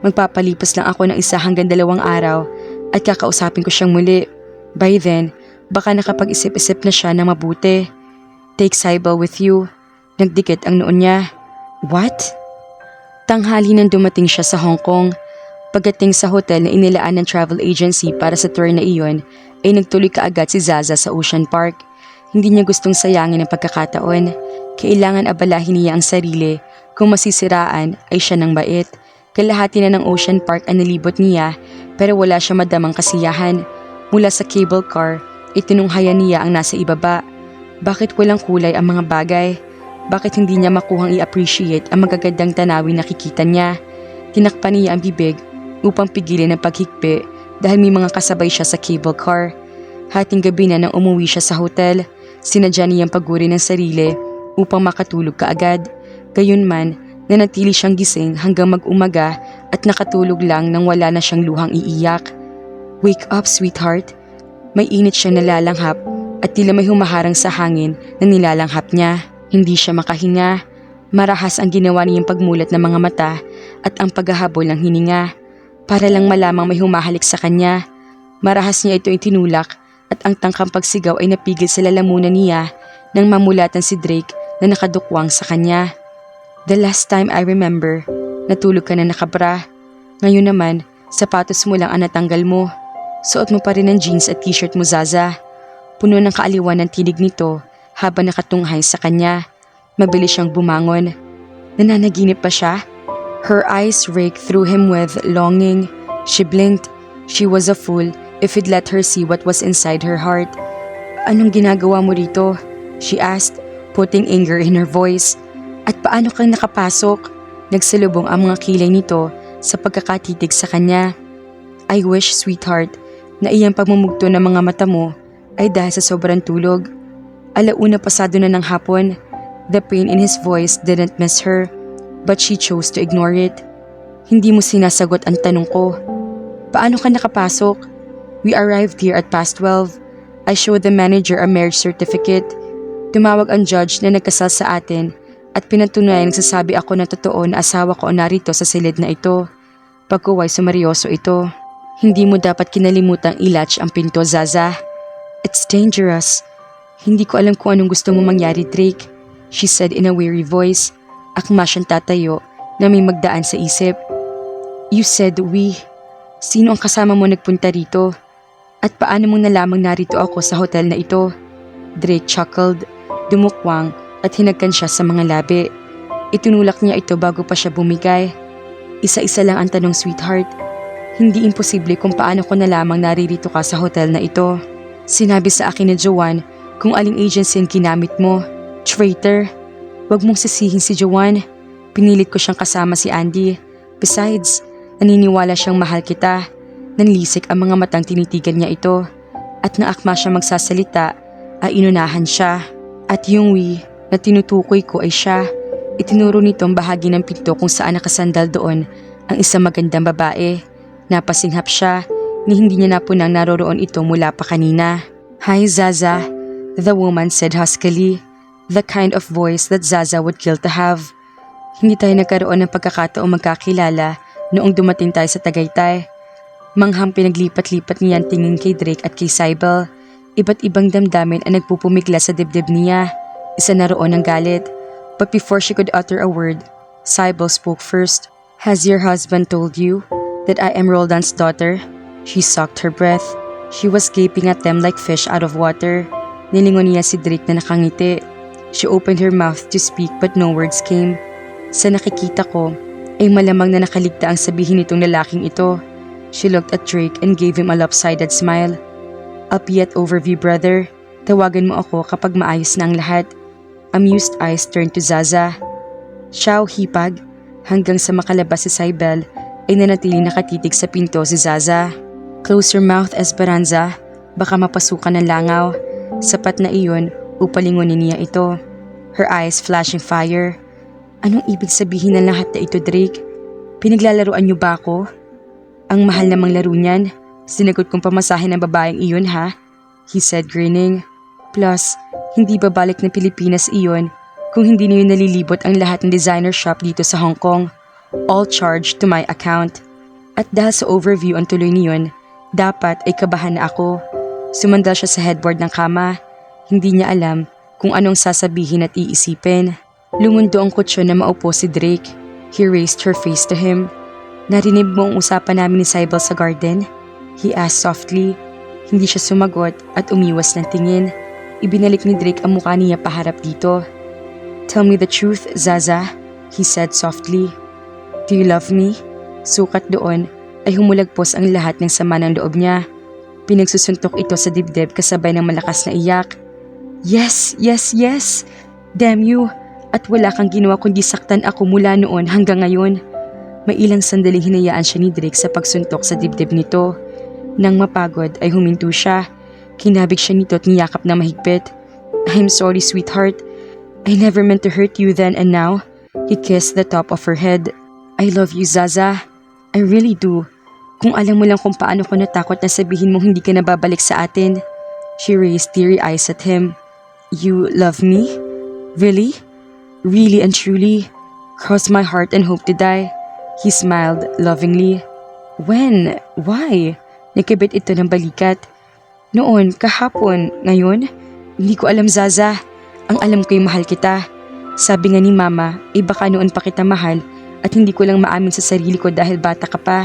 [SPEAKER 2] Magpapalipas lang ako ng 1 hanggang 2 araw at kakausapin ko siyang muli. By then, baka nakapag-isip-isip na siya na mabuti. Take Cybele with you. Nagdikit ang noon niya. What? Tanghali nang dumating siya sa Hong Kong. Pagdating sa hotel na inilaan ng travel agency para sa tour na iyon, ay nagtuloy kaagad si Zaza sa Ocean Park. Hindi niya gustong sayangin ang pagkakataon. Kailangan abalahin niya ang sarili. Kung masisiraan ay siya ng bait. Kalahati na ng Ocean Park ang nilibot niya pero wala siya madamang kasiyahan. Mula sa cable car, itinunghayan niya ang nasa ibaba. Bakit walang kulay ang mga bagay? Bakit hindi niya makuhang i-appreciate ang magagandang tanawin na nakikita niya? Tinakpan niya ang bibig upang pigilin ang paghikpi dahil may mga kasabay siya sa cable car. Hating gabi na nang umuwi siya sa hotel, sinadya niyang paguri ng sarili upang makatulog kaagad. Gayunman, nanatili siyang gising hanggang mag-umaga at nakatulog lang nang wala na siyang luhang iiyak. Wake up, sweetheart. May init siyang nalalanghap at tila may humaharang sa hangin na nilalanghap niya. Hindi siya makahinga. Marahas ang ginawa niyang pagmulat ng mga mata at ang paghahabol ng hininga. Para lang malamang may humahalik sa kanya. Marahas niya ito itinulak at ang tangkang pagsigaw ay napigil sa lalamunan niya nang mamulatan si Drake na nakadukwang sa kanya. The last time I remember, natulog ka na nakabra. Ngayon naman, sapatos mo lang ang natanggal mo. Suot mo pa rin ang jeans at t-shirt mo, Zaza. Puno ng kaaliwan ng tinig nito habang nakatunghay sa kanya. Mabilis siyang bumangon. Nananaginip pa siya? Her eyes raked through him with longing. She blinked. She was a fool if he'd let her see what was inside her heart. Anong ginagawa mo rito? She asked, putting anger in her voice. At paano kang nakapasok? Nagsalubong ang mga kilay nito sa pagkakatitig sa kanya. I wish, sweetheart, na iyang pagmumugto ng mga mata mo ay dahil sa sobrang tulog. Alauna pasado na ng hapon. The pain in his voice didn't miss her, but she chose to ignore it. Hindi mo sinasagot ang tanong ko. Paano ka nakapasok? We arrived here at past 12. I showed the manager a marriage certificate. Tumawag ang judge na nagkasal sa atin at pinatunayan nagsasabi ako na totoo na asawa ko narito sa silid na ito. Pagkuway sumaryoso ito. Hindi mo dapat kinalimutang ilatch ang pinto, Zaza. It's dangerous. Hindi ko alam kung anong gusto mo mangyari, Drake, she said in a weary voice. Akma siyang tatayo na may magdaan sa isip. You said we. Sino ang kasama mo nagpunta rito? At paano mong nalamang narito ako sa hotel na ito? Drake chuckled, dumukwang at hinagkan siya sa mga labi. Itinulak niya ito bago pa siya bumigay. Isa-isa lang ang tanong, sweetheart. Hindi imposible kung paano ko nalamang naririto ka sa hotel na ito. Sinabi sa akin ni Joanne kung aling agency ang ginamit mo. Traitor. Huwag mong sisihin si Joanne. Pinilit ko siyang kasama si Andy. Besides, naniniwala siyang mahal kita. Nanlisik ang mga matang tinitigan niya ito. At nang akma siya magsasalita, ay inunahan siya. At yung we na tinutukoy ko ay siya. Itinuro nito ang bahagi ng pinto kung saan nakasandal doon ang isang magandang babae. Napasinghap siya ni hindi niya napunang naroroon ito mula pa kanina. Hi Zaza, the woman said huskily. The kind of voice that Zaza would kill to have. Hindi tayo nagkaroon ng pagkakataong magkakilala noong dumating tayo sa Tagaytay. Manghang pinaglipat-lipat niya ang tingin kay Drake at kay Cybele. Iba't ibang damdamin ang nagpupumigla sa dibdib niya. Isa na roon ang galit. But before she could utter a word, Cybele spoke first. Has your husband told you that I am Roldan's daughter? She sucked her breath. She was gaping at them like fish out of water. Nilingon niya si Drake na nakangiti. She opened her mouth to speak but no words came. Sa nakikita ko, ay malamang na nakaligta ang sabihin nitong lalaking ito. She looked at Drake and gave him a lopsided smile. Albeit overview, brother. Tawagan mo ako kapag maayos na ang lahat. Amused eyes turned to Zaza. Siyaw hipag. Hanggang sa makalabas si Cybele ay nanatiling nakatitig sa pinto si Zaza. Close your mouth, Esperanza. Baka mapasukan ng langaw. Sapat na iyon upang lingunin niya ito. Her eyes flashing fire. Anong ibig sabihin ng lahat na ito, Drake? Pinaglalaruan niyo ba ako? Ang mahal namang laro niyan. Sinagot kong pamasahe ng babaeng iyon, ha? He said grinning. Plus, hindi babalik ng Pilipinas iyon kung hindi niyo nalilibot ang lahat ng designer shop dito sa Hong Kong. All charged to my account. At dahil sa overview ang tuloy niyon, dapat ay kabahan na ako. Sumandal siya sa headboard ng kama. Hindi niya alam kung anong sasabihin at iisipin. Lumundo ang kutsyon na maupo si Drake. He raised her face to him. Narinig mo ang usapan namin ni Cybele sa garden? He asked softly. Hindi siya sumagot at umiwas ng tingin. Ibinalik ni Drake ang mukha niya paharap dito. Tell me the truth, Zaza, he said softly. Do you love me? Sukat doon ay humulagpos ang lahat ng sama ng loob niya. Pinagsusuntok ito sa dibdib kasabay ng malakas na iyak. Yes, yes, yes! Damn you! At wala kang ginawa kundi saktan ako mula noon hanggang ngayon. May ilang sandaling hinayaan siya ni Drake sa pagsuntok sa dibdib nito. Nang mapagod ay huminto siya. Kinabig siya nito at niyakap na mahigpit. I'm sorry, sweetheart. I never meant to hurt you then and now. He kissed the top of her head. I love you, Zaza. I really do. Kung alam mo lang kung paano ko natakot na sabihin mong hindi ka na babalik sa atin. She raised teary eyes at him. You love me? Really? Really and truly? Cross my heart and hope to die. He smiled lovingly. When? Why? Nakibit ito ng balikat. Noon, kahapon, ngayon? Hindi ko alam, Zaza. Ang alam ko'y mahal kita. Sabi nga ni Mama, baka noon pa kita mahal at hindi ko lang maamin sa sarili ko dahil bata ka pa.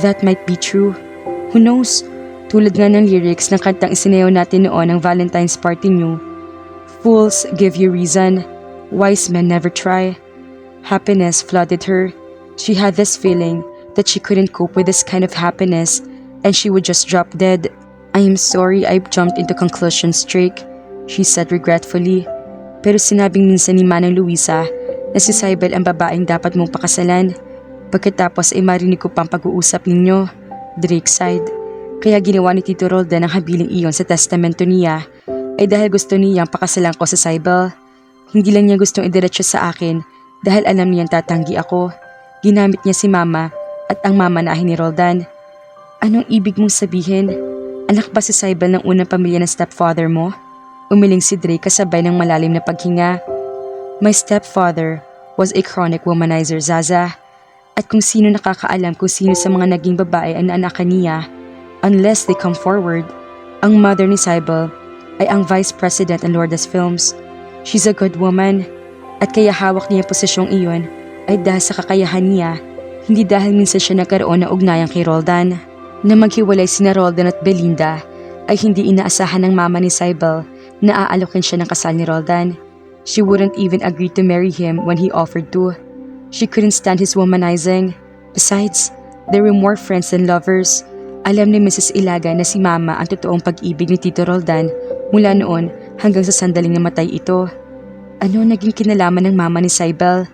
[SPEAKER 2] That might be true. Who knows? Tulad nga ng lyrics ng kantang isinayaw natin noon ng Valentine's party niyo. Fools give you reason. Wise men never try. Happiness flooded her. She had this feeling that she couldn't cope with this kind of happiness and she would just drop dead. I am sorry I jumped into conclusions, Drake, she said regretfully. Pero sinabing minsan ni Manang Luisa na si Cybele ang babaeng dapat mong pakasalan. Pagkatapos ay marinig ko pang pag-uusap ninyo, Drake sighed. Kaya ginawa ni Tito Roldan ang habiling iyon sa testamento niya ay dahil gusto niyang pakasalan ko sa Cybele. Hindi lang niya gustong idiretso sa akin dahil alam niyang tatanggi ako. Ginamit niya si Mama at ang mamanahin ni Roldan. Anong ibig mong sabihin? Anak ba si Cybele ng unang pamilya ng stepfather mo? Umiling si Drake kasabay ng malalim na paghinga. My stepfather was a chronic womanizer, Zaza. At kung sino nakakaalam kung sino sa mga naging babae ang naanakan niya, unless they come forward, ang mother ni Cybele ay ang vice president ng Lourdes Films. She's a good woman. At kaya hawak niya posisyong iyon ay dahil sa kakayahan niya, Hindi dahil minsan siya nagkaroon ng ugnayan kay Roldan. Na maghiwalay sina Roldan at Belinda ay hindi inaasahan ng mama ni Cybele na aalokin siya ng kasal ni Roldan. She wouldn't even agree to marry him when he offered to. She couldn't stand his womanizing. Besides, they were more friends than lovers. Alam ni Mrs. Ilaga na si Mama ang totoong pag-ibig ni Tito Roldan mula noon hanggang sa sandaling namatay ito. Ano naging kinalaman ng Mama ni Cybele?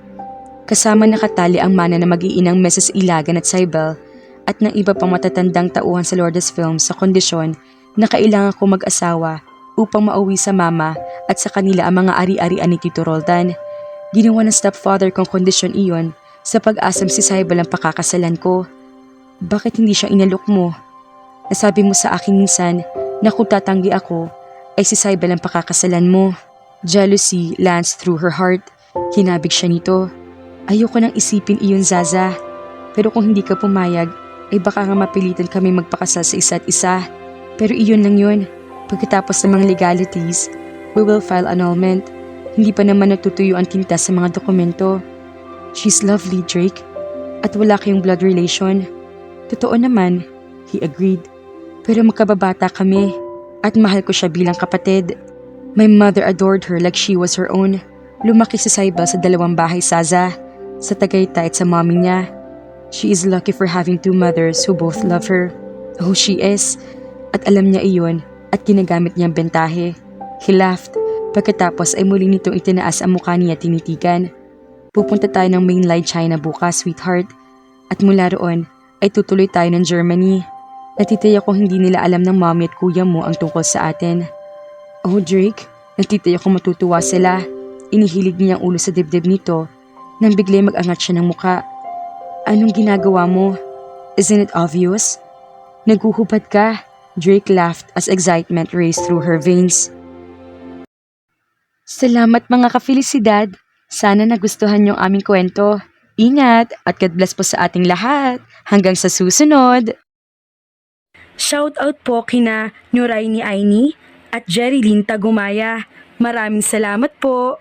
[SPEAKER 2] Kasama nakatali ang mana na mag-iinang Mrs. Ilagan at Cybele at ng iba pang matatandang tauhan sa Lourdes Films sa kondisyon na kailangan ko mag-asawa upang mauwi sa mama at sa kanila ang mga ari-arian ni Tito Roldan. Ginawa ng stepfather kong kondisyon iyon sa pag-asam si Cybele ang pakakasalan ko. Bakit hindi siya inalok mo? Nasabi mo sa akin minsan na kung tatanggi ako ay si Cybele ang pakakasalan mo. Jealousy lanced through her heart. Hinabig siya nito. Ayoko nang isipin iyon, Zaza. Pero kung hindi ka pumayag, ay baka nga mapilitan kami magpakasal sa isa't isa. Pero iyon lang yun. Pagkatapos ng mga legalities, we will file annulment. Hindi pa naman natutuyo ang tinta sa mga dokumento. She's lovely, Drake. At wala kayong blood relation. Totoo naman, he agreed. Pero magkababata kami at mahal ko siya bilang kapatid. My mother adored her like she was her own. Lumaki si Cybele sa 2 bahay, Zaza. Sa Tagaytay at sa mommy niya. She is lucky for having 2 mothers who both love her. Oh, she is. At alam niya iyon at ginagamit niyang bentahe. He laughed. Pagkatapos ay muli nitong itinaas ang mukha niya tinitigan. Pupunta tayo ng mainland China bukas, sweetheart. At mula roon ay tutuloy tayo ng Germany. Natitaya ko hindi nila alam ng mommy at kuya mo ang tungkol sa atin. Oh, Drake, natitaya ko matutuwa sila. Inihilig niya ang ulo sa dibdib nito nang bigla mag-angat siya ng muka. Anong ginagawa mo? Isn't it obvious? Naguhubad ka. Drake laughed as excitement raced through her veins. Salamat mga ka-felicidad. Sana nagustuhan niyo ang aming kwento. Ingat at God bless po sa ating lahat. Hanggang sa susunod. Shoutout po kina Nuray ni Aini at Jerilyn Tagumaya. Maraming salamat po.